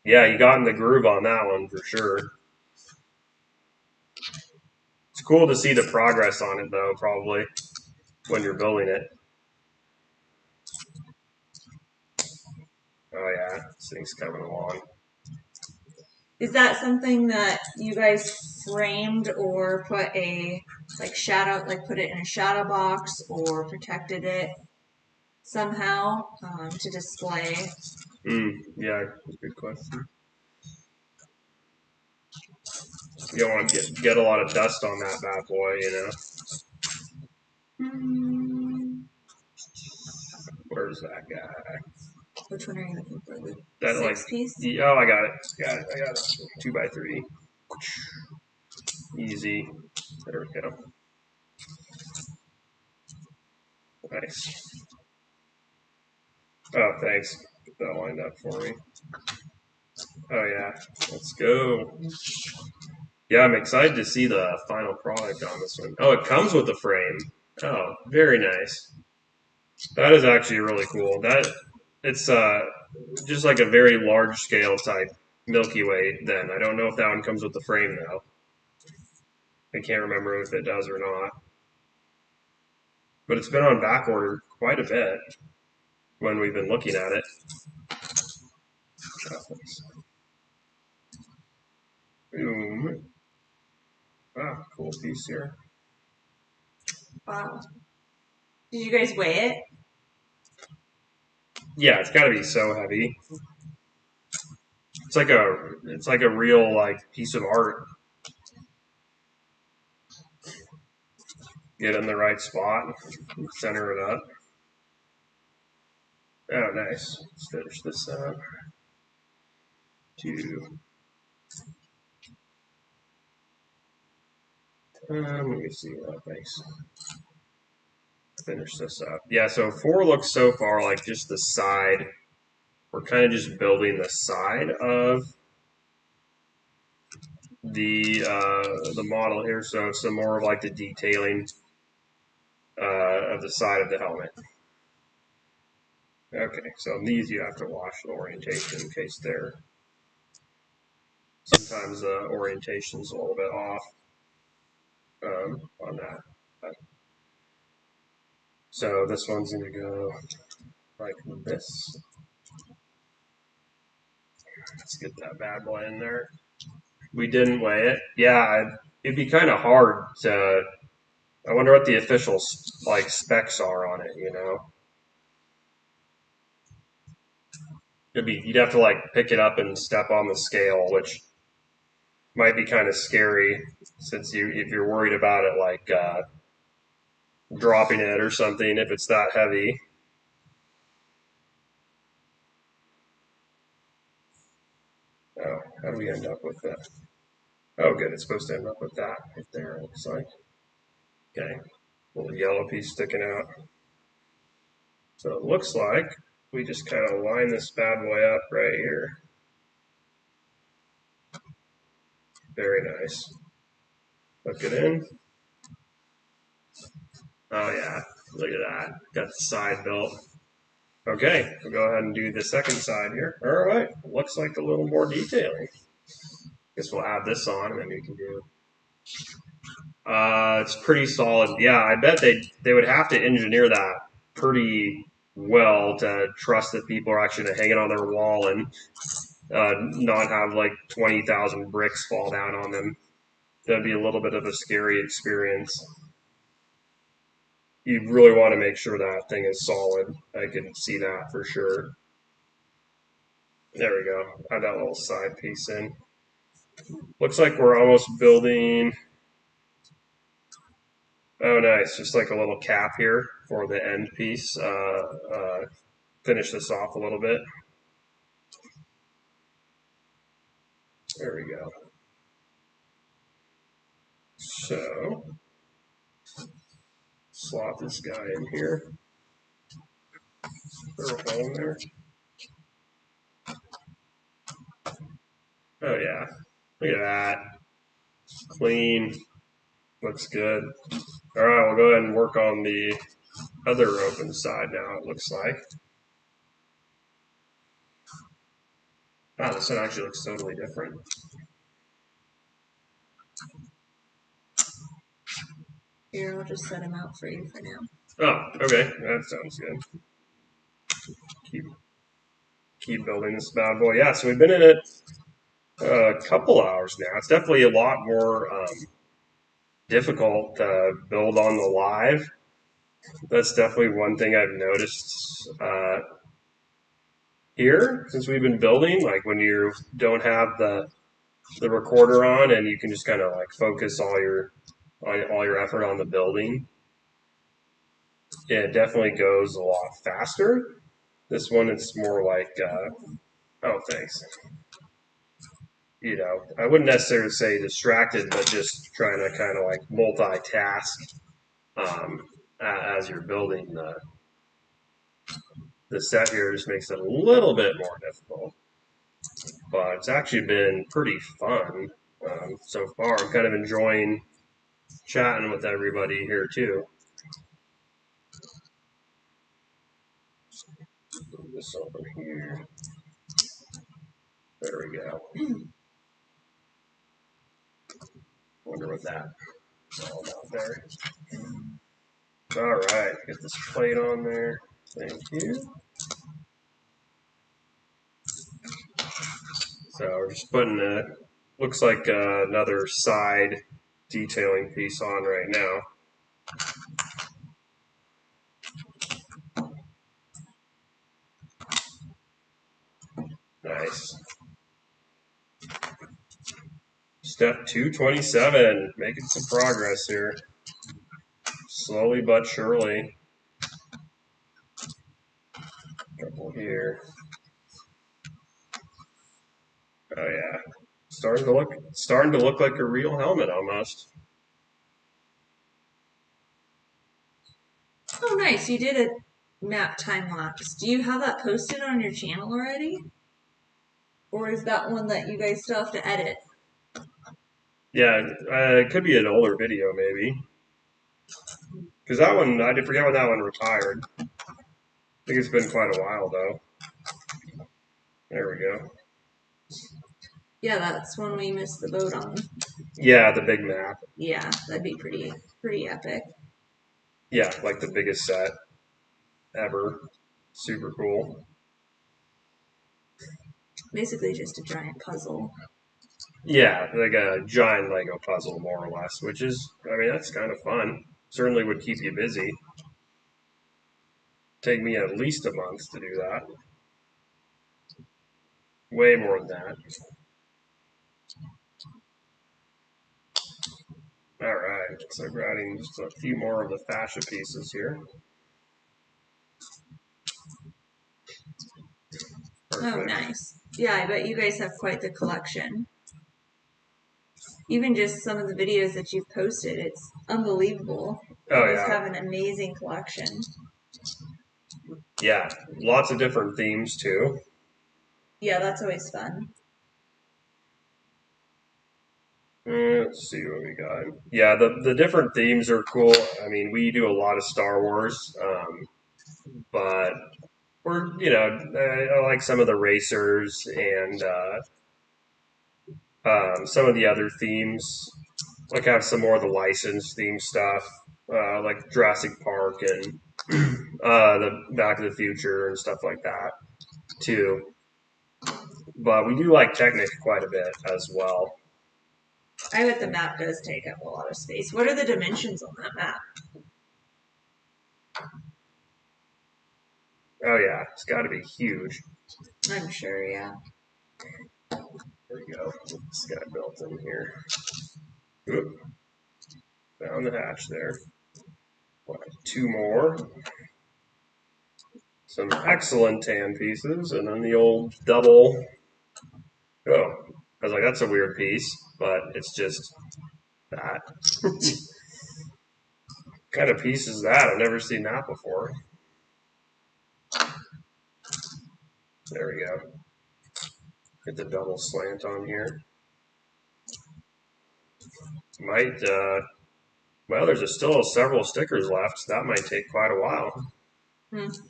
Yeah, you got in the groove on that one for sure. It's cool to see the progress on it, though, probably, when you're building it. Oh, yeah, this thing's coming along. Is that something that you guys framed or put a, like, shadow, like, put it in a shadow box or protected it somehow to display? Yeah, good question. You don't want to get a lot of dust on that bad boy, you know? Where's that guy? Which one are you looking for? The That six piece? Oh, I got it. I got it. 2x3. Easy. There we go. Nice. Oh, thanks. Get that lined up for me. Oh, yeah. Let's go. Yeah, I'm excited to see the final product on this one. Oh, it comes with a frame. Oh, very nice. That is actually really cool. It's just like a very large scale type Milky Way. Then I don't know if that one comes with the frame though. I can't remember if it does or not. But it's been on back order quite a bit when we've been looking at it. Boom. Ah, cool piece here. Wow. Did you guys weigh it? Yeah, it's got to be so heavy. It's like a real like piece of art. Get in the right spot, center it up. Oh, nice. Let's finish this up. Two. Let me see. Thanks. Finish this up. Yeah, so 4 looks so far like just the side. We're kind of just building the side of the model here, so some more of like the detailing of the side of the helmet. Okay, so these you have to wash the orientation in case they're sometimes the orientation's a little bit off on that. So this one's gonna go like this. Let's get that bad boy in there. We didn't weigh it. Yeah, it'd be kind of hard to. I wonder what the official like specs are on it. You know, you'd have to like pick it up and step on the scale, which might be kind of scary since if you're worried about it like dropping it or something if it's that heavy. Oh, how do we end up with that? Oh, good. It's supposed to end up with that right there. It looks like. Okay. Little yellow piece sticking out. So it looks like we just kind of line this bad boy up right here. Very nice. Hook it in. Oh yeah, look at that. Got the side built. Okay, we'll go ahead and do the second side here. All right, looks like a little more detailing. Guess we'll add this on and then we can do. It's pretty solid. Yeah, I bet they would have to engineer that pretty well to trust that people are actually going to hang it on their wall and not have like 20,000 bricks fall down on them. That'd be a little bit of a scary experience. You really want to make sure that thing is solid. I can see that for sure. There we go. Add that little side piece in. Looks like we're almost building. Oh, nice. Just like a little cap here for the end piece. Finish this off a little bit. There we go. So, slot this guy in here. Put a hole in there. Oh, yeah. Look at that. Clean. Looks good. All right, we'll go ahead and work on the other open side now, it looks like. Wow, this one actually looks totally different. Here, I'll just set them out for you for now. Oh, okay. That sounds good. Keep building this bad boy. Yeah, so we've been in it a couple hours now. It's definitely a lot more difficult to build on the live. That's definitely one thing I've noticed here since we've been building. Like when you don't have the recorder on and you can just kind of like focus all your effort on the building. It definitely goes a lot faster. This one, it's more like, oh, thanks. You know, I wouldn't necessarily say distracted, but just trying to kind of like multitask as you're building the set here. Just makes it a little bit more difficult. But it's actually been pretty fun so far. I'm kind of enjoying chatting with everybody here too. Move this over here. There we go. Wonder what that's all about there. All right, get this plate on there. Thank you. So we're just putting it. Looks like another side detailing piece on right now. Nice. Step 227, making some progress here. Slowly but surely. Couple here. Oh yeah. Starting to look like a real helmet almost. Oh, nice. You did a map time lapse. Do you have that posted on your channel already? Or is that one that you guys still have to edit? Yeah, it could be an older video maybe. Because that one, I did forget when that one retired. I think it's been quite a while though. There we go. Yeah, that's when we missed the boat on. Yeah, the big map. Yeah, that'd be pretty epic. Yeah, like the biggest set ever. Super cool. Basically just a giant puzzle. Yeah, like a giant Lego puzzle, more or less, which is, I mean, that's kind of fun. Certainly would keep you busy. Take me at least a month to do that. Way more than that. All right, so we're adding just a few more of the fascia pieces here. Perfect. Oh, nice. Yeah, I bet you guys have quite the collection. even just some of the videos that you've posted, it's unbelievable. Oh, You guys yeah. have an amazing collection. Yeah, lots of different themes too. Yeah, that's always fun. Let's see what we got. Yeah, the different themes are cool. I mean, we do a lot of Star Wars, but we're, I like some of the racers and some of the other themes. Like have some more of the licensed theme stuff, like Jurassic Park and the Back of the Future and stuff like that too. But we do like Technic quite a bit as well. I bet the map does take up a lot of space. What are the dimensions on that map? Oh yeah, it's got to be huge. I'm sure, yeah. There we go. This guy built in here. Oop. Found the hatch there. Two more. Some excellent tan pieces, and then the old double. Oh, I was like, that's a weird piece, but it's just that. What kind of piece is that? I've never seen that before. There we go. Get the double slant on here. Might, well, there's still several stickers left. That might take quite a while. Let's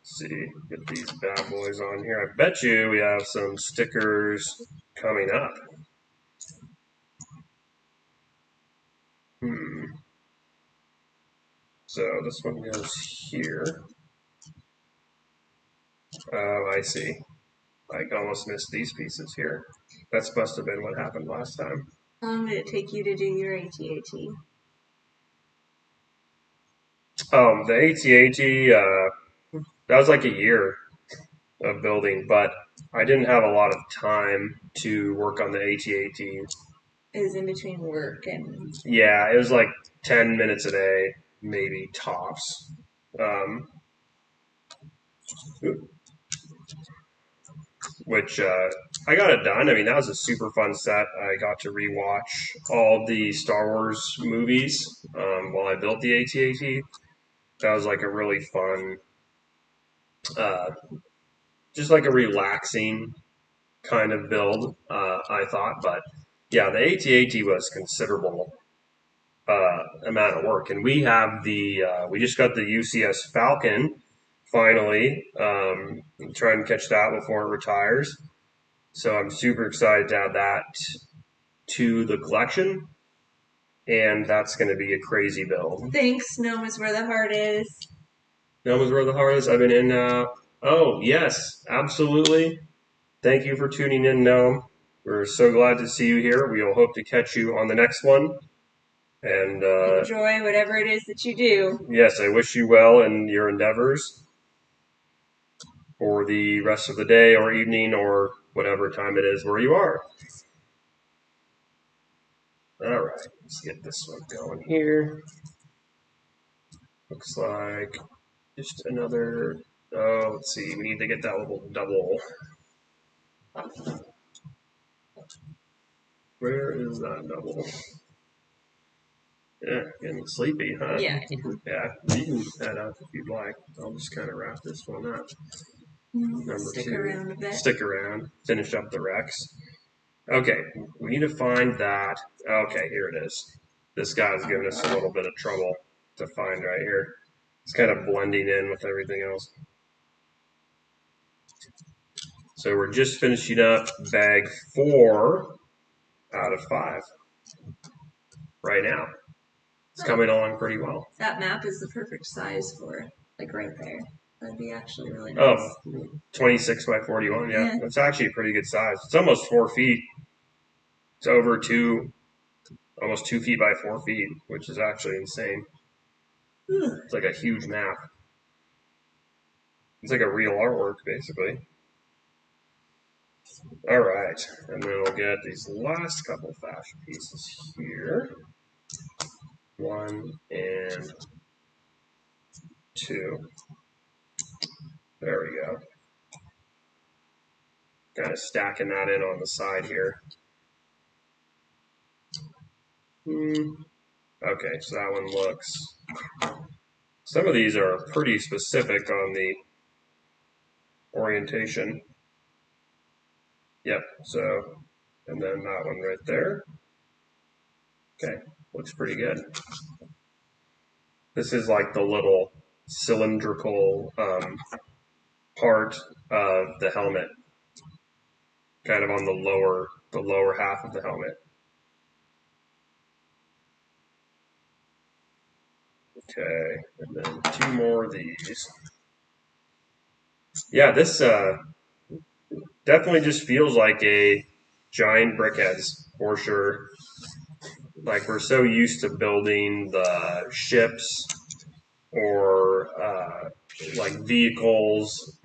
see, get these bad boys on here. I bet you we have some stickers coming up. So this one goes here. Oh, I see. I almost missed these pieces here. That must have been what happened last time. How long did it take you to do your AT-AT? The AT-AT, that was like a year of building, but I didn't have a lot of time to work on the AT-AT. It was in between work and... Yeah, it was like 10 minutes a day, maybe tops. Which I got it done. I mean, that was a super fun set. I got to rewatch all the Star Wars movies while I built the AT-AT. That was like a really fun, just like a relaxing kind of build, I thought. But yeah, the AT-AT was considerable amount of work. And we have we just got the UCS Falcon finally. Try and catch that before it retires. So I'm super excited to add that to the collection. And that's going to be a crazy build. Thanks, Gnome is where the heart is. Gnome is where the heart is. I've been in. Oh, yes, absolutely. Thank you for tuning in, Gnome. We're so glad to see you here. We will hope to catch you on the next one. And enjoy whatever it is that you do. Yes, I wish you well in your endeavors for the rest of the day or evening or whatever time it is where you are. All right, let's get this one going here. Looks like just another. Oh, let's see. We need to get that little double. Where is that double? Yeah, getting sleepy, huh? Yeah. Yeah, you can head up if you'd like. I'll just kind of wrap this one up. Number Stick 2. around a bit. Stick around. Finish up the Rex. Okay, we need to find that. Okay, here it is. This guy's giving us a little bit of trouble to find right here. It's kind of blending in with everything else. So we're just finishing up bag 4 out of 5 right now. It's coming along pretty well. That map is the perfect size for it, like right there. That'd be actually really nice. Oh, 26 by 41, yeah. That's actually a pretty good size. It's almost 4 feet. It's over 2, almost 2 feet by 4 feet, which is actually insane. It's like a huge map. It's like a real artwork, basically. All right, and then we'll get these last couple fashion pieces here. 1 and 2. There we go. Kind of stacking that in on the side here. Okay, so that one looks. Some of these are pretty specific on the orientation. Yep, so, and then that one right there. Okay, looks pretty good. This is like the little cylindrical part of the helmet, kind of on the lower half of the helmet. Okay, and then two more of these. Yeah, this definitely just feels like a giant brickheads for sure. Like we're so used to building the ships or like vehicles,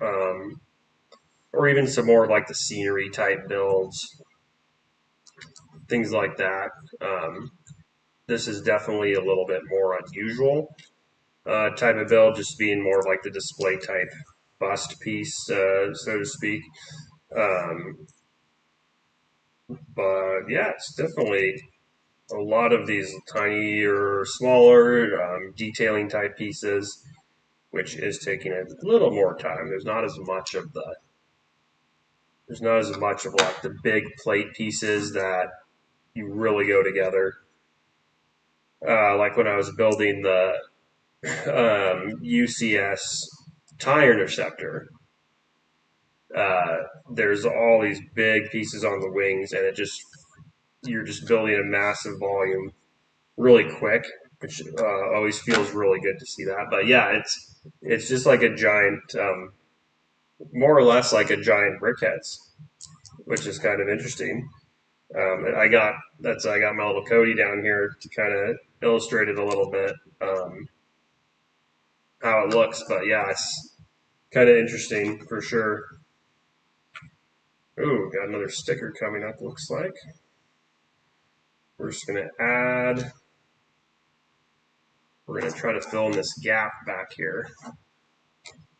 or even some more of like the scenery type builds, things like that. This is definitely a little bit more unusual type of build, just being more of like the display type bust piece, so to speak. But yeah, it's definitely a lot of these tiny or smaller detailing type pieces, which is taking a little more time. There's not as much of like the big plate pieces that you really go together. Like when I was building the UCS tie interceptor, there's all these big pieces on the wings, and you're just building a massive volume really quick, which always feels really good to see that. But yeah, it's just like a giant, more or less like a giant brickheads, which is kind of interesting. I got my little Cody down here to kind of illustrate it a little bit, how it looks. But yeah, it's kind of interesting for sure. Ooh, got another sticker coming up. Looks like we're just gonna add. We're gonna try to fill in this gap back here.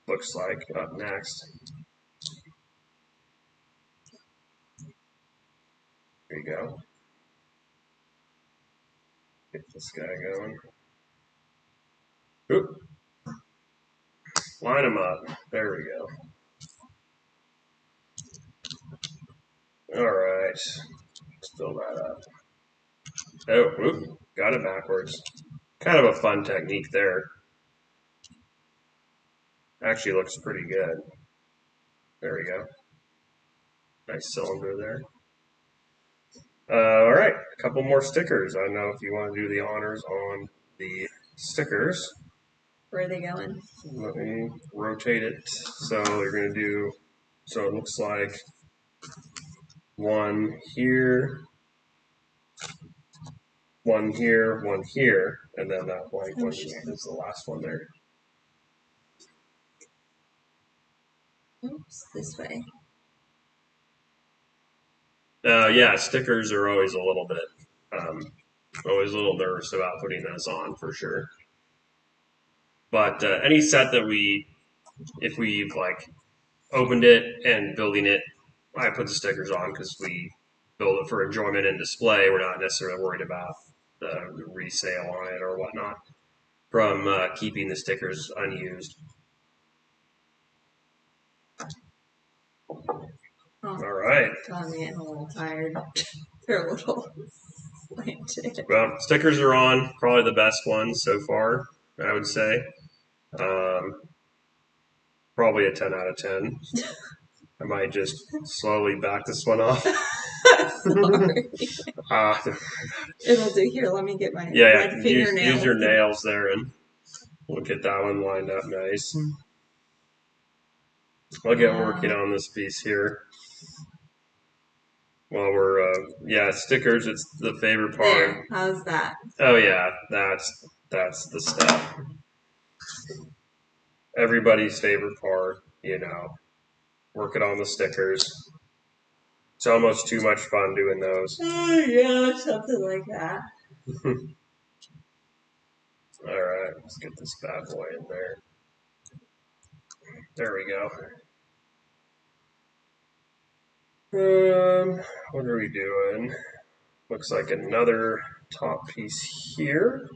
Looks like up next. There you go. Get this guy going. Oop. Line them up. There we go. All right. Let's fill that up. Oh, whoop. Got it backwards. Kind of a fun technique there. Actually looks pretty good. There we go. Nice cylinder there. All right, a couple more stickers. I don't know if you want to do the honors on the stickers. Where are they going? Let me rotate it. So you're going to do, so it looks like one here, one here, one here, and then that blank one is the last one there. Oops, this way. Yeah, stickers are always a little bit, always a little nervous about putting those on for sure. But any set that if we've like opened it and building it, I put the stickers on because we build it for enjoyment and display. We're not necessarily worried about the resale on it or whatnot from keeping the stickers unused. Oh, all right. I'm getting a little tired. They're a little slanted. Well, stickers are on. Probably the best ones so far, I would say. Probably a 10 out of 10. I might just slowly back this one off. Sorry. It'll do. Here, let me get my red fingernail. Use your nails there, and we'll get that one lined up nice. I'll get working on this piece here. While we're stickers. It's the favorite part. There. How's that? Oh yeah, that's the stuff. Everybody's favorite part, working on the stickers. It's almost too much fun doing those. Yeah, something like that. All right, let's get this bad boy in there. There we go. What are we doing? Looks like another top piece here.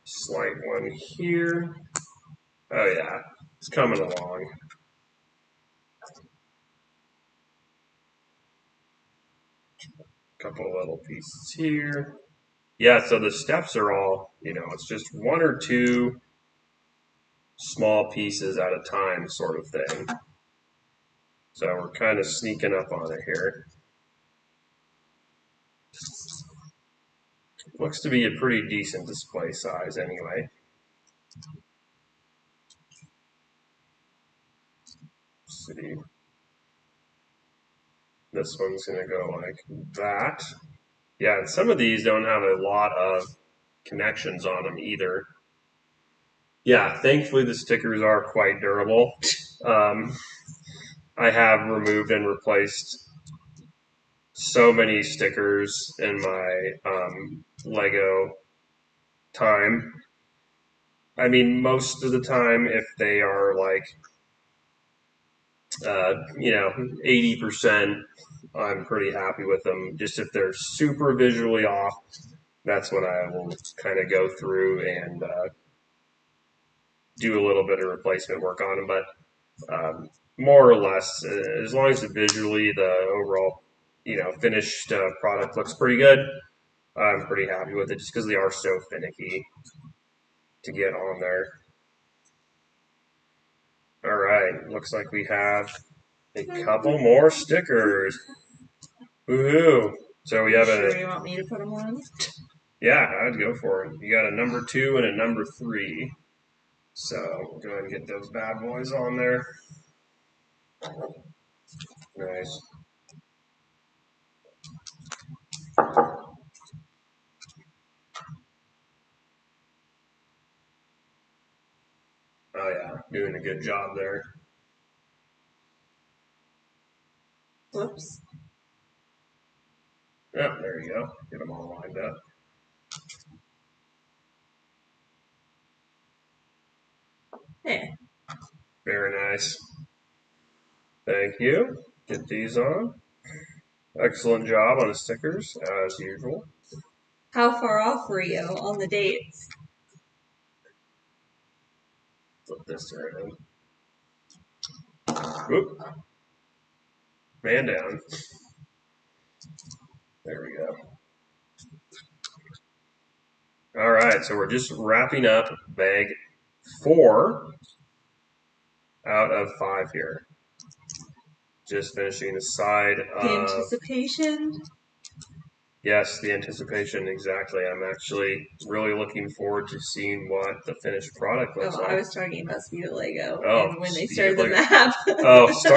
Slight one here. Oh yeah, it's coming along. Couple little pieces here. Yeah, so the steps are all, it's just one or two small pieces at a time sort of thing. So we're kind of sneaking up on it here. Looks to be a pretty decent display size anyway. Let's see. This one's going to go like that. Yeah, and some of these don't have a lot of connections on them either. Yeah, thankfully the stickers are quite durable. I have removed and replaced so many stickers in my Lego time. I mean, most of the time, if they are like, 80%, I'm pretty happy with them. Just if they're super visually off, that's when I will kind of go through and do a little bit of replacement work on them. But more or less, as long as visually the overall, finished product looks pretty good, I'm pretty happy with it just because they are so finicky to get on there. All right, looks like we have a couple more stickers. Woohoo! So we have Sure, you want me to put them on? Yeah, I'd go for it. You got a number 2 and a number 3. So we'll go ahead and get those bad boys on there. Nice. Oh yeah, doing a good job there. Whoops. Yeah, there you go. Get them all lined up. There. Very nice. Thank you. Get these on. Excellent job on the stickers, as usual. How far off were you on the dates? Flip this around. Whoop. Man down. There we go. All right, so we're just wrapping up bag 4 out of 5 here. Just finishing the side of... The anticipation? Yes, the anticipation, exactly. I'm actually really looking forward to seeing what the finished product looks like. I was talking about Speed of Lego and when they started the map.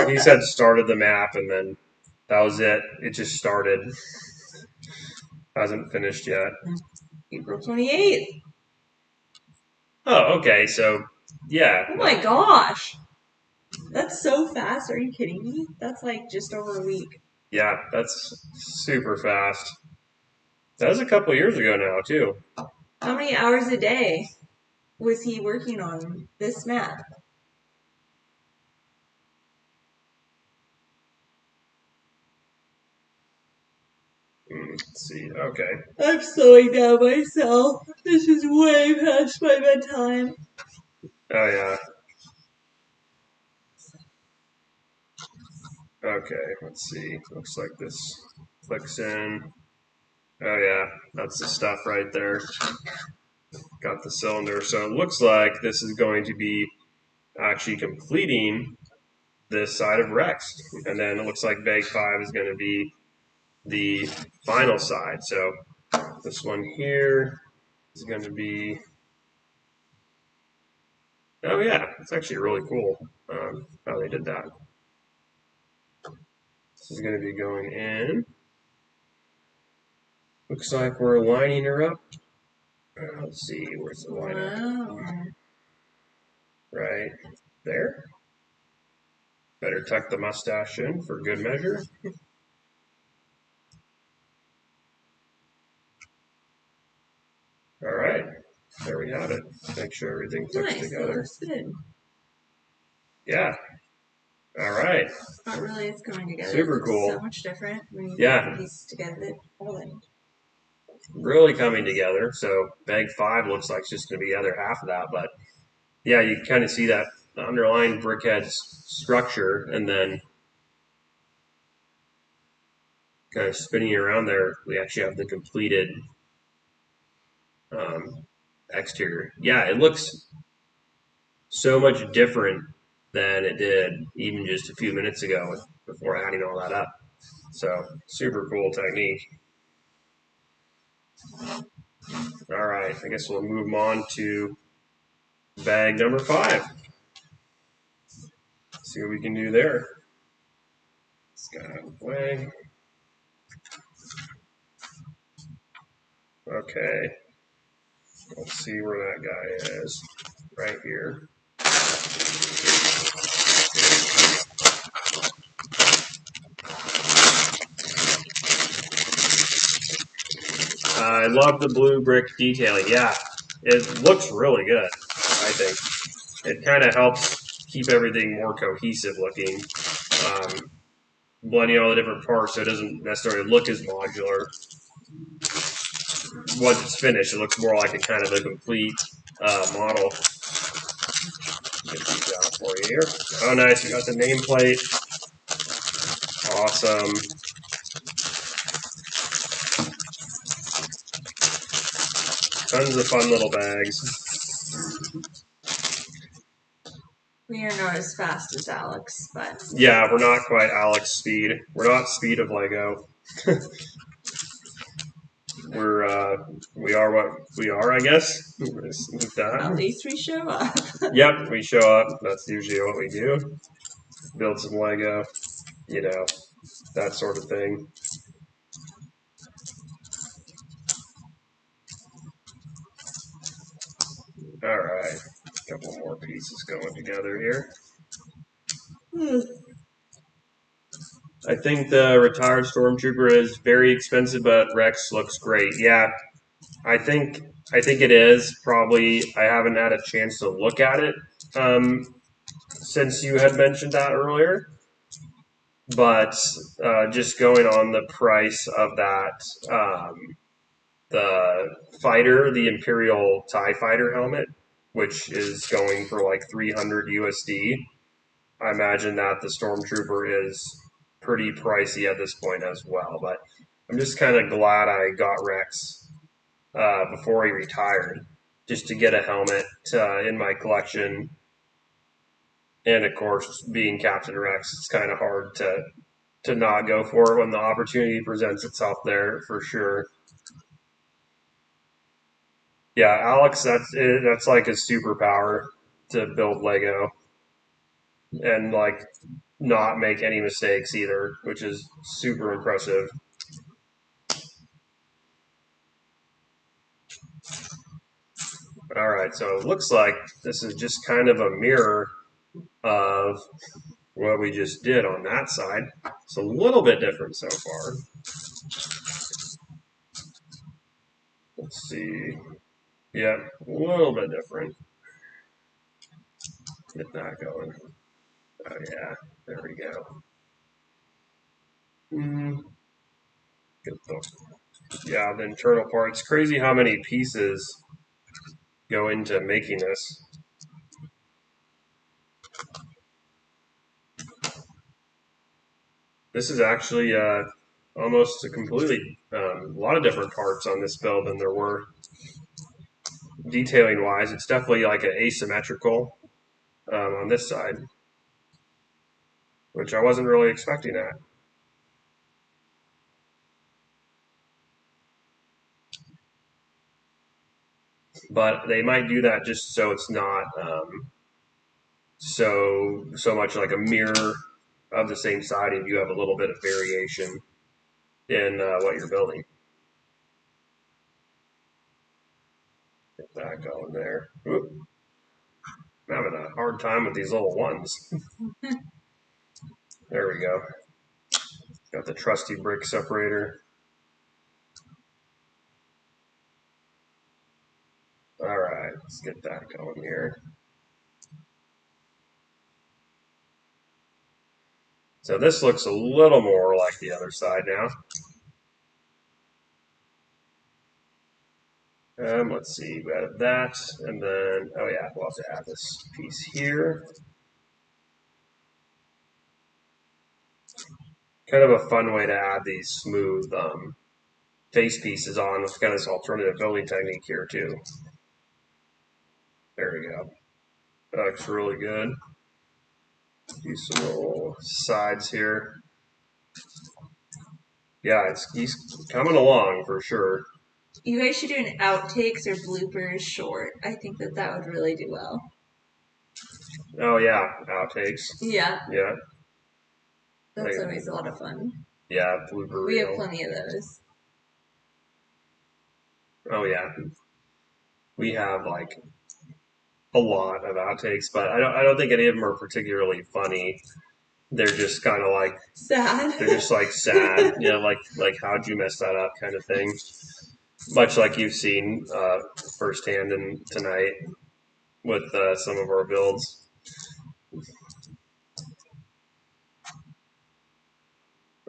He said started the map, and then that was it. It just started. Hasn't finished yet. April 28th. Oh, okay, so, yeah. Oh my gosh. That's so fast. Are you kidding me? That's like just over a week. Yeah, that's super fast. That was a couple years ago now, too. How many hours a day was he working on this map? Let's see. Okay. I'm slowing down myself. This is way past my bedtime. Oh, yeah. Okay, let's see. Looks like this clicks in. Oh, yeah. That's the stuff right there. Got the cylinder. So it looks like this is going to be actually completing this side of Rex. And then it looks like bag 5 is going to be the final side. So this one here is going to be... Oh yeah, it's actually really cool how they did that. This is going to be going in. Looks like we're lining her up. Let's see, where's the line up? Wow. Right there. Better tuck the mustache in for good measure. All right, there we have it. Make sure everything clicks Nice, that together. looks good. Yeah. All right. But really, it's coming together. Super cool. So much different when you Yeah. put these together. All in. Really coming together. So bag 5 looks like it's just going to be the other half of that. But yeah, you kind of see that underlying brickhead structure, and then kind of spinning around there, we actually have the completed exterior. Yeah, it looks so much different than it did even just a few minutes ago before adding all that up. So super cool technique. All right, I guess we'll move on to bag number 5. See what we can do there. Let's get out of the way. Okay, let's see where that guy is. Right here. I love the blue brick detailing. Yeah, it looks really good, I think. It kind of helps keep everything more cohesive looking. Blending all the different parts so it doesn't necessarily look as modular. Once it's finished, it looks more like a kind of a complete model. Get these out for you here. Oh, nice. We got the nameplate. Awesome. Tons of fun little bags. We are not as fast as Alex, but yeah, we're not quite Alex speed. We're not speed of Lego. We are what we are, I guess. At least we show up. Yep, we show up. That's usually what we do. Build some Lego, that sort of thing. All right, a couple more pieces going together here. I think the retired stormtrooper is very expensive, but Rex looks great. Yeah, I think it is. Probably I haven't had a chance to look at it since you had mentioned that earlier. But just going on the price of that, the fighter, the Imperial TIE Fighter helmet, which is going for like 300 USD. I imagine that the Stormtrooper is pretty pricey at this point as well. But I'm just kind of glad I got Rex before he retired, just to get a helmet in my collection. And of course, being Captain Rex, it's kind of hard to not go for it when the opportunity presents itself there, for sure. Yeah, Alex, that's like his superpower, to build Lego and like not make any mistakes either, which is super impressive. All right, so it looks like this is just kind of a mirror of what we just did on that side. It's a little bit different so far. Let's see. Yeah, a little bit different. Get that going. Oh yeah, there we go. Get the internal parts. Crazy how many pieces go into making this. This is actually almost a completely a lot of different parts on this build than there were detailing wise. It's definitely like an asymmetrical on this side, which I wasn't really expecting that. But they might do that just so it's not so much like a mirror of the same side, and you have a little bit of variation in what you're building. Get that going there. Oop. I'm having a hard time with these little ones. There we go. Got the trusty brick separator. All right, let's get that going here. So this looks a little more like the other side now. Let's see, we added that, and then, oh yeah, we'll have to add this piece here. Kind of a fun way to add these smooth face pieces on. We've got this alternative building technique here too. There we go. That looks really good. Do some little sides here. Yeah, he's coming along for sure. You guys should do an outtakes or bloopers short. I think that would really do well. Oh yeah, outtakes. Yeah. Yeah. That's always a lot of fun. Yeah, blooper We reel. have plenty of those. Oh yeah. We have like a lot of outtakes, but I don't think any of them are particularly funny. They're just kind of like sad. They're just like sad, you know, like how'd you mess that up kind of thing. Much like you've seen firsthand tonight with some of our builds.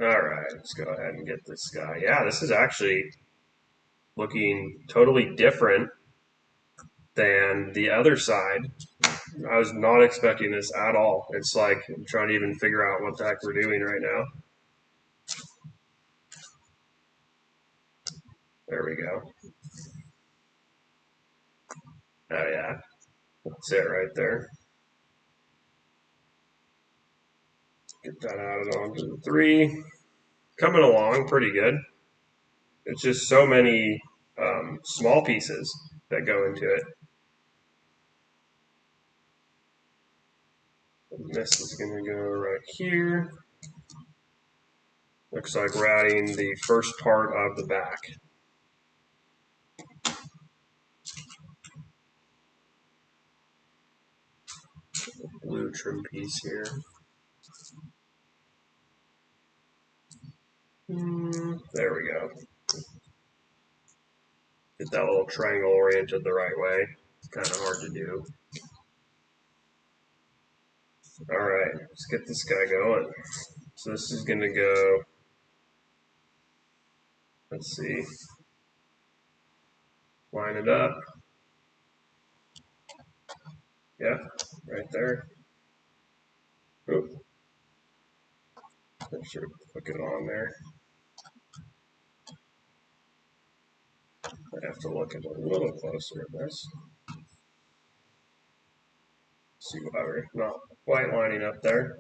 All right, let's go ahead and get this guy. Yeah, this is actually looking totally different than the other side. I was not expecting this at all. It's like I'm trying to even figure out what the heck we're doing right now. There we go. Oh yeah, that's it right there. Get that added on to the 3. Coming along pretty good. It's just so many small pieces that go into it. And this is going to go right here. Looks like we're adding the first part of the back. Blue trim piece here. There we go. Get that little triangle oriented the right way. It's kind of hard to do. All right, let's get this guy going. So this is going to go, let's see, line it up. Yeah, right there. Oop. Make sure to click it on there. I have to look at it a little closer at this. See why we're not quite lining up there.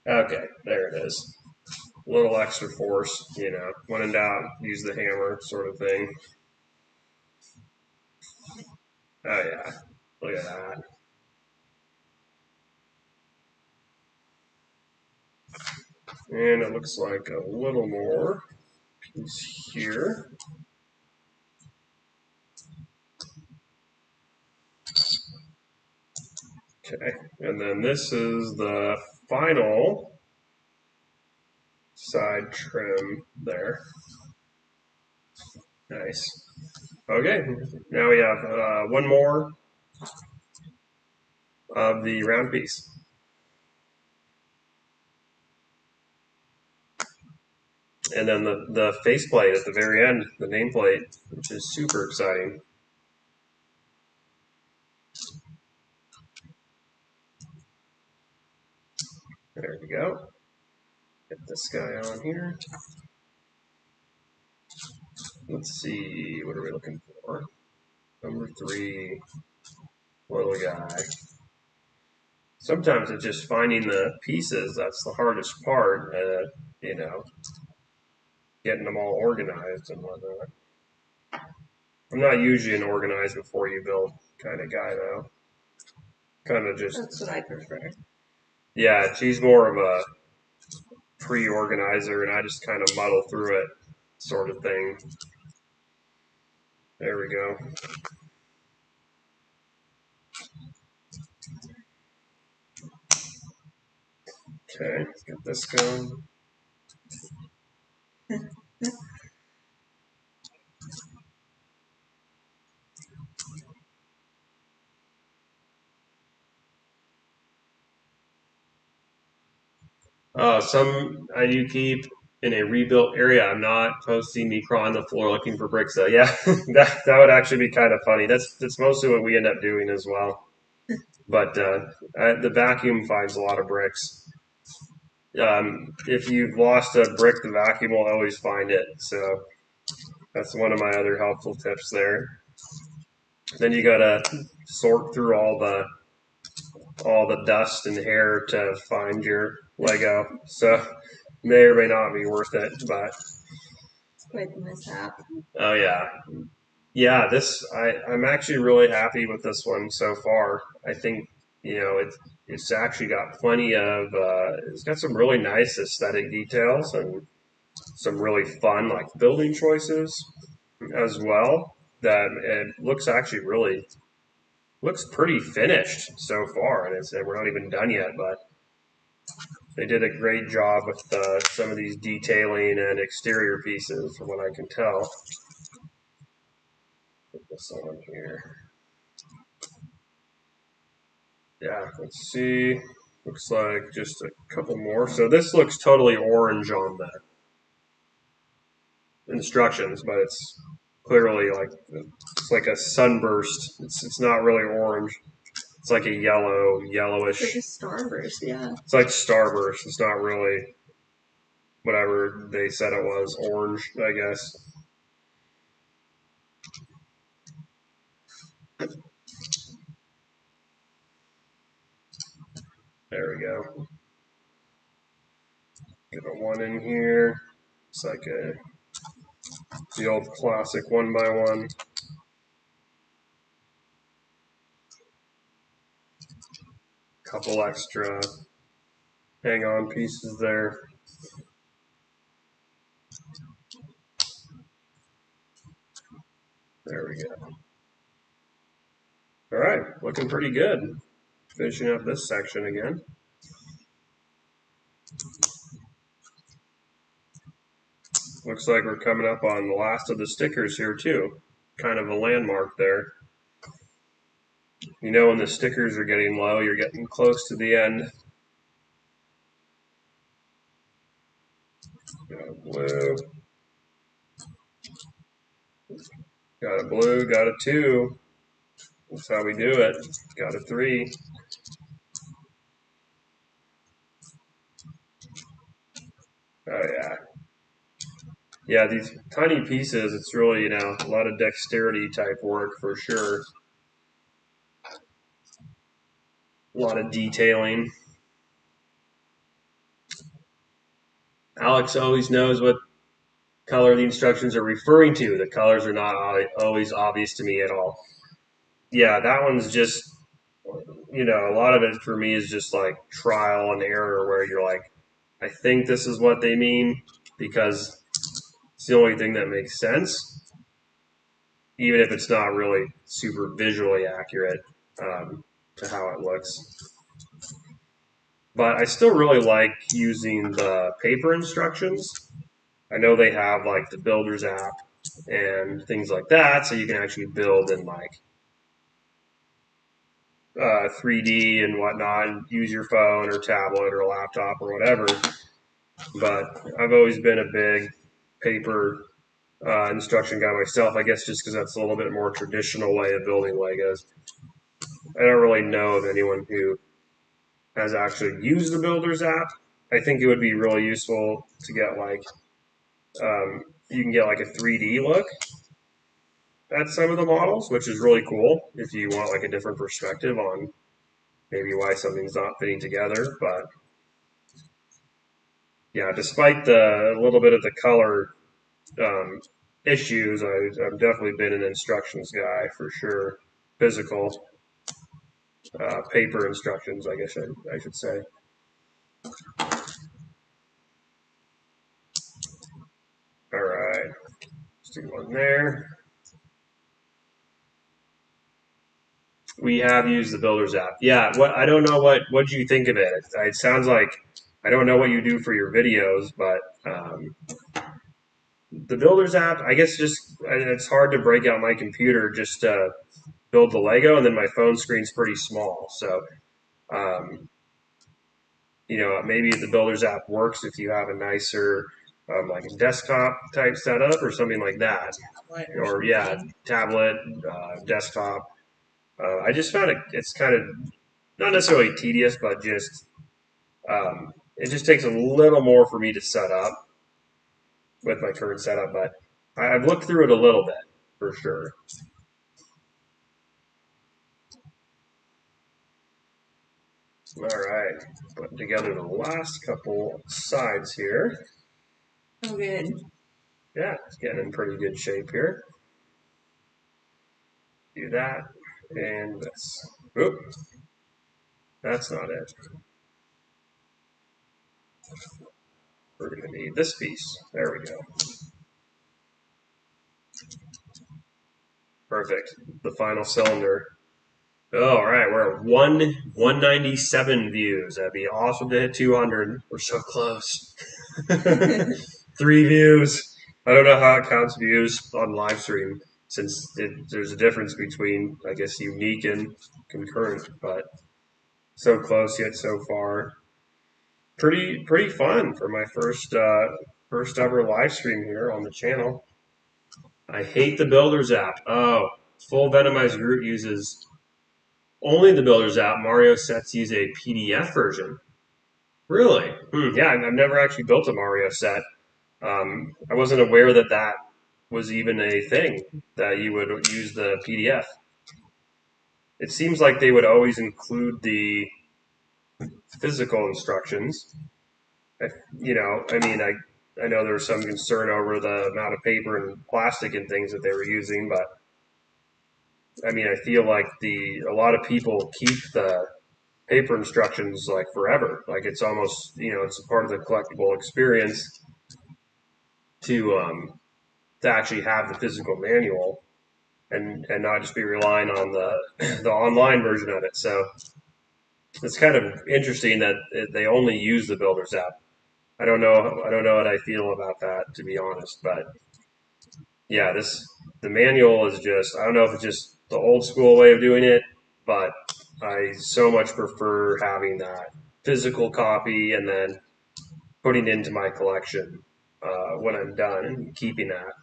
Okay, there it is. A little extra force, you know, when in doubt, use the hammer sort of thing. Oh yeah, look at that. And it looks like a little more piece here. Okay, and then this is the final side trim there. Nice. Okay, now we have one more of the round piece. And then the faceplate at the very end, the nameplate, which is super exciting. There we go. Get this guy on here. Let's see, what are we looking for? Number 3, little guy. Sometimes it's just finding the pieces that's the hardest part, you know, getting them all organized and whatnot. I'm not usually an organize before you build kind of guy though. Kind of just. That's what I prefer. Yeah, she's more of a pre-organizer, and I just kind of muddle through it, sort of thing. There we go. Okay, let's get this going. Some I do keep in a rebuilt area. I'm not posting me crawling the floor looking for bricks though. Yeah, that would actually be kind of funny. That's mostly what we end up doing as well. But the vacuum finds a lot of bricks. If you've lost a brick, the vacuum will always find it. So that's one of my other helpful tips there. Then you gotta sort through all the dust and hair to find your Lego. So may or may not be worth it, but quite the mishap. oh yeah. I'm actually really happy with this one so far. I think it's actually got plenty of it's got some really nice aesthetic details and some really fun like building choices as well. That it looks actually really looks pretty finished so far, and we're not even done yet, but they did a great job with some of these detailing and exterior pieces, from what I can tell. Put this on here. Yeah, let's see. Looks like just a couple more. So this looks totally orange on the instructions, but it's clearly like a sunburst. It's not really orange. It's like a yellowish. It's like a starburst, yeah. It's like starburst. It's not really whatever they said it was, orange, I guess. There we go. Get a one in here. It's like the old classic 1x1. Couple extra hang-on pieces there. There we go. All right, looking pretty good. Finishing up this section again. Looks like we're coming up on the last of the stickers here too. Kind of a landmark there. You know when the stickers are getting low, you're getting close to the end. Got a blue. Got a blue, got a 2. That's how we do it. Got a 3. Oh yeah. Yeah, these tiny pieces, it's really, a lot of dexterity type work for sure. A lot of detailing. Alex always knows what color the instructions are referring to. The colors are not always obvious to me at all. Yeah, that one's just, a lot of it for me is just like trial and error where you're like, I think this is what they mean because it's the only thing that makes sense, even if it's not really super visually accurate to how it looks. But I still really like using the paper instructions. I know they have like the Builders app and things like that, so you can actually build in like 3D and whatnot, and use your phone or tablet or laptop or whatever. But I've always been a big paper instruction guy myself, I guess just because that's a little bit more traditional way of building Legos. I don't really know of anyone who has actually used the Builders app. I think it would be really useful to get like, you can get like a 3D look at some of the models, which is really cool if you want like a different perspective on maybe why something's not fitting together. But yeah, despite the little bit of the color issues, I've definitely been an instructions guy for sure. Physical paper instructions, I guess I should say. All right, let's do one there. We have used the Builders app. Yeah, I don't know what do you think of it? It sounds like I don't know what you do for your videos, but the Builders app, I guess it's hard to break out my computer just to build the Lego, and then my phone screen's pretty small. So maybe the Builders app works if you have a nicer, like a desktop type setup or something like that. Or yeah, tablet, desktop. I just found it's kind of not necessarily tedious, but just it just takes a little more for me to set up with my current setup. But I've looked through it a little bit for sure. All right, putting together the last couple sides here. Oh, good. Yeah, it's getting in pretty good shape here. Do that and this. Oop, that's not it. We're going to need this piece. There we go. Perfect. The final cylinder. All right, we're at 197 views. That'd be awesome to hit 200. We're so close. 3 views. I don't know how it counts views on live stream since there's a difference between, I guess, unique and concurrent, but so close yet so far. Pretty fun for my first ever live stream here on the channel. I hate the Builders app. Oh, full Venomized Groot uses only the Builders app. Mario sets use a PDF version. Really? Yeah, I've never actually built a Mario set. I wasn't aware that was even a thing, that you would use the PDF. It seems like they would always include the physical instructions. I know there was some concern over the amount of paper and plastic and things that they were using, but I feel like a lot of people keep the paper instructions like forever. Like it's almost, it's a part of the collectible experience to actually have the physical manual and not just be relying on the online version of it. So it's kind of interesting that they only use the Builders app. I don't know what I feel about that, to be honest, but yeah, the manual is just, I don't know if it's just the old school way of doing it, but I so much prefer having that physical copy and then putting it into my collection when I'm done and keeping that.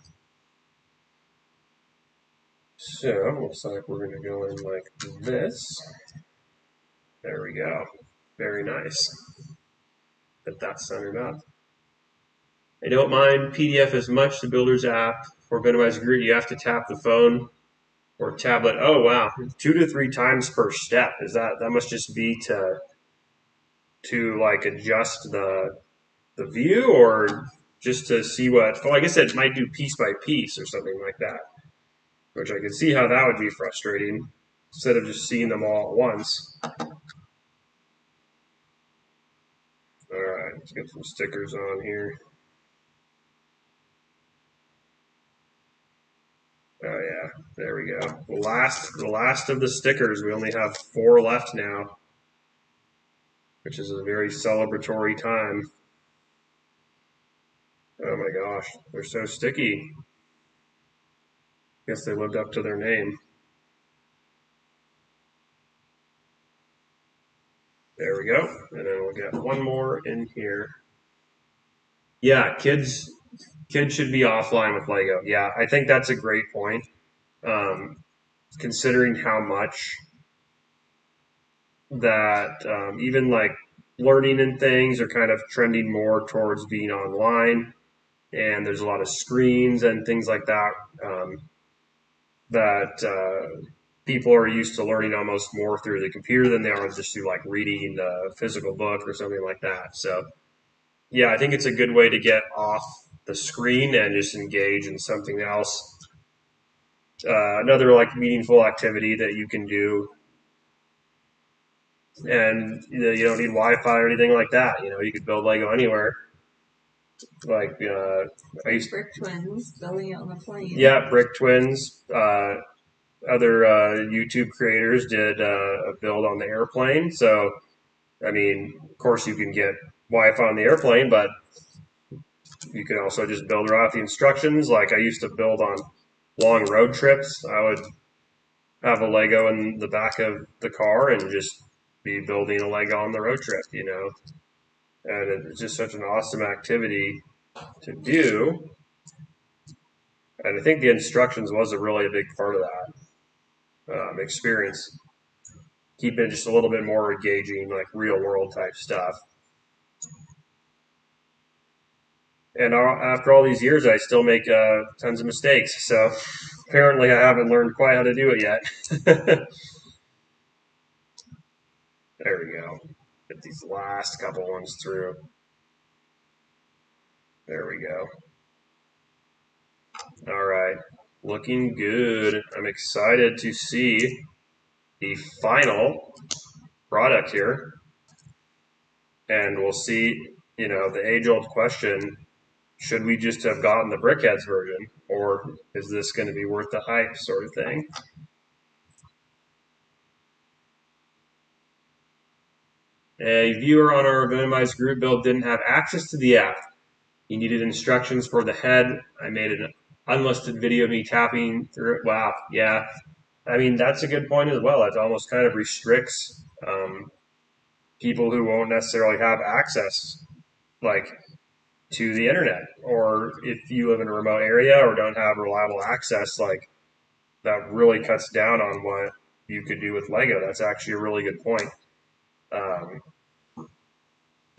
So looks like we're going to go in like this. There we go. Very nice. Get that centered up. I don't mind PDF as much. The Builders app for Venomized Groot, you have to tap the phone or tablet. Oh wow, 2 to 3 times per step. That must just be to like adjust the view, or just to see what? Oh, I guess it might do piece by piece or something like that. Which I could see how that would be frustrating instead of just seeing them all at once. All right, let's get some stickers on here. Oh yeah, there we go. The last of the stickers. We only have 4 left now, which is a very celebratory time. Oh my gosh, they're so sticky. Guess they lived up to their name. There we go. And then we'll get one more in here. Yeah, kids should be offline with Lego. Yeah, I think that's a great point. Considering how much that even like learning and things are kind of trending more towards being online, and there's a lot of screens and things like that that people are used to learning almost more through the computer than they are just through like reading a physical book or something like that. So yeah, I think it's a good way to get off the screen and just engage in something else. Another like meaningful activity that you can do, and you don't need Wi-Fi or anything like that. You could build Lego anywhere. Like I used Brick Twins building it on the plane. Yeah, Brick Twins. Other YouTube creators did a build on the airplane. So, of course, you can get Wi-Fi on the airplane, but you can also just build right off the instructions. Like I used to build on long road trips. I would have a Lego in the back of the car and just be building a Lego on the road trip. and it's just such an awesome activity to do. And I think the instructions was a really big part of that experience. Keep it just a little bit more engaging, like real world type stuff. And after all these years, I still make tons of mistakes. So apparently, I haven't learned quite how to do it yet. There we go. Get these last couple ones through. There we go. All right, looking good. I'm excited to see the final product here. And we'll see, you know, the age-old question, should we just have gotten the Brickheads version, or is this going to be worth the hype sort of thing? A viewer on our minimized group build didn't have access to the app. He needed instructions for the head. I made an unlisted video of me tapping through it. Wow, yeah. I mean, that's a good point as well. It almost kind of restricts people who won't necessarily have access, like, to the internet, or if you live in a remote area or don't have reliable access, like, that really cuts down on what you could do with Lego. That's actually a really good point.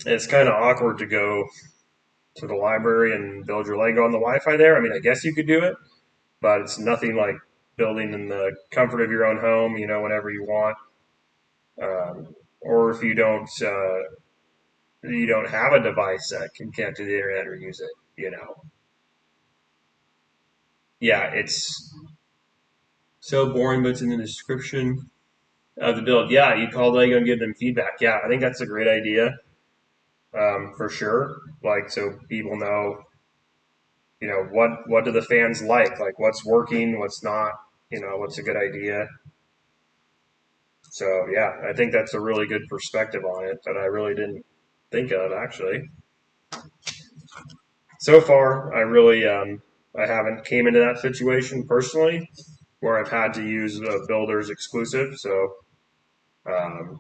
It's kind of awkward to go to the library and build your Lego on the Wi-Fi there. I mean, I guess you could do it, but it's nothing like building in the comfort of your own home, you know, whenever you want. Or if you don't have a device that can connect to the internet or use it, you know. Yeah, it's so boring, but it's in the description of the build. Yeah, you call Lego and give them feedback. Yeah, I think that's a great idea, for sure. Like, so people know, you know, what do the fans like? Like, what's working, what's not, you know, what's a good idea. So, yeah, I think that's a really good perspective on it that I really didn't think of, actually. So far, I really, I haven't came into that situation personally where I've had to use a builder's exclusive. So, I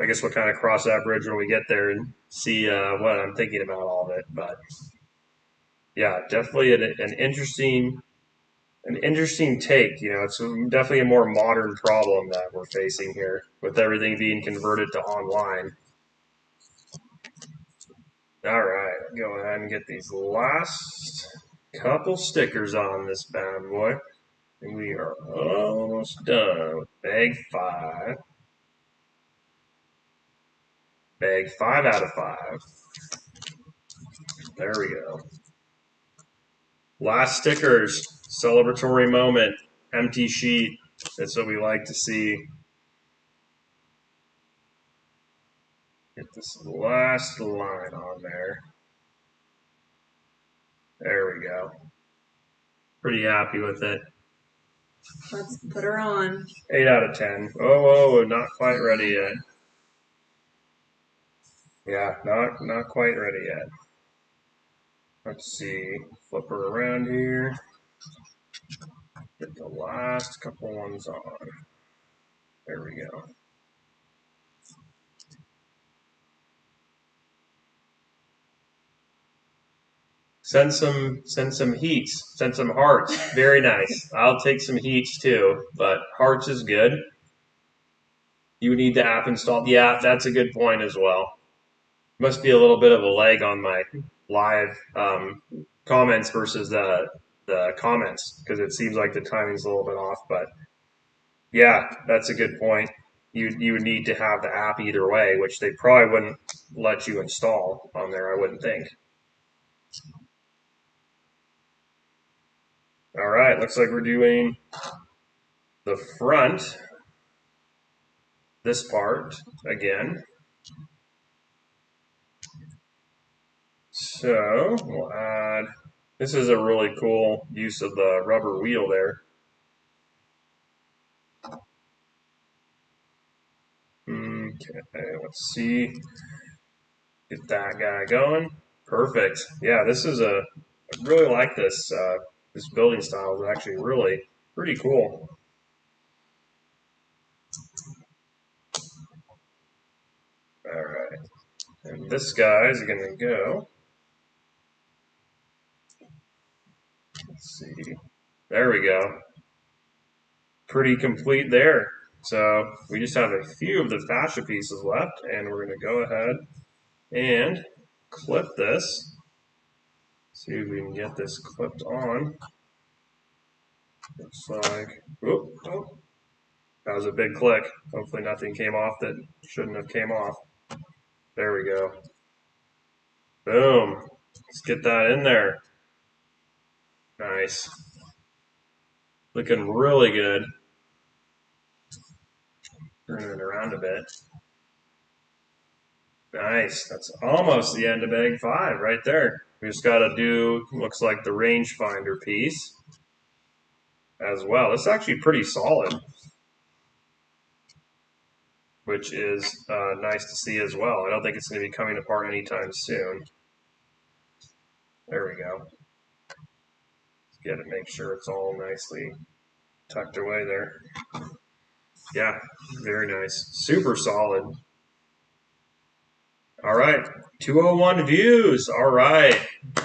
guess we'll kind of cross that bridge when we get there and see what I'm thinking about all of it. But yeah, definitely an interesting take. You know, it's definitely a more modern problem that we're facing here with everything being converted to online. All right, go ahead and get these last couple stickers on this bad boy. And we are almost done with bag 5. Bag 5 out of 5. There we go. Last stickers, celebratory moment, empty sheet. That's what we like to see. Get this last line on there. There we go. Pretty happy with it. Let's put her on. 8 out of 10. Oh, not quite ready yet. Yeah, not quite ready yet. Let's see. Flip her around here. Get the last couple ones on. There we go. Send some heats. Send some hearts. Very nice. I'll take some heats too, but hearts is good. You need the app installed. Yeah, that's a good point as well. Must be a little bit of a lag on my live comments versus the comments, because it seems like the timing's a little bit off. But yeah, that's a good point. You would need to have the app either way, which they probably wouldn't let you install on there, I wouldn't think. All right, looks like we're doing the front, this part again. So we'll add, this is a really cool use of the rubber wheel there. Okay, let's see. Get that guy going. Perfect. Yeah, this is I really like this. This building style is actually really pretty cool. All right. And this guy is going to go. Let's see. There we go. Pretty complete there. So we just have a few of the fascia pieces left, and we're going to go ahead and clip this. See if we can get this clipped on. Looks like, oh, that was a big click. Hopefully nothing came off that shouldn't have came off. There we go. Boom. Let's get that in there. Nice. Looking really good. Turn it around a bit. Nice. That's almost the end of bag 5 right there. We just got to do, looks like the rangefinder piece as well. It's actually pretty solid, which is nice to see as well. I don't think it's going to be coming apart anytime soon. There we go. Let's get it, make sure it's all nicely tucked away there. Yeah, very nice. Super solid. All right, 201 views. All right,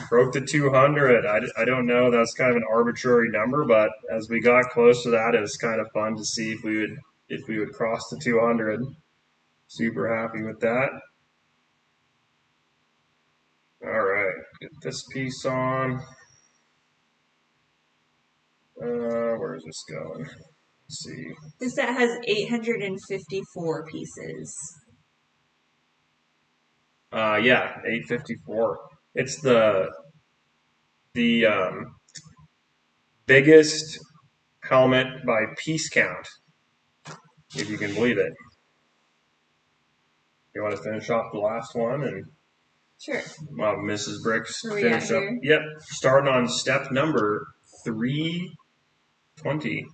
broke the 200. I don't know. That's kind of an arbitrary number, but as we got close to that, it was kind of fun to see if we would cross the 200. Super happy with that. All right, get this piece on. Where is this going? Let's see. This set has 854 pieces. Yeah, 854. It's the biggest helmet by piece count, if you can believe it. You want to finish off the last one and sure. Mrs. Bricks Where we finish at up. here? Yep, starting on step number 320.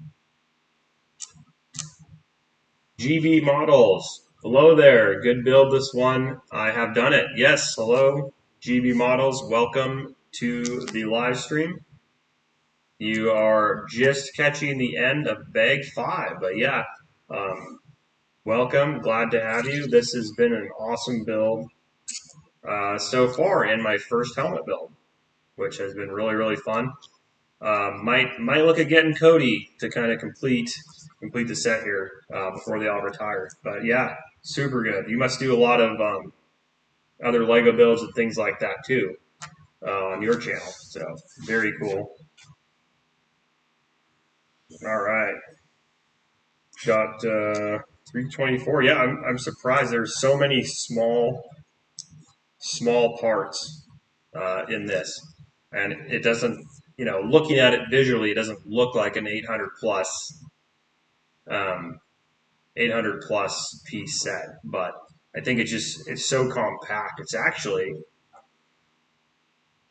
GB models. Hello there. Good build this one. I have done it. Yes, hello, GB models. Welcome to the live stream. You are just catching the end of bag 5, but yeah, welcome. Glad to have you. This has been an awesome build so far in my first helmet build, which has been really, really fun. Might look at getting Cody to kind of complete the set here before they all retire. But yeah, super good. You must do a lot of other Lego builds and things like that too on your channel. So very cool. All right, got 324. Yeah, I'm surprised there's so many small parts in this, and it doesn't. You know, looking at it visually, it doesn't look like an 800 plus 800 plus piece set, but I think it's so compact. It's actually,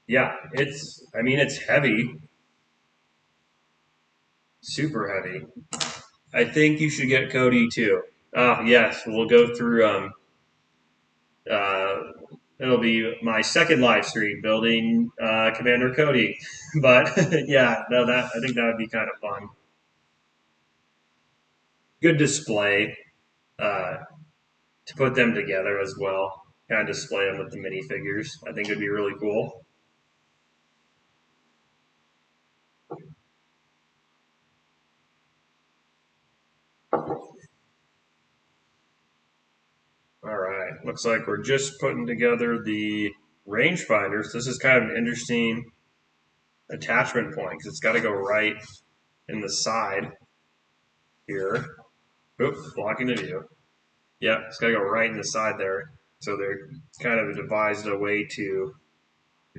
yeah, I mean, it's heavy, super heavy. I think you should get Cody too. Yes, we'll go through, it'll be my second live stream building Commander Cody, but yeah, no, I think that would be kind of fun. Good display to put them together as well. Kind of display them with the minifigures. I think it'd be really cool. All right, looks like we're just putting together the rangefinders. This is kind of an interesting attachment point because it's got to go right in the side here. Oops, blocking the view. Yeah, it's got to go right in the side there. So they're kind of devised a way to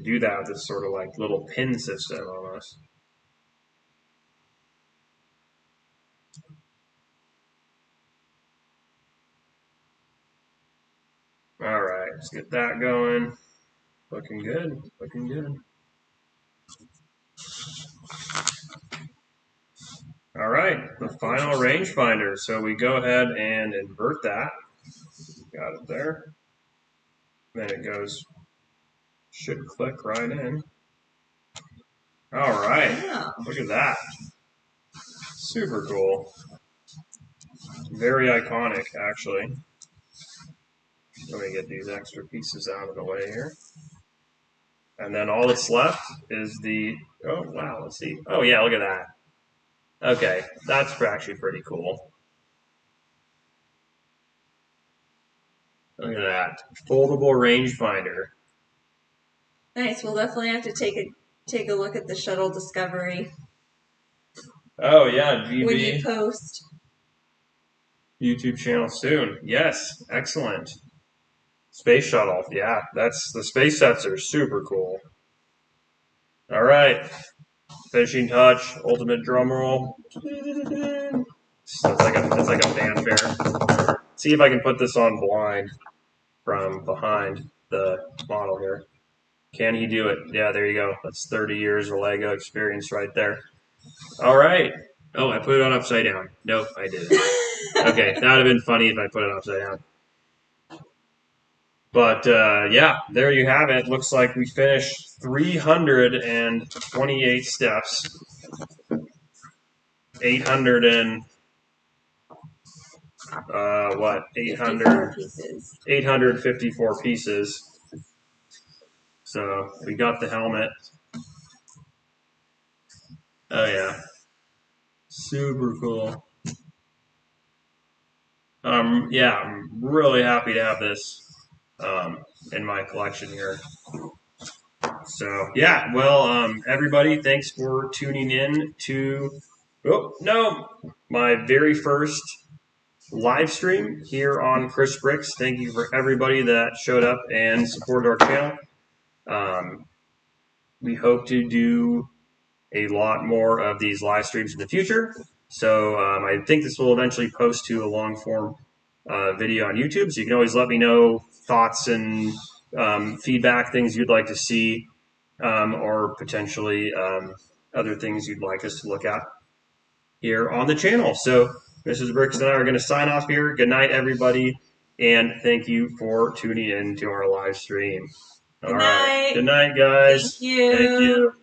do that with this sort of like little pin system almost. All right, let's get that going. Looking good, looking good. All right, the final rangefinder. So we go ahead and invert that. Got it there. Then it goes, should click right in. All right, look at that. Super cool. Very iconic, actually. Let me get these extra pieces out of the way here. And then all that's left is the, oh wow, let's see. Oh yeah, look at that. Okay, that's actually pretty cool. Look at that. Foldable rangefinder. Nice. We'll definitely have to take a look at the shuttle Discovery. Oh yeah, GB. When you post. YouTube channel soon. Yes, excellent. Space shuttle. Yeah, that's the space sets are super cool. All right. Finishing touch, ultimate drum roll. It's like a fanfare. See if I can put this on blind from behind the model here. Can he do it? Yeah, there you go. That's 30 years of Lego experience right there. All right. Oh, I put it on upside down. Nope, I didn't. Okay, that would have been funny if I put it upside down. But yeah, there you have it. Looks like we finished 328 steps. 800 and what? 800 pieces. 854 pieces. So we got the helmet. Oh yeah, super cool. Yeah, I'm really happy to have this in my collection here. So yeah, well, everybody, thanks for tuning in to my very first live stream here on crispbricks. Thank you for everybody that showed up and supported our channel. We hope to do a lot more of these live streams in the future. So I think this will eventually post to a long form video on YouTube. So you can always let me know thoughts and feedback, things you'd like to see, or potentially other things you'd like us to look at here on the channel. So Mrs. Bricks and I are going to sign off here. Good night, everybody, and thank you for tuning in to our live stream. Good night. Good night, guys. Thank you. Thank you.